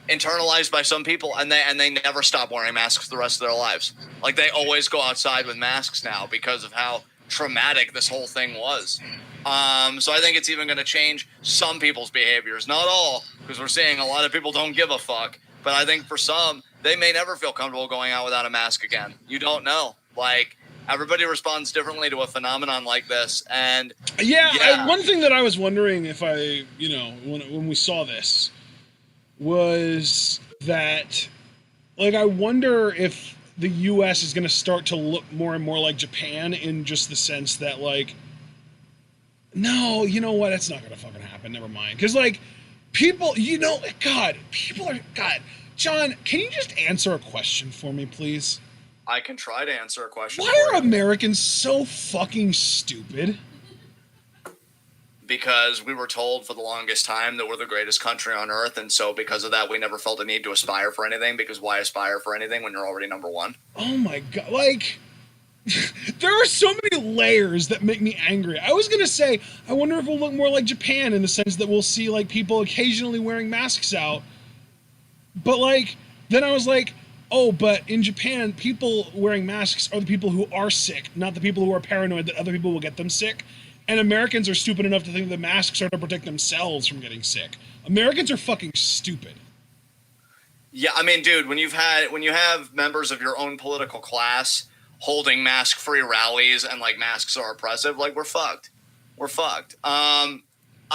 internalized by some people, and they never stop wearing masks the rest of their lives. Like they always go outside with masks now because of how traumatic this whole thing was. So I think it's even going to change some people's behaviors, not all, because we're seeing a lot of people don't give a fuck. But I think for some, they may never feel comfortable going out without a mask again. You don't know. Like everybody responds differently to a phenomenon like this, and one thing that I was wondering if I, when we saw this, was that, like, I wonder if the U.S. is going to start to look more and more like Japan in just the sense that, like, no, you know what? It's not going to fucking happen. Never mind. Because, like, people, God, John, can you just answer a question for me, please? I can try to answer a question. Why are Americans so fucking stupid? Because we were told for the longest time that we're the greatest country on earth, and so because of that, we never felt a need to aspire for anything, because why aspire for anything when you're already number one? Oh my God, like, there are so many layers that make me angry. I was gonna say, I wonder if we'll look more like Japan in the sense that we'll see, like, people occasionally wearing masks out, but, like, then I was like, oh, but in Japan, people wearing masks are the people who are sick, not the people who are paranoid that other people will get them sick. And Americans are stupid enough to think that masks are to protect themselves from getting sick. Americans are fucking stupid. Yeah, I mean, dude, when you have members of your own political class holding mask-free rallies and, like, masks are oppressive, like, we're fucked. We're fucked. I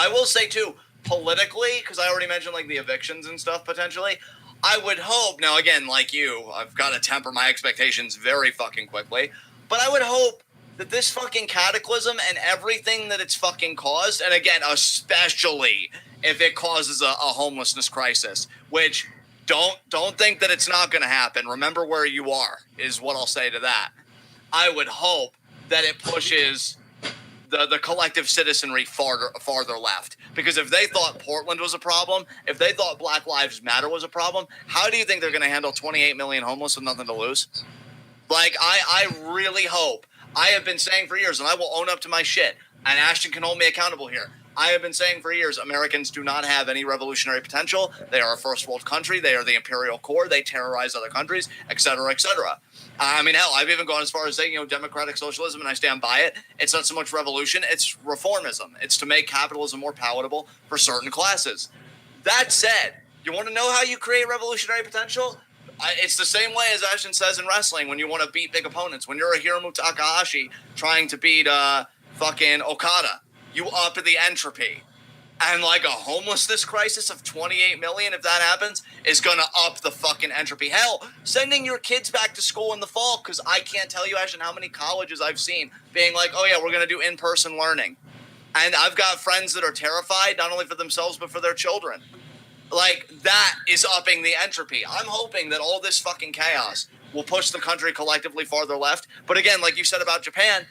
will say, too, politically, because I already mentioned, like, the evictions and stuff, potentially, I would hope, now, again, like you, I've got to temper my expectations very fucking quickly, but I would hope that this fucking cataclysm and everything that it's fucking caused, and again, especially if it causes a homelessness crisis, which don't think that it's not going to happen. Remember where you are, is what I'll say to that. I would hope that it pushes the collective citizenry farther left. Because if they thought Portland was a problem, if they thought Black Lives Matter was a problem, how do you think they're going to handle 28 million homeless with nothing to lose? Like, I really hope. I have been saying for years, and I will own up to my shit, and Ashton can hold me accountable here. I have been saying for years, Americans do not have any revolutionary potential. They are a first world country. They are the imperial core. They terrorize other countries, et cetera, et cetera. I mean, hell, I've even gone as far as saying, democratic socialism, and I stand by it. It's not so much revolution. It's reformism. It's to make capitalism more palatable for certain classes. That said, you want to know how you create revolutionary potential? It's the same way as Ashton says in wrestling when you want to beat big opponents. When you're a Hiromu Takahashi trying to beat fucking Okada, you up the entropy. And like a homelessness crisis of 28 million, if that happens, is going to up the fucking entropy. Hell, sending your kids back to school in the fall, because I can't tell you, Ashton, how many colleges I've seen being like, oh yeah, we're going to do in-person learning. And I've got friends that are terrified, not only for themselves, but for their children. Like, that is upping the entropy. I'm hoping that all this fucking chaos will push the country collectively farther left. But again, like you said about Japan,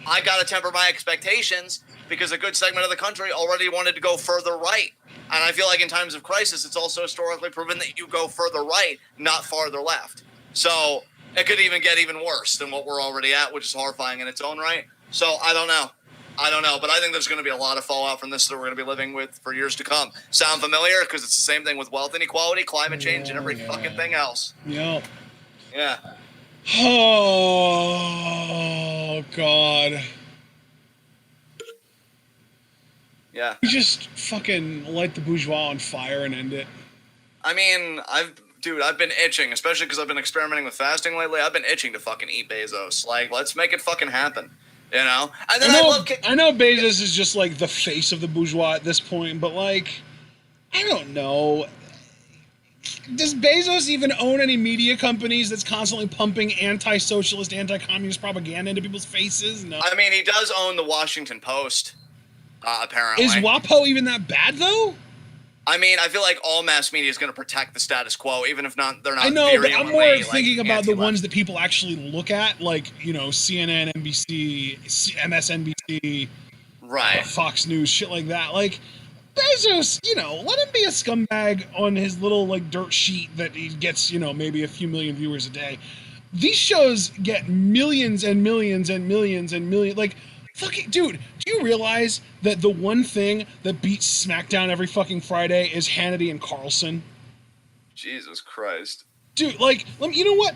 I got to temper my expectations because a good segment of the country already wanted to go further right. And I feel like in times of crisis, it's also historically proven that you go further right, not farther left. So it could even get even worse than what we're already at, which is horrifying in its own right. So I don't know, but I think there's going to be a lot of fallout from this that we're going to be living with for years to come. Sound familiar? Because it's the same thing with wealth inequality, climate change, and every fucking thing else. Yep. Yeah. Oh, God. Yeah. You just fucking light the bourgeois on fire and end it. I mean, I've been itching, especially because I've been experimenting with fasting lately. I've been itching to fucking eat Bezos. Like, let's make it fucking happen. You know? And then I know Bezos is just like the face of the bourgeois at this point, but like, I don't know. Does Bezos even own any media companies that's constantly pumping anti-socialist, anti-communist propaganda into people's faces? No. I mean, he does own the Washington Post, apparently. Is WAPO even that bad, though? I mean, I feel like all mass media is going to protect the status quo, even if they're not. I know, but I'm more thinking about the ones that people actually look at, like, CNN, NBC, MSNBC, right, Fox News, shit like that. Like, Bezos, let him be a scumbag on his little, like, dirt sheet that he gets, maybe a few million viewers a day. These shows get millions and millions and millions and millions. Like, fucking, dude, do you realize that the one thing that beats SmackDown every fucking Friday is Hannity and Carlson? Jesus Christ. Dude, like, you know what?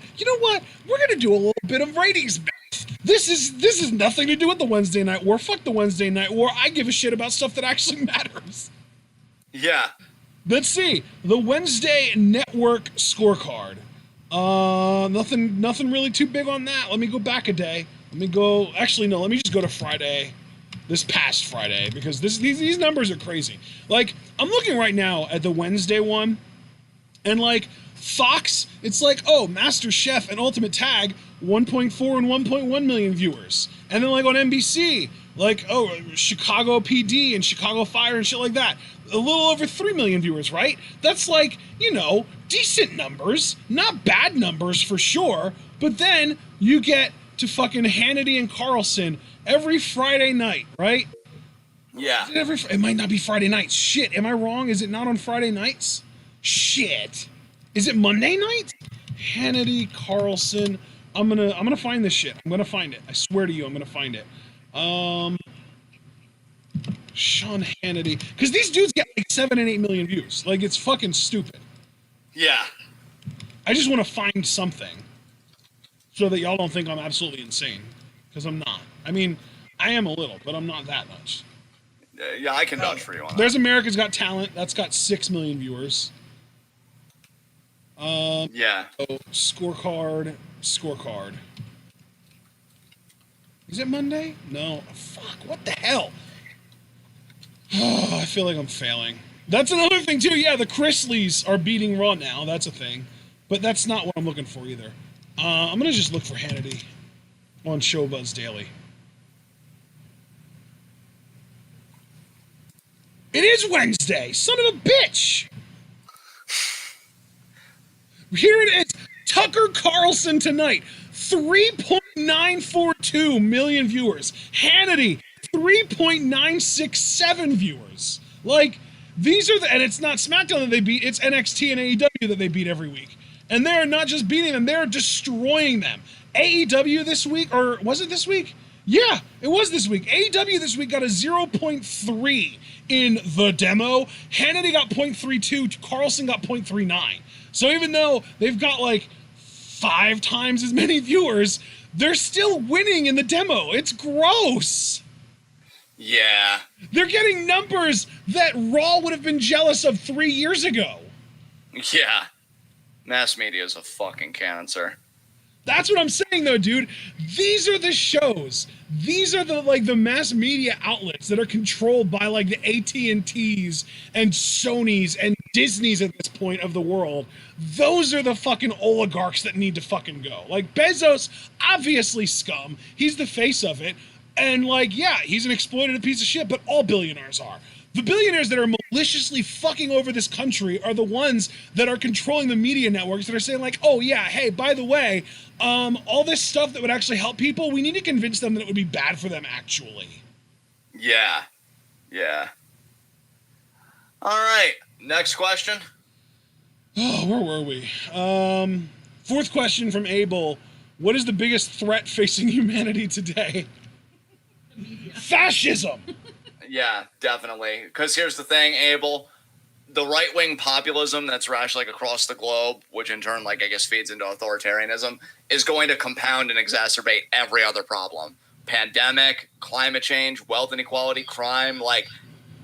We're gonna do a little bit of ratings math. This is nothing to do with the Wednesday Night War. Fuck the Wednesday Night War. I give a shit about stuff that actually matters. Yeah. Let's see the Wednesday Network scorecard. Nothing really too big on that. Let me go back a day. Let me go. Actually, no. Let me just go to Friday. This past Friday, because these numbers are crazy. Like, I'm looking right now at the Wednesday one, and like Fox, it's like, oh, Master Chef and Ultimate Tag, 1.4 and 1.1 million viewers. And then like on NBC, like, oh, Chicago PD and Chicago Fire and shit like that, a little over 3 million viewers, right? That's like, you know, decent numbers, not bad numbers for sure. But then you get to fucking Hannity and Carlson every Friday night, right? Yeah. It might not be Friday nights. Shit, am I wrong? Is it not on Friday nights? Shit. Is it Monday night? Hannity, Carlson. I'm gonna find this shit. I'm gonna find it. I swear to you, I'm gonna find it. Sean Hannity. Because these dudes get like 7 and 8 million views. Like, it's fucking stupid. Yeah. I just want to find something so that y'all don't think I'm absolutely insane. Because I'm not. I mean, I am a little, but I'm not that much. Yeah, I can vouch for you on that. There's America's Got Talent. That's got 6 million viewers. Yeah. So scorecard. Is it Monday? No. Fuck, what the hell? Oh, I feel like I'm failing. That's another thing, too. Yeah, the Chrisleys are beating Raw now. That's a thing. But that's not what I'm looking for, either. I'm going to just look for Hannity on Showbuzz Daily. It is Wednesday. Son of a bitch. Here it is. Tucker Carlson tonight. 3.942 million viewers. Hannity, 3.967 viewers. Like, these are and it's not SmackDown that they beat, it's NXT and AEW that they beat every week. And they're not just beating them, they're destroying them. AEW this week, or was it this week? Yeah, it was this week. AEW this week got a 0.3 in the demo. Hannity got 0.32, Carlson got 0.39. So even though they've got like 5 times as many viewers, they're still winning in the demo. It's gross. Yeah. They're getting numbers that Raw would have been jealous of 3 years ago. Yeah. Mass media is a fucking cancer. That's what I'm saying, though, dude. These are the shows. These are the mass media outlets that are controlled by like the AT&Ts and Sonys and Disneys at this point of the world. Those are the fucking oligarchs that need to fucking go. Like Bezos, obviously scum. He's the face of it. And like, yeah, he's an exploitative piece of shit, but all billionaires are. The billionaires that are maliciously fucking over this country are the ones that are controlling the media networks that are saying like, oh yeah, hey, by the way, all this stuff that would actually help people, we need to convince them that it would be bad for them actually. Yeah. Yeah. All right. Next question. Oh, where were we? Fourth question from Abel. What is the biggest threat facing humanity today? Fascism! Yeah, definitely. Because here's the thing, Abel. The right-wing populism that's rashed like across the globe, which in turn, like I guess, feeds into authoritarianism, is going to compound and exacerbate every other problem. Pandemic, climate change, wealth inequality, crime, like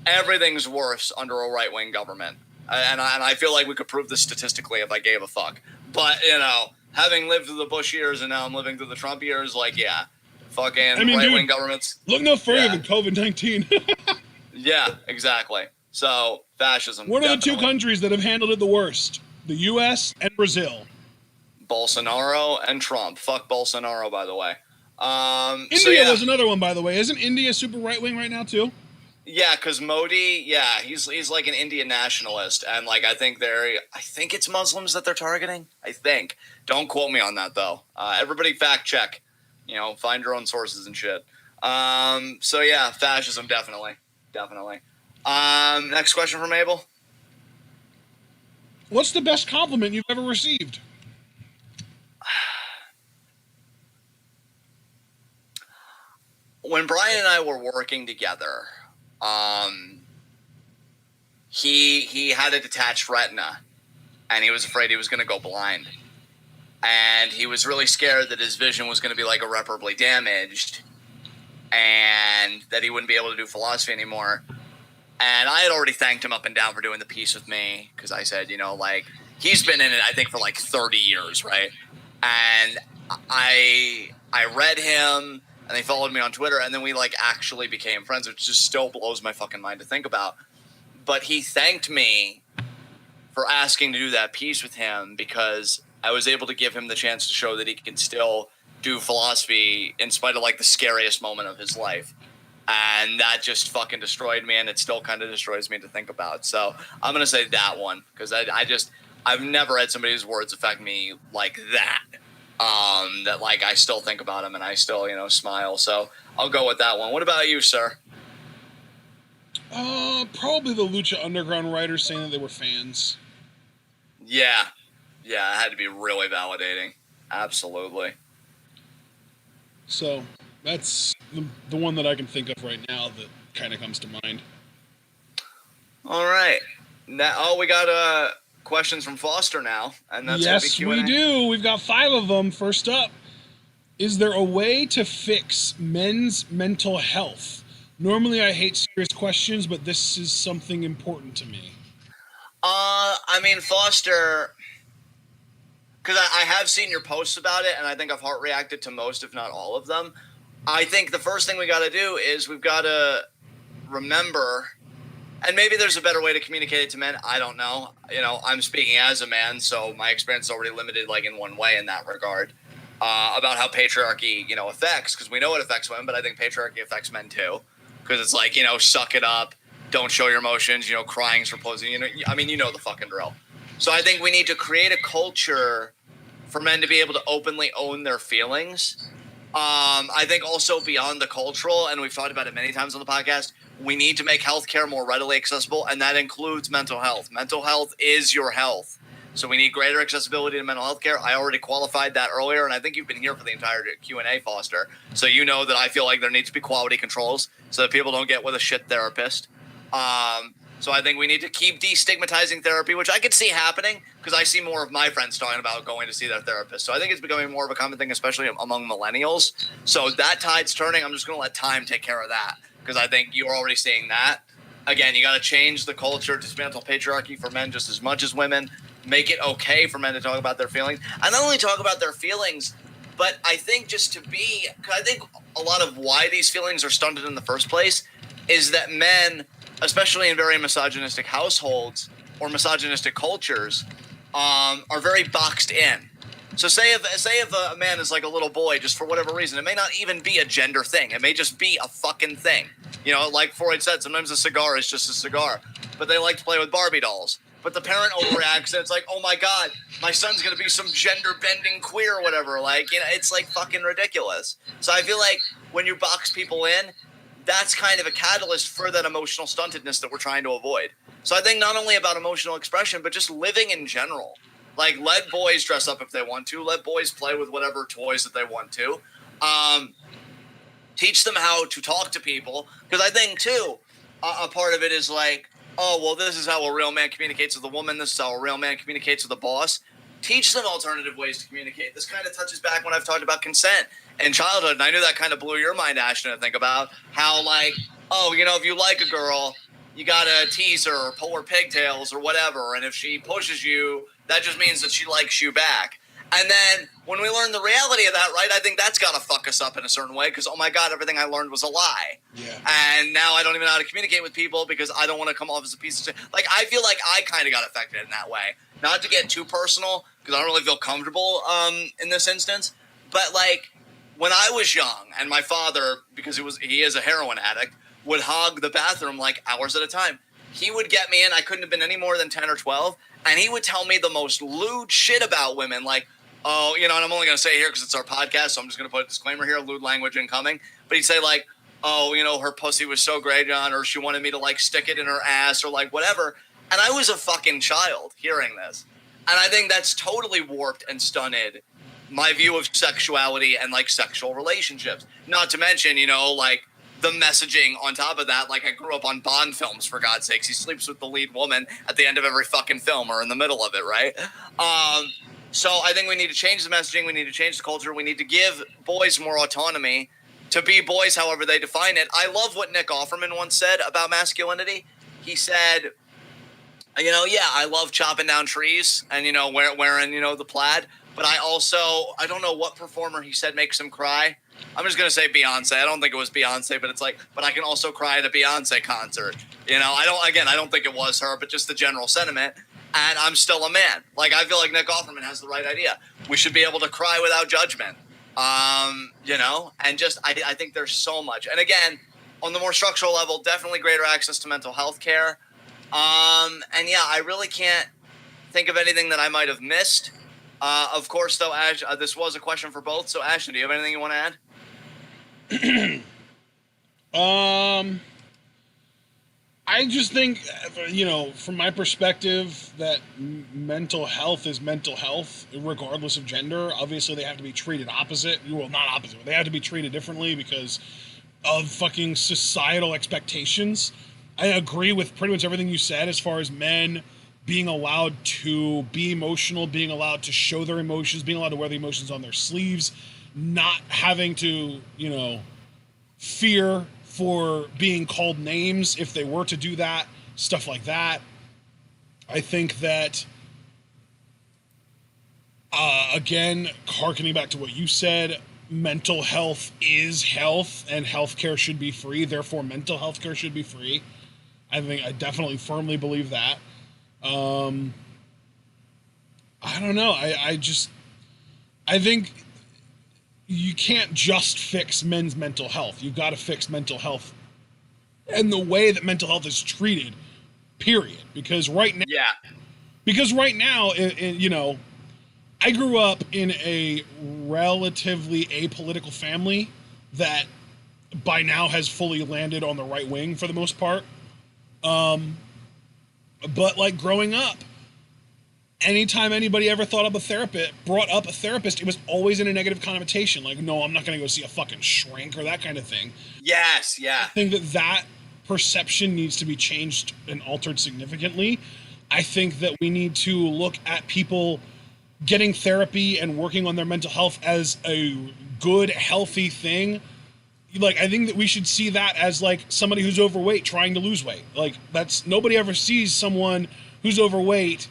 everything's worse under a right-wing government. And I feel like we could prove this statistically if I gave a fuck. But, you know, having lived through the Bush years and now I'm living through the Trump years, like, yeah. Fucking right-wing governments. Look no further than COVID-19. Yeah, exactly. So, fascism. What are the 2 countries that have handled it the worst? The U.S. and Brazil. Bolsonaro and Trump. Fuck Bolsonaro, by the way. India was another one, by the way. Isn't India super right-wing right now, too? Yeah, because Modi, yeah, he's like an Indian nationalist. And, like, I think it's Muslims that they're targeting. I think. Don't quote me on that, though. Everybody fact check. You know, find your own sources and shit. So yeah, fascism, definitely. Next question from Abel. What's the best compliment you've ever received? When Brian and I were working together, he had a detached retina, and he was afraid he was going to go blind. And he was really scared that his vision was going to be like irreparably damaged and that he wouldn't be able to do philosophy anymore. And I had already thanked him up and down for doing the piece with me because I said, you know, like, he's been in it, I think, for like 30 years, right? And I read him, and they followed me on Twitter, and then we like actually became friends, which just still blows my fucking mind to think about. But he thanked me for asking to do that piece with him because I was able to give him the chance to show that he can still do philosophy in spite of like the scariest moment of his life. And that just fucking destroyed me, and it still kind of destroys me to think about. So I'm going to say that one because I've never had somebody's words affect me like that. That like I still think about him and I still, you know, smile. So I'll go with that one. What about you, sir? Probably the Lucha Underground writers saying that they were fans. Yeah, it had to be really validating. Absolutely. So that's the one that I can think of right now that kind of comes to mind. All right. Now, we got questions from Foster now, and that's yes, Q&A. we do. We've got 5 of them. First up, is there a way to fix men's mental health? Normally, I hate serious questions, but this is something important to me. I mean, Foster, because I have seen your posts about it, and I think I've heart reacted to most, if not all of them. I think the first thing we got to do is we've got to remember, and maybe there's a better way to communicate it to men. I don't know. You know, I'm speaking as a man, so my experience is already limited, like in one way in that regard, about how patriarchy, you know, affects, because we know it affects women, but I think patriarchy affects men too, because it's like, you know, suck it up, don't show your emotions, you know, crying's for posing, you know, I mean, you know the fucking drill. So I think we need to create a culture for men to be able to openly own their feelings. I think also beyond the cultural, and we've talked about it many times on the podcast, we need to make healthcare more readily accessible, and that includes mental health. Mental health is your health. So we need greater accessibility to mental health care. I already qualified that earlier, and I think you've been here for the entire Q&A, Foster. So you know that I feel like there needs to be quality controls so that people don't get with a shit therapist. So I think we need to keep destigmatizing therapy, which I could see happening because I see more of my friends talking about going to see their therapist. So I think it's becoming more of a common thing, especially among millennials. So that tide's turning. I'm just going to let time take care of that because I think you're already seeing that. Again, you got to change the culture, dismantle patriarchy for men just as much as women, make it okay for men to talk about their feelings. And not only talk about their feelings, but I think just to be, I think a lot of why these feelings are stunted in the first place is that men, especially in very misogynistic households or misogynistic cultures, are very boxed in. So say if a man is like a little boy, just for whatever reason, it may not even be a gender thing. It may just be a fucking thing. You know, like Freud said, sometimes a cigar is just a cigar, but they like to play with Barbie dolls. But the parent overreacts and it's like, oh my God, my son's going to be some gender bending queer or whatever. Like, you know, it's like fucking ridiculous. So I feel like when you box people in, that's kind of a catalyst for that emotional stuntedness that we're trying to avoid. So I think not only about emotional expression, but just living in general. Like, let boys dress up if they want to. Let boys play with whatever toys that they want to. Teach them how to talk to people. Because I think, too, a part of it is like, oh, well, this is how a real man communicates with a woman. This is how a real man communicates with a boss. Teach them alternative ways to communicate. This kind of touches back when I've talked about consent in childhood. And I knew that kind of blew your mind, Ashton, to think about how, like, oh, you know, if you like a girl, you got to tease her or pull her pigtails or whatever. And if she pushes you, that just means that she likes you back. And then when we learn the reality of that, right, I think that's got to fuck us up in a certain way because, oh, my God, everything I learned was a lie. Yeah. And now I don't even know how to communicate with people because I don't want to come off as a piece of shit. Like, I feel like I kind of got affected in that way. Not to get too personal because I don't really feel comfortable in this instance. But, like, when I was young and my father, because he is a heroin addict, would hog the bathroom like hours at a time. He would get me in. I couldn't have been any more than 10 or 12. And he would tell me the most lewd shit about women. Like, oh, you know, and I'm only going to say it here because it's our podcast, so I'm just going to put a disclaimer here, lewd language incoming. But he'd say, like, oh, you know, her pussy was so great, John, or she wanted me to, like, stick it in her ass or, like, whatever. And I was a fucking child hearing this. And I think that's totally warped and stunted my view of sexuality and, like, sexual relationships. Not to mention, you know, like, the messaging on top of that. Like, I grew up on Bond films, for God's sakes. He sleeps with the lead woman at the end of every fucking film or in the middle of it, right? So I think we need to change the messaging. We need to change the culture. We need to give boys more autonomy to be boys however they define it. I love what Nick Offerman once said about masculinity. He said, you know, yeah, I love chopping down trees and, you know, wearing, you know, the plaid. But I don't know what performer he said makes him cry. I'm just going to say Beyonce. I don't think it was Beyonce, but it's like, but I can also cry at a Beyonce concert. You know, I don't think it was her, but just the general sentiment. And I'm still a man. Like, I feel like Nick Offerman has the right idea. We should be able to cry without judgment. You know, and just, I think there's so much. And again, on the more structural level, definitely greater access to mental health care. And yeah, I really can't think of anything that I might have missed. Of course, though, Ash, this was a question for both. So, Ashton, do you have anything you want to add? I just think, you know, from my perspective, that mental health is mental health, regardless of gender. Obviously, they have to be treated opposite. Well, not opposite, but they have to be treated differently because of fucking societal expectations. I agree with pretty much everything you said as far as men being allowed to be emotional, being allowed to show their emotions, being allowed to wear the emotions on their sleeves, not having to, you know, fear for being called names if they were to do that, stuff like that. I think that, again, harkening back to what you said, mental health is health and healthcare should be free. Therefore, mental health care should be free. I definitely firmly believe that. I don't know. I think you can't just fix men's mental health. You've got to fix mental health and the way that mental health is treated, period. Because right now, you know, I grew up in a relatively apolitical family that by now has fully landed on the right wing for the most part. But like growing up, anytime anybody ever brought up a therapist, it was always in a negative connotation. Like, no, I'm not going to go see a fucking shrink or that kind of thing. Yes, yeah. I think that perception needs to be changed and altered significantly. I think that we need to look at people getting therapy and working on their mental health as a good, healthy thing. Like, I think that we should see that as like somebody who's overweight trying to lose weight. Like, nobody ever sees someone who's overweight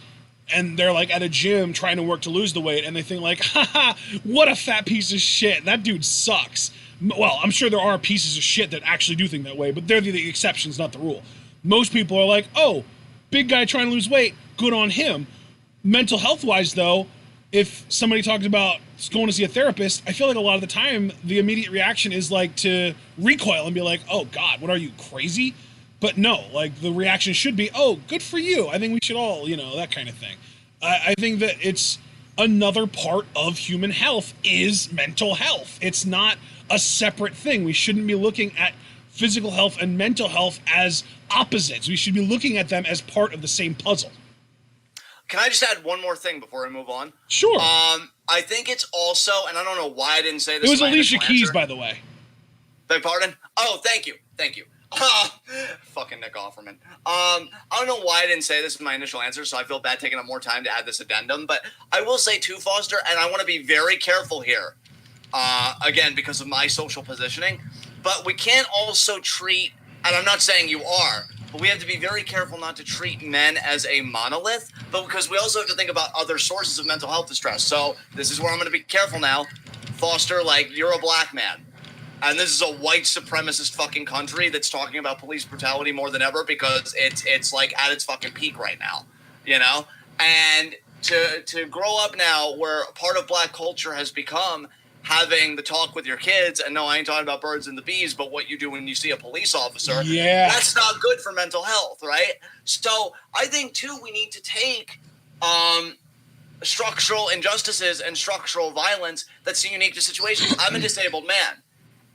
and they're like at a gym trying to work to lose the weight and they think like, haha, what a fat piece of shit. That dude sucks. Well, I'm sure there are pieces of shit that actually do think that way, but they're the exceptions, not the rule. Most people are like, oh, big guy trying to lose weight, good on him. Mental health wise though, if somebody talks about going to see a therapist, I feel like a lot of the time the immediate reaction is like to recoil and be like, oh God, what are you, crazy? But no, like the reaction should be, oh, good for you. I think we should all, you know, that kind of thing. I think that it's another part of human health is mental health. It's not a separate thing. We shouldn't be looking at physical health and mental health as opposites. We should be looking at them as part of the same puzzle. Can I just add one more thing before I move on? Sure. I think it's also, and I don't know why I didn't say this. It was Alicia Keys, by the way. Beg pardon? Oh, thank you. Fucking Nick Offerman. I don't know why I didn't say this in my initial answer, so I feel bad taking up more time to add this addendum. But I will say too, Foster, and I want to be very careful here, again, because of my social positioning. But we can't also treat, and I'm not saying you are, but we have to be very careful not to treat men as a monolith, but because we also have to think about other sources of mental health distress. So this is where I'm going to be careful now. Foster, like, you're a black man. And this is a white supremacist fucking country that's talking about police brutality more than ever because it's like at its fucking peak right now, you know? And to grow up now where part of black culture has become having the talk with your kids, and no, I ain't talking about birds and the bees, but what you do when you see a police officer, that's not good for mental health, right? So I think, too, we need to take structural injustices and structural violence that's unique to situations. I'm a disabled man.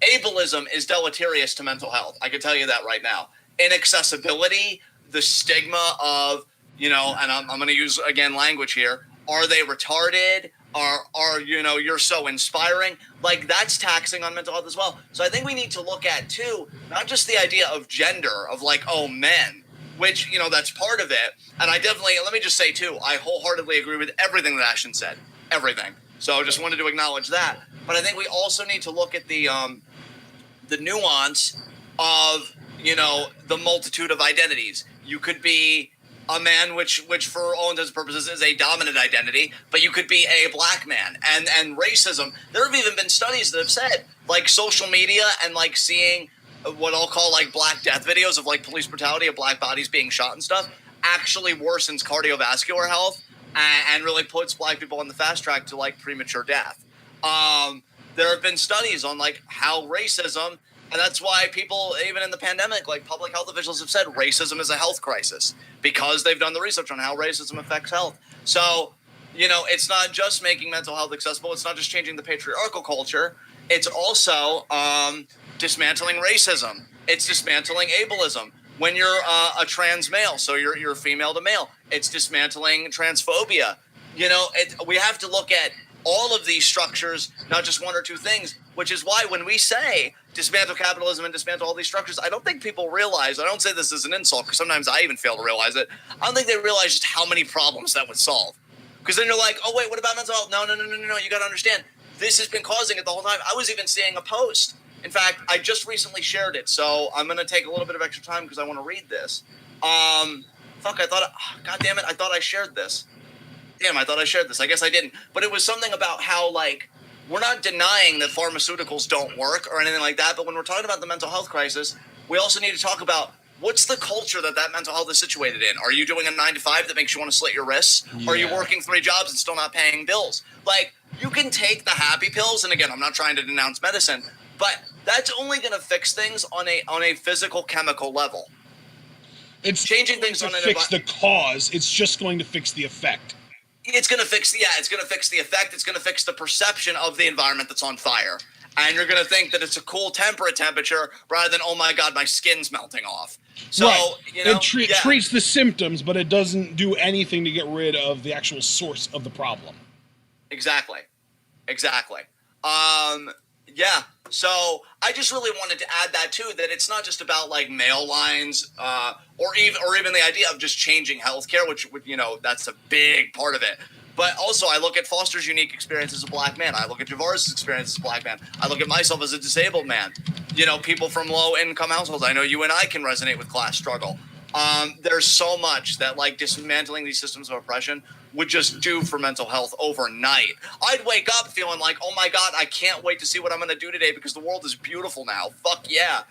Ableism is deleterious to mental health. I can tell you that right now. Inaccessibility, the stigma of, you know, and I'm going to use, again, language here. Are they retarded? are you're so inspiring. Like, that's taxing on mental health as well. So I think we need to look at too, not just the idea of gender, of like, oh, men, which that's part of it. And I definitely, let me just say too, I wholeheartedly agree with everything that Ashton said, everything. So I just wanted to acknowledge that. But I think we also need to look at the nuance of the multitude of identities. You could be a man, which for all intents and purposes is a dominant identity, but you could be a black man. And racism, there have even been studies that have said, like, social media and like seeing what I'll call like black death videos of like police brutality of black bodies being shot and stuff actually worsens cardiovascular health and really puts black people on the fast track to like premature death. There have been studies on like how racism, and that's why people, even in the pandemic, like public health officials have said racism is a health crisis, because they've done the research on how racism affects health. So, it's not just making mental health accessible. It's not just changing the patriarchal culture. It's also dismantling racism. It's dismantling ableism. When you're a trans male, so you're female to male, it's dismantling transphobia. We have to look at all of these structures, not just one or two things, which is why when we say dismantle capitalism and dismantle all these structures, I don't think people realize, I don't say this as an insult, because sometimes I even fail to realize it, I don't think they realize just how many problems that would solve. Because then you're like, oh wait, what about mental health? No, you got to understand, this has been causing it the whole time. I was even seeing a post. In fact, I just recently shared it, so I'm going to take a little bit of extra time because I want to read this. God damn it, I thought I shared this. I thought I shared this. I guess I didn't. But it was something about how, like, we're not denying that pharmaceuticals don't work or anything like that, but when we're talking about the mental health crisis, we also need to talk about what's the culture that mental health is situated in. Are you doing a 9-to-5 that makes you want to slit your wrists? Yeah. Are you working 3 jobs and still not paying bills? Like, you can take the happy pills, and again, I'm not trying to denounce medicine, but that's only going to fix things on a physical, chemical level. It's changing things on fix the cause. It's just going to fix the effect. It's going to fix the effect. It's going to fix the perception of the environment that's on fire. And you're going to think that it's a cool temperate temperature rather than, oh my God, my skin's melting off. So, right. It treats the symptoms, but it doesn't do anything to get rid of the actual source of the problem. Exactly. Yeah. So I just really wanted to add that too, that it's not just about like male lines, or even the idea of just changing healthcare, which that's a big part of it. But also I look at Foster's unique experience as a black man. I look at Javaris' experience as a black man. I look at myself as a disabled man. People from low income households. I know you and I can resonate with class struggle. There's so much that like dismantling these systems of oppression would just do for mental health overnight. I'd wake up feeling like, oh my God, I can't wait to see what I'm going to do today because the world is beautiful now. Fuck yeah.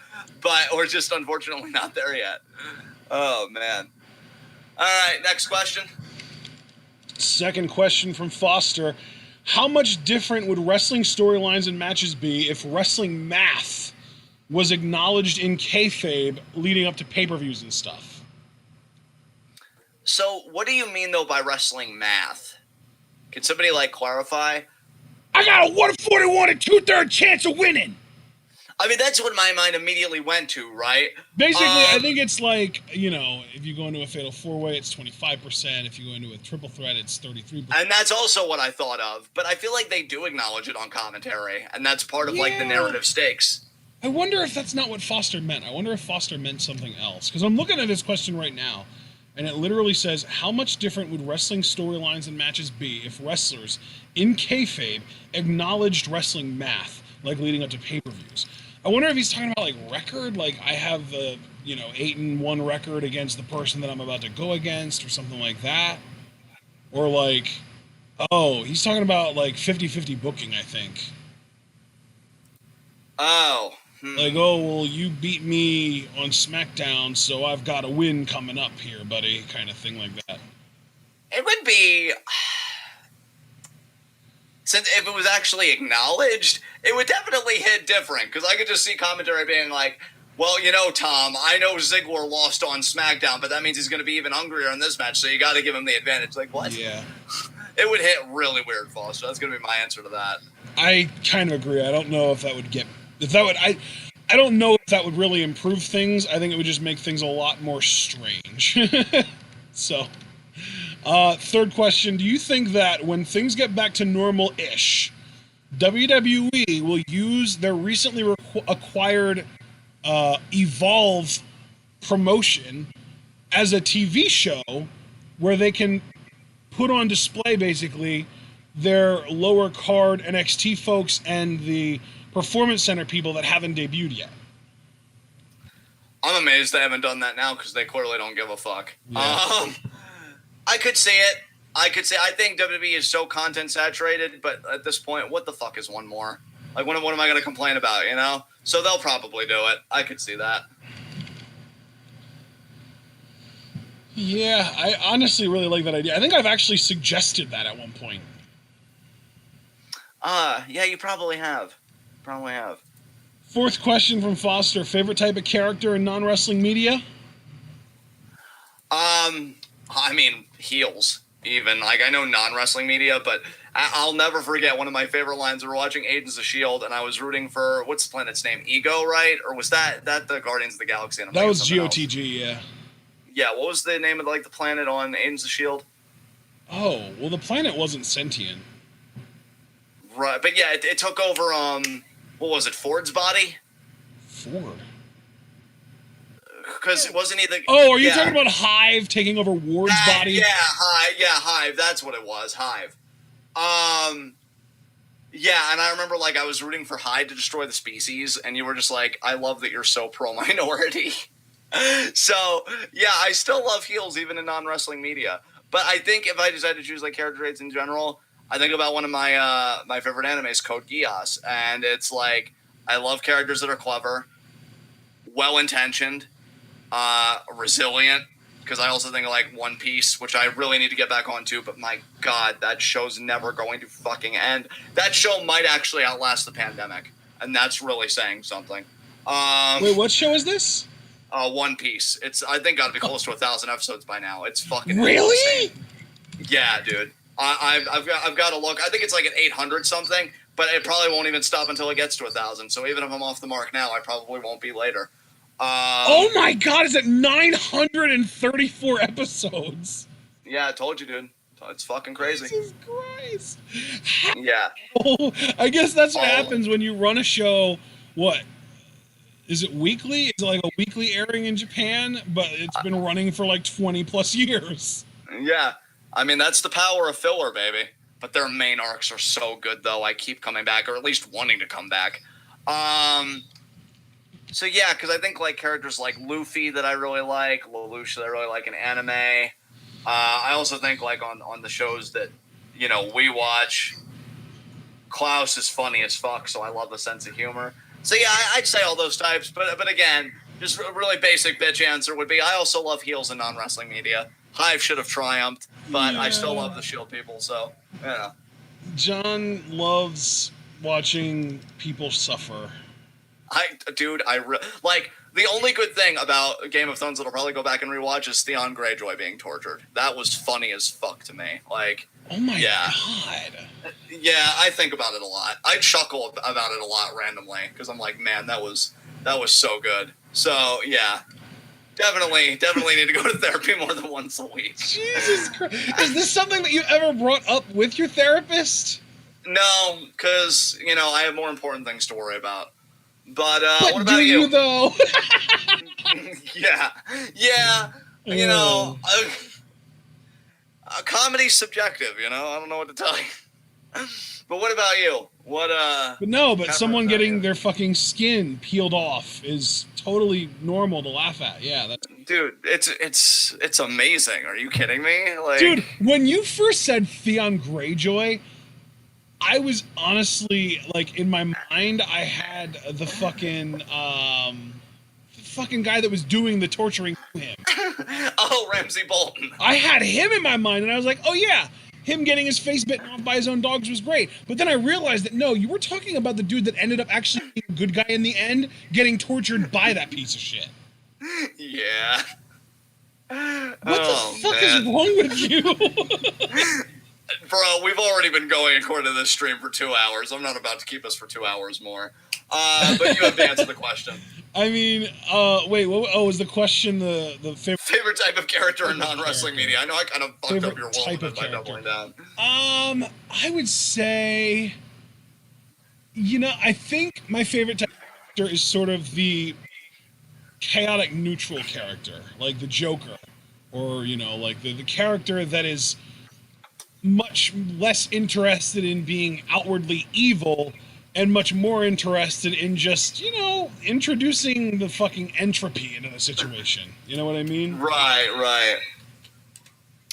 But we're just unfortunately not there yet. Oh, man. All right, next question. Second question from Foster. How much different would wrestling storylines and matches be if wrestling math was acknowledged in kayfabe leading up to pay-per-views and stuff? So what do you mean, though, by wrestling math? Can somebody, like, clarify? I got a 1/41 and 2/3 chance of winning. I mean, that's what my mind immediately went to, right? Basically, I think it's like, if you go into a fatal 4-way, it's 25%. If you go into a triple threat, it's 33%. And that's also what I thought of. But I feel like they do acknowledge it on commentary, and that's part of, like, the narrative stakes. I wonder if that's not what Foster meant. I wonder if Foster meant something else. Because I'm looking at his question right now, and it literally says, how much different would wrestling storylines and matches be if wrestlers in kayfabe acknowledged wrestling math, like leading up to pay-per-views? I wonder if he's talking about, like, record, like I have the, 8-1 record against the person that I'm about to go against or something like that. Or, like, oh, he's talking about, like, 50-50 booking, I think. Oh. Like, oh, well, you beat me on SmackDown, so I've got a win coming up here, buddy, kind of thing like that. It would be... Since if it was actually acknowledged, it would definitely hit different. Because I could just see commentary being like, well, Tom, I know Ziggler lost on SmackDown, but that means he's going to be even hungrier in this match, so you got to give him the advantage. Like, what? Yeah. It would hit really weird, Foster. That's going to be my answer to that. I kind of agree. I don't know if that would get... I don't know if that would really improve things. I think it would just make things a lot more strange. So, Third question: do you think that when things get back to normal-ish, WWE will use their recently acquired Evolve promotion as a TV show where they can put on display basically their lower card NXT folks and the Performance Center people that haven't debuted yet? I'm amazed they haven't done that now because they clearly don't give a fuck. Yeah. I could see it. I think WWE is so content saturated, but at this point, what the fuck is one more? Like, what am I going to complain about, you know? So they'll probably do it. I could see that. Yeah, I honestly really like that idea. I think I've actually suggested that at one point. Yeah, you probably have. Fourth question from Foster: favorite type of character in non-wrestling media? I mean, heels. Even like I know non-wrestling media, but I'll never forget one of my favorite lines. We were watching Agents of S.H.I.E.L.D. and I was rooting for what's the planet's name? Ego, right? Or was that the Guardians of the Galaxy? That was GOTG, yeah. Yeah, what was the name of the planet on Agents of S.H.I.E.L.D.? Oh, well, the planet wasn't sentient. Right, but yeah, it took over. What was it? Ford's body? Ford. Because wasn't he the? Oh, are you talking about Hive taking over Ward's body? Yeah, Hive. That's what it was. Hive. Yeah, and I remember I was rooting for Hyde to destroy the species, and you were just like, "I love that you're so pro-minority." So yeah, I still love heels even in non-wrestling media. But I think if I decide to choose character traits in general, I think about one of my my favorite animes, Code Geass, and it's I love characters that are clever, well-intentioned, resilient, because I also think of One Piece, which I really need to get back onto, but my god, that show's never going to fucking end. That show might actually outlast the pandemic, and that's really saying something. Wait, what show is this? One Piece. It's I think got to be close to 1,000 episodes by now. It's fucking really insane. Yeah, dude. I've got to look. I think it's at 800 something, but it probably won't even stop until it gets to 1,000. So even if I'm off the mark now, I probably won't be later. Oh my god, is it 934 episodes? Yeah, I told you, dude. It's fucking crazy. Jesus Christ. Yeah. Oh, I guess that's what happens when you run a show. What? Is it weekly? Is it a weekly airing in Japan? But it's been running for 20 plus years. Yeah. I mean, that's the power of filler, baby. But their main arcs are so good, though. I keep coming back, or at least wanting to come back. So yeah, because I think characters like Luffy that I really like, Lelouch that I really like in anime. I also think on the shows that we watch, Klaus is funny as fuck, so I love the sense of humor. So yeah, I'd say all those types, but again, just a really basic bitch answer would be I also love heels in non-wrestling media. Hive should have triumphed, but I still love the Shield people. So yeah. John loves watching people suffer. The only good thing about Game of Thrones that I'll probably go back and rewatch is Theon Greyjoy being tortured. That was funny as fuck to me. Oh my god. Yeah, I think about it a lot. I chuckle about it a lot randomly because I'm like, man, that was so good. So yeah, definitely need to go to therapy more than once a week. Jesus Christ. Is this something that you ever brought up with your therapist? No, because I have more important things to worry about. But what about do you? You though? Yeah. Comedy's subjective. I don't know what to tell you. But what about you? But someone getting their fucking skin peeled off is totally normal to laugh at. Yeah, dude, it's amazing. Are you kidding me? Dude, when you first said Theon Greyjoy, I was honestly in my mind I had the fucking guy that was doing the torturing to him. Oh, Ramsay Bolton. I had him in my mind, and I was like, oh yeah, him getting his face bitten off by his own dogs was great. But then I realized that no, you were talking about the dude that ended up actually being a good guy in the end, getting tortured by that piece of shit. Yeah. What the fuck is wrong with you? Bro, we've already been going according to this stream for 2 hours. I'm not about to keep us for 2 hours more. But you have to answer the question. I mean, wait, was the question the Favorite type of character in non-wrestling character. media? I know I kind of fucked up favorite your world type a of bit by character? doubling down. I would say, I think my favorite type of character is sort of the chaotic neutral character, like the Joker, or like the character that is much less interested in being outwardly evil and much more interested in just, introducing the fucking entropy into the situation. You know what I mean? Right.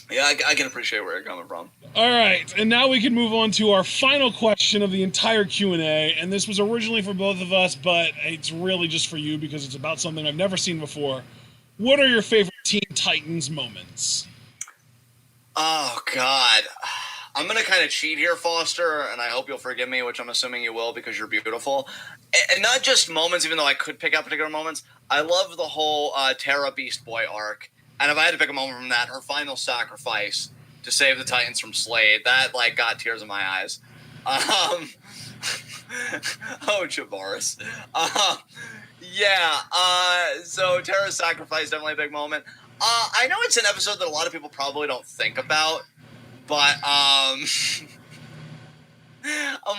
Yeah, I can appreciate where you're coming from. All right, and now we can move on to our final question of the entire Q&A, and this was originally for both of us, but it's really just for you because it's about something I've never seen before. What are your favorite Teen Titans moments? Oh, God. I'm going to kind of cheat here, Foster, and I hope you'll forgive me, which I'm assuming you will because you're beautiful. And not just moments, even though I could pick out particular moments. I love the whole Terra Beast Boy arc. And if I had to pick a moment from that, her final sacrifice to save the Titans from Slade, that, got tears in my eyes. Oh, Javaris. So Terra's sacrifice, definitely a big moment. I know it's an episode that a lot of people probably don't think about, but I'm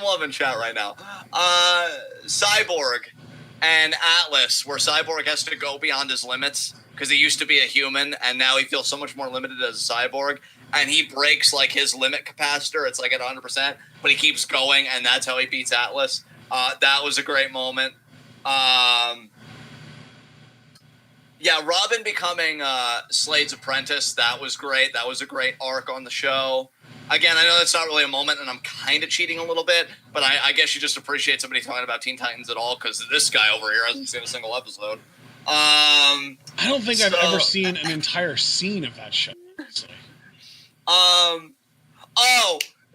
loving chat right now. Cyborg and Atlas, where Cyborg has to go beyond his limits because he used to be a human and now he feels so much more limited as a cyborg, and he breaks his limit capacitor. It's at 100%, but he keeps going, and that's how he beats Atlas. That was a great moment. Robin becoming Slade's apprentice, that was great. That was a great arc on the show. Again, I know that's not really a moment, and I'm kind of cheating a little bit, but I guess you just appreciate somebody talking about Teen Titans at all, because this guy over here hasn't seen a single episode. I don't think I've ever seen an entire scene of that show.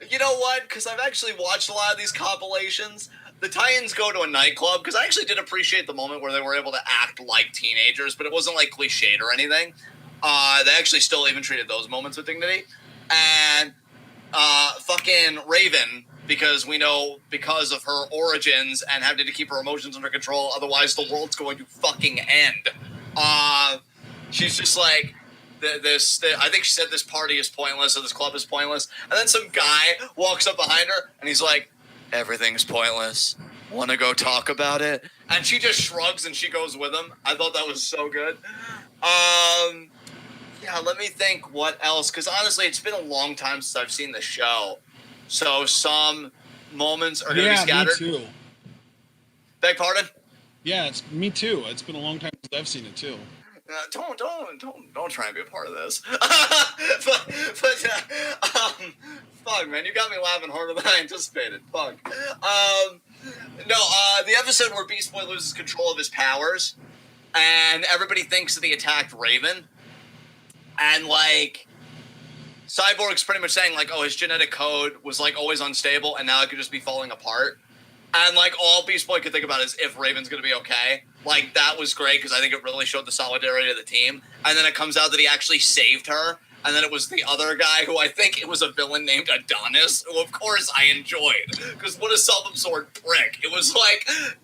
You know what? Because I've actually watched a lot of these compilations. The Titans go to a nightclub, because I actually did appreciate the moment where they were able to act like teenagers, but it wasn't cliched or anything. They actually still even treated those moments with dignity. And fucking Raven, because we know because of her origins and having to keep her emotions under control, otherwise the world's going to fucking end. She's just I think she said this party is pointless, or this club is pointless, and then some guy walks up behind her and he's like, everything's pointless. Want to go talk about it? And she just shrugs and she goes with him. I thought that was so good. Let me think what else, because honestly, it's been a long time since I've seen the show. So some moments are going to be scattered. Me too. Beg pardon? Yeah, it's me too. It's been a long time since I've seen it too. Don't try and be a part of this. Fuck, man, you got me laughing harder than I anticipated. Fuck. The episode where Beast Boy loses control of his powers, and everybody thinks that he attacked Raven, and Cyborg's pretty much saying his genetic code was always unstable, and now it could just be falling apart. And all Beast Boy could think about is if Raven's gonna be okay. That was great, because I think it really showed the solidarity of the team. And then it comes out that he actually saved her, and then it was the other guy, who I think it was a villain named Adonis, who of course I enjoyed, because what a self-absorbed prick. It was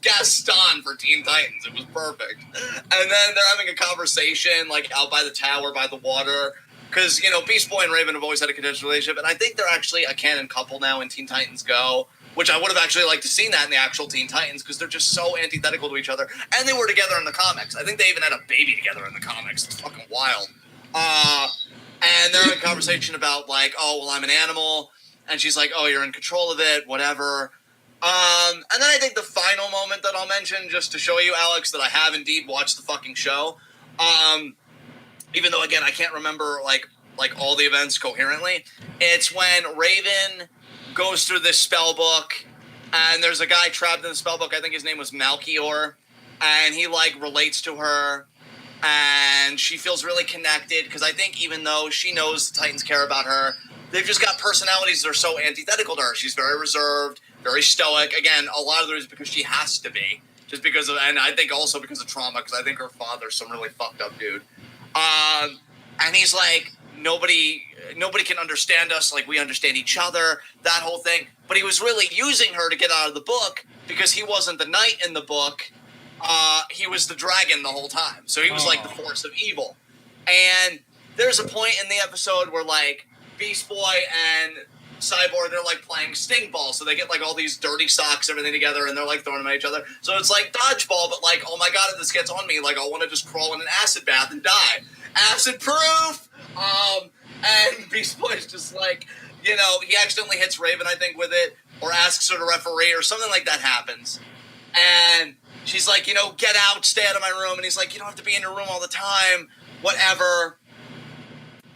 Gaston for Teen Titans. It was perfect. And then they're having a conversation out by the tower, by the water, because Beast Boy and Raven have always had a contentious relationship, and I think they're actually a canon couple now in Teen Titans Go, which I would have actually liked to seen that in the actual Teen Titans, because they're just so antithetical to each other. And they were together in the comics. I think they even had a baby together in the comics. It's fucking wild. And they're having a conversation about, oh, well, I'm an animal. And she's like, oh, you're in control of it, whatever. And then I think the final moment that I'll mention, just to show you, Alex, that I have indeed watched the fucking show. Even though, again, I can't remember, all the events coherently. It's when Raven goes through this spell book, and there's a guy trapped in the spell book. I think his name was Malchior, and he relates to her, and she feels really connected, because I think even though she knows the Titans care about her, they've just got personalities that are so antithetical to her. She's very reserved, very stoic. Again, a lot of it is because she has to be, just because of, and I think also because of trauma, because I think her father's some really fucked up dude. And he's like, nobody can understand us like we understand each other, that whole thing. But he was really using her to get out of the book, because he wasn't the knight in the book, he was the dragon the whole time. So he was like the force of evil. And there's a point in the episode where like Beast Boy and Cyborg, they're like playing sting ball. So they get like all these dirty socks, everything together, and they're like throwing them at each other. So it's like dodgeball, but like, oh my god, if this gets on me, like I want to just crawl in an acid bath and die. Acid proof! And Beast Boy's just like, you know, he accidentally hits Raven, I think, with it, or asks her to referee, or something like that happens. And she's like, you know, get out, stay out of my room. And he's like, you don't have to be in your room all the time, whatever.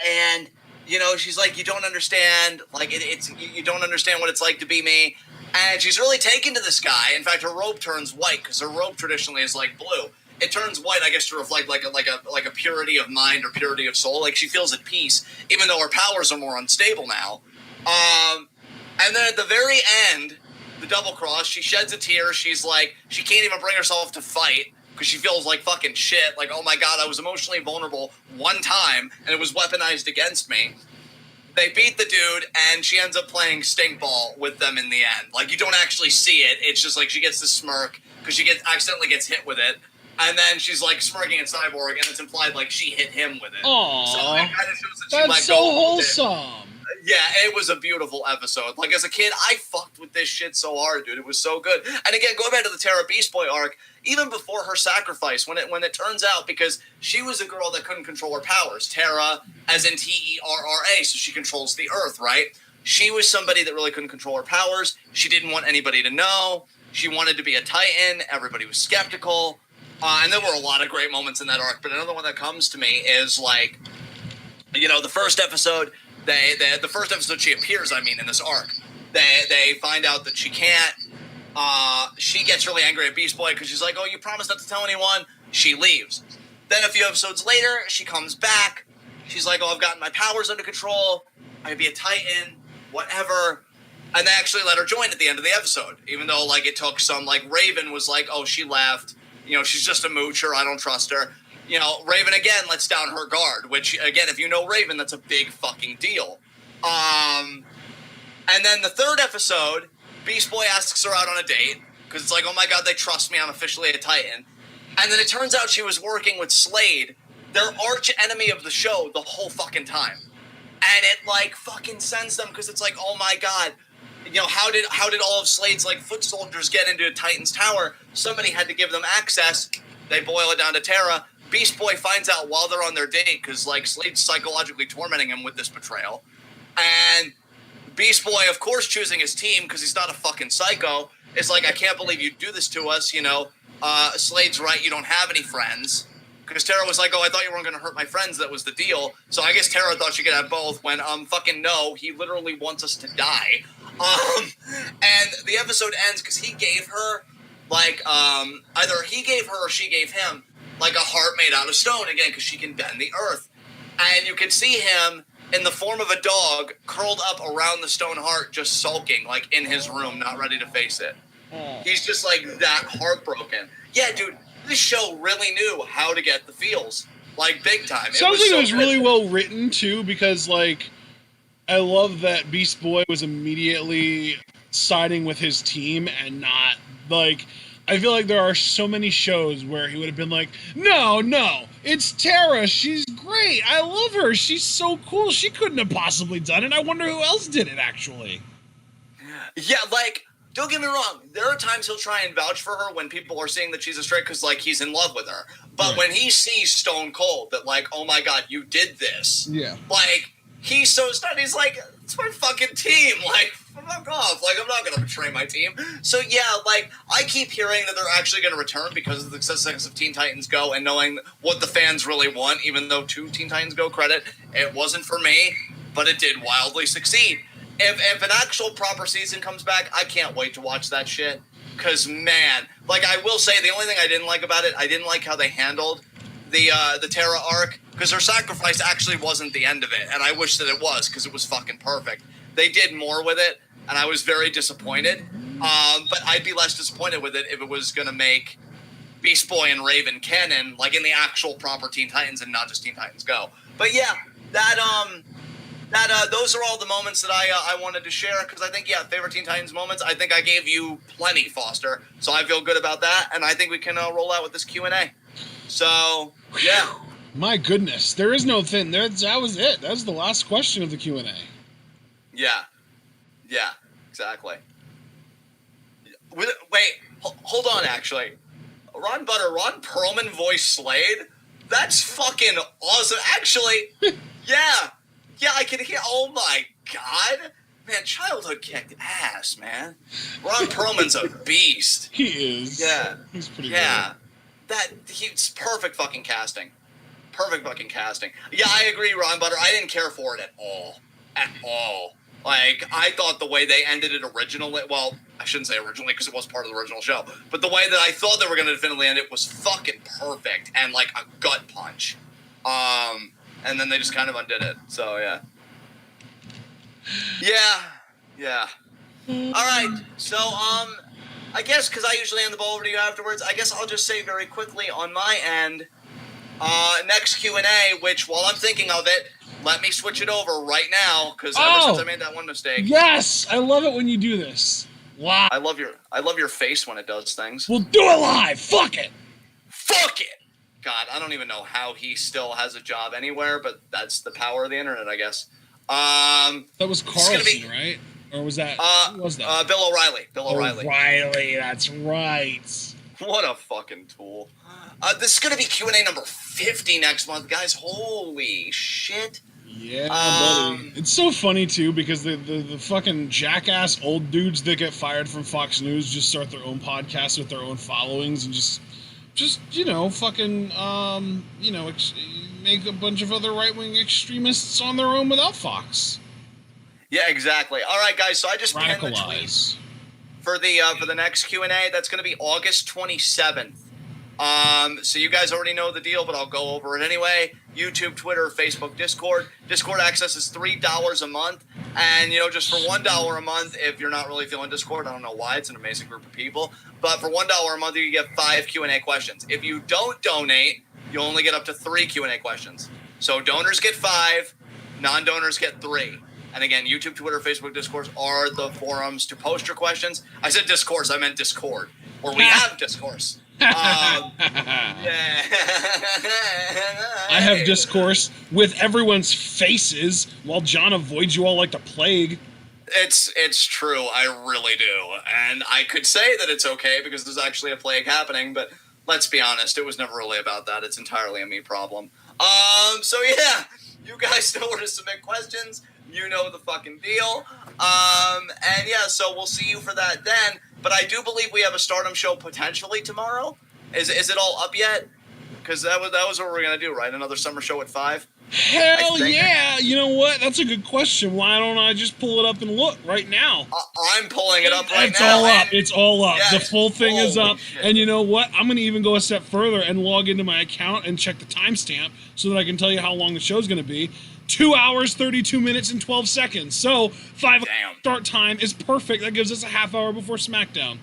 And, you know, she's like, you don't understand, like, you don't understand what it's like to be me. And she's really taken to this guy. In fact, her robe turns white, because her robe traditionally is, like, blue. It turns white, I guess, to reflect, like a purity of mind or purity of soul. Like, she feels at peace, even though her powers are more unstable now. And then at the very end, the double cross, she sheds a tear. She's like, she can't even bring herself to fight because she feels like fucking shit. Like, oh my god, I was emotionally vulnerable one time and it was weaponized against me. They beat the dude and she ends up playing stink ball with them in the end. Like, you don't actually see it. It's just like she gets this smirk because she accidentally gets hit with it. And then she's like smirking at Cyborg and it's implied like she hit him with it. Aww. So it kind of shows that she That's let so go wholesome. Yeah, it was a beautiful episode. Like, as a kid, I fucked with this shit so hard, dude. It was so good. And again, going back to the Terra Beast Boy arc, even before her sacrifice, when it turns out, because she was a girl that couldn't control her powers. Terra, as in Terra, so she controls the earth, right? She was somebody that really couldn't control her powers. She didn't want anybody to know. She wanted to be a Titan. Everybody was skeptical. And there were a lot of great moments in that arc. But another one that comes to me is, like, you know, the first episode... the first episode she appears, in this arc, they find out that she can't. She gets really angry at Beast Boy because she's like, oh, you promised not to tell anyone. She leaves. Then a few episodes later, she comes back. She's like, oh, I've gotten my powers under control. I can be a Titan, whatever. And they actually let her join at the end of the episode, even though, like, it took some, like, Raven was like, oh, she left. You know, she's just a moocher. I don't trust her. You know, Raven again lets down her guard, which, again, if you know Raven, that's a big fucking deal. And then the third episode, Beast Boy asks her out on a date, because it's like, oh my god, they trust me, I'm officially a Titan. And then it turns out she was working with Slade, their arch enemy of the show, the whole fucking time. And it, like, fucking sends them, because it's like, oh my god, you know, how did all of Slade's, like, foot soldiers get into Titan's tower? Somebody had to give them access. They boil it down to Terra. Beast Boy finds out while they're on their date, because, like, Slade's psychologically tormenting him with this betrayal. And Beast Boy, of course, choosing his team, because he's not a fucking psycho, is like, I can't believe you do this to us, you know. Slade's right, you don't have any friends. Because Terra was like, oh, I thought you weren't going to hurt my friends, that was the deal. So I guess Terra thought she could have both, when, fucking no, he literally wants us to die. And the episode ends because he gave her, like, either he gave her or she gave him, like, a heart made out of stone, again, because she can bend the earth. And you can see him in the form of a dog curled up around the stone heart, just sulking, like, in his room, not ready to face it. He's just, like, that heartbroken. Yeah, dude, this show really knew how to get the feels. Like, big time. Sounds like it was really well written, too, because, like, I love that Beast Boy was immediately siding with his team and not, like... I feel like there are so many shows where he would have been like, no, it's Terra. She's great. I love her. She's so cool. She couldn't have possibly done it. I wonder who else did it, actually. Yeah, like, don't get me wrong. There are times he'll try and vouch for her when people are saying that she's a straight because, like, he's in love with her. But when he sees Stone Cold that, like, oh my god, you did this. Yeah. Like, he's so stunned. He's like, it's my fucking team. Like, fuck off. Like, I'm not going to betray my team. So, yeah, like, I keep hearing that they're actually going to return because of the success of Teen Titans Go and knowing what the fans really want, even though to Teen Titans Go credit, it wasn't for me, but it did wildly succeed. If an actual proper season comes back, I can't wait to watch that shit. Because, man, like, I will say, the only thing I didn't like about it, I didn't like how they handled the Terra arc, because her sacrifice actually wasn't the end of it, and I wish that it was, because it was fucking perfect. They did more with it, and I was very disappointed, but I'd be less disappointed with it if it was going to make Beast Boy and Raven canon, like in the actual proper Teen Titans and not just Teen Titans Go. But yeah, that those are all the moments that I wanted to share, because I think, yeah, favorite Teen Titans moments, I think I gave you plenty, Foster, so I feel good about that, and I think we can roll out with this Q&A. So, yeah. My goodness, there is no thing. That was it. That was the last question of the Q&A. Yeah, exactly. Wait, hold on, actually. Ron Perlman voiced Slade? That's fucking awesome. Actually, yeah, I can hear. Oh my god, man, childhood kicked ass, man. Ron Perlman's a beast. He is. Yeah, he's pretty. Yeah, good. He's perfect fucking casting. Perfect fucking casting. Yeah, I agree, Ron Butter. I didn't care for it at all. At all. Like, I thought the way they ended it originally, well, I shouldn't say originally because it was part of the original show, but the way that I thought they were going to definitively end it was fucking perfect and like a gut punch. And then they just kind of undid it. So, yeah. Yeah. All right. So, I guess because I usually hand the ball over to you afterwards, I guess I'll just say very quickly on my end, next Q&A, which while I'm thinking of it, let me switch it over right now, because ever since I made that one mistake. Yes, I love it when you do this. Wow. I love your face when it does things. We'll do it live. Fuck it. God, I don't even know how he still has a job anywhere, but that's the power of the internet, I guess. That was Carlson, right? Or was that? Who was that? Bill O'Reilly. O'Reilly, that's right. What a fucking tool. This is going to be Q&A number 50 next month, guys. Holy shit. Yeah, buddy. It's so funny, too, because the fucking jackass old dudes that get fired from Fox News just start their own podcasts with their own followings and just fucking, make a bunch of other right-wing extremists on their own without Fox. Yeah, exactly. All right, guys, so I just penned the tweet for the next Q&A. That's going to be August 27th. So you guys already know the deal, but I'll go over it anyway. YouTube, Twitter, Facebook, Discord. Discord access is $3 a month. And, just for $1 a month, if you're not really feeling Discord, I don't know why, it's an amazing group of people. But for $1 a month, you get 5 Q&A questions. If you don't donate, you only get up to 3 Q&A questions. So donors get 5, non-donors get 3. And again, YouTube, Twitter, Facebook, Discord are the forums to post your questions. I said discourse, I meant Discord. Or we have discourse. Yeah. I have discourse with everyone's faces while John avoids you all like the plague. It's true, I really do. And I could say that it's okay because there's actually a plague happening, but let's be honest, it was never really about that. It's entirely a me problem. So yeah, you guys know where to submit questions. You know the fucking deal. And yeah, so we'll see you for that then. But I do believe we have a Stardom show potentially tomorrow. Is it all up yet? Because that was what we're going to do, right? Another summer show at 5? Hell yeah! You know what? That's a good question. Why don't I just pull it up and look right now? I'm pulling it up right now. It's all up. Yeah, the full thing is up. Shit. And you know what? I'm going to even go a step further and log into my account and check the timestamp so that I can tell you how long the show's going to be. 2 hours, 32 minutes, and 12 seconds. So 5 start time is perfect. That gives us a half hour before SmackDown.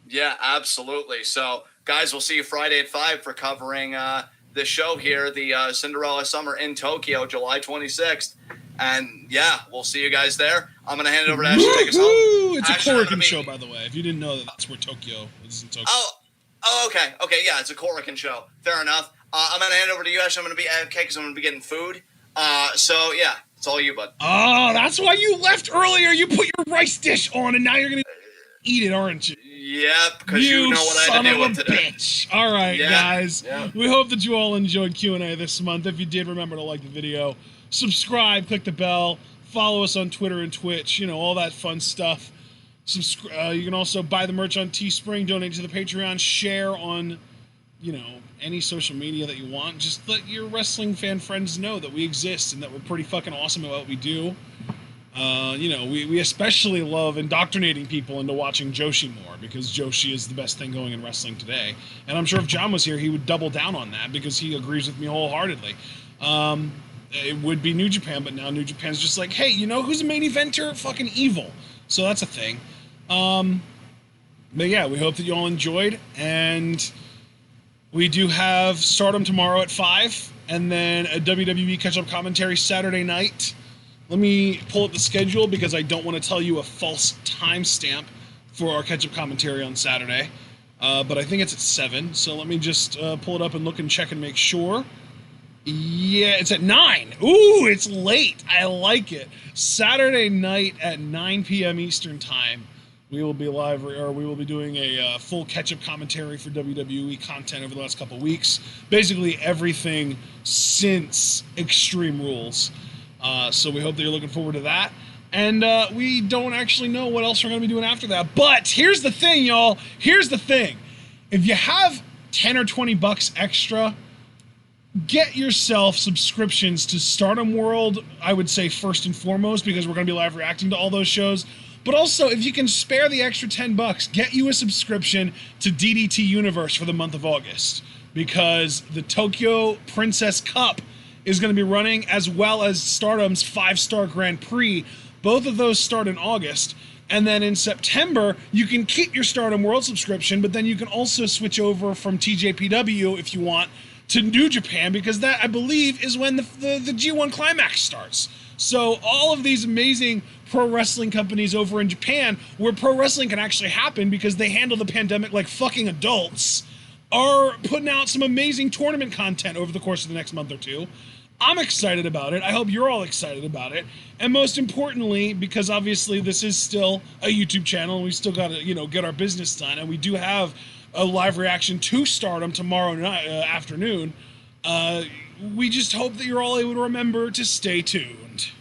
Yeah, absolutely. So, guys, we'll see you Friday at 5 for covering this show here, the Cinderella Summer in Tokyo, July 26th. And, yeah, we'll see you guys there. I'm going to hand it over to Ash to take us home. It's Ash, a Korakuen show, by the way. If you didn't know that's where Tokyo is in Tokyo. Oh, okay. Okay, yeah, it's a Korakuen show. Fair enough. I'm going to hand it over to you, Ash. I'm going to be AFK because I'm going to be getting food. So yeah, it's all you, bud. Oh, that's why you left earlier. You put your rice dish on, and now you're gonna eat it, aren't you? Yeah, because you know what I had to deal with today. Bitch. All right, guys. Yeah. We hope that you all enjoyed Q&A this month. If you did, remember to like the video, subscribe, click the bell, follow us on Twitter and Twitch. All that fun stuff. You can also buy the merch on Teespring, donate to the Patreon, share on, any social media that you want. Just let your wrestling fan friends know that we exist and that we're pretty fucking awesome at what we do. We especially love indoctrinating people into watching Joshi more because Joshi is the best thing going in wrestling today. And I'm sure if John was here, he would double down on that because he agrees with me wholeheartedly. It would be New Japan, but now New Japan's just like, hey, who's a main eventer? Fucking Evil. So that's a thing. But yeah, we hope that you all enjoyed, and we do have Stardom tomorrow at 5, and then a WWE catch-up commentary Saturday night. Let me pull up the schedule because I don't want to tell you a false timestamp for our catch-up commentary on Saturday. But I think it's at 7, so let me just pull it up and look and check and make sure. Yeah, it's at 9. Ooh, it's late. I like it. Saturday night at 9 p.m. Eastern Time, we will be live, or we will be doing a full catch-up commentary for WWE content over the last couple weeks. Basically everything since Extreme Rules. So we hope that you're looking forward to that. And we don't actually know what else we're going to be doing after that. But here's the thing, y'all. Here's the thing. If you have 10 or 20 bucks extra, get yourself subscriptions to Stardom World, I would say first and foremost, because we're going to be live reacting to all those shows. But also, if you can spare the extra 10 bucks, get you a subscription to DDT Universe for the month of August. Because the Tokyo Princess Cup is going to be running, as well as Stardom's 5-Star Grand Prix. Both of those start in August. And then in September, you can keep your Stardom World subscription, but then you can also switch over from TJPW, if you want, to New Japan, because that, I believe, is when the G1 Climax starts. So all of these amazing pro wrestling companies over in Japan, where pro wrestling can actually happen because they handle the pandemic like fucking adults, are putting out some amazing tournament content over the course of the next month or two. I'm excited about it. I hope you're all excited about it. And most importantly, because obviously this is still a YouTube channel and we still got to, get our business done, and we do have a live reaction to Stardom tomorrow night, afternoon, we just hope that you're all able to remember to stay tuned.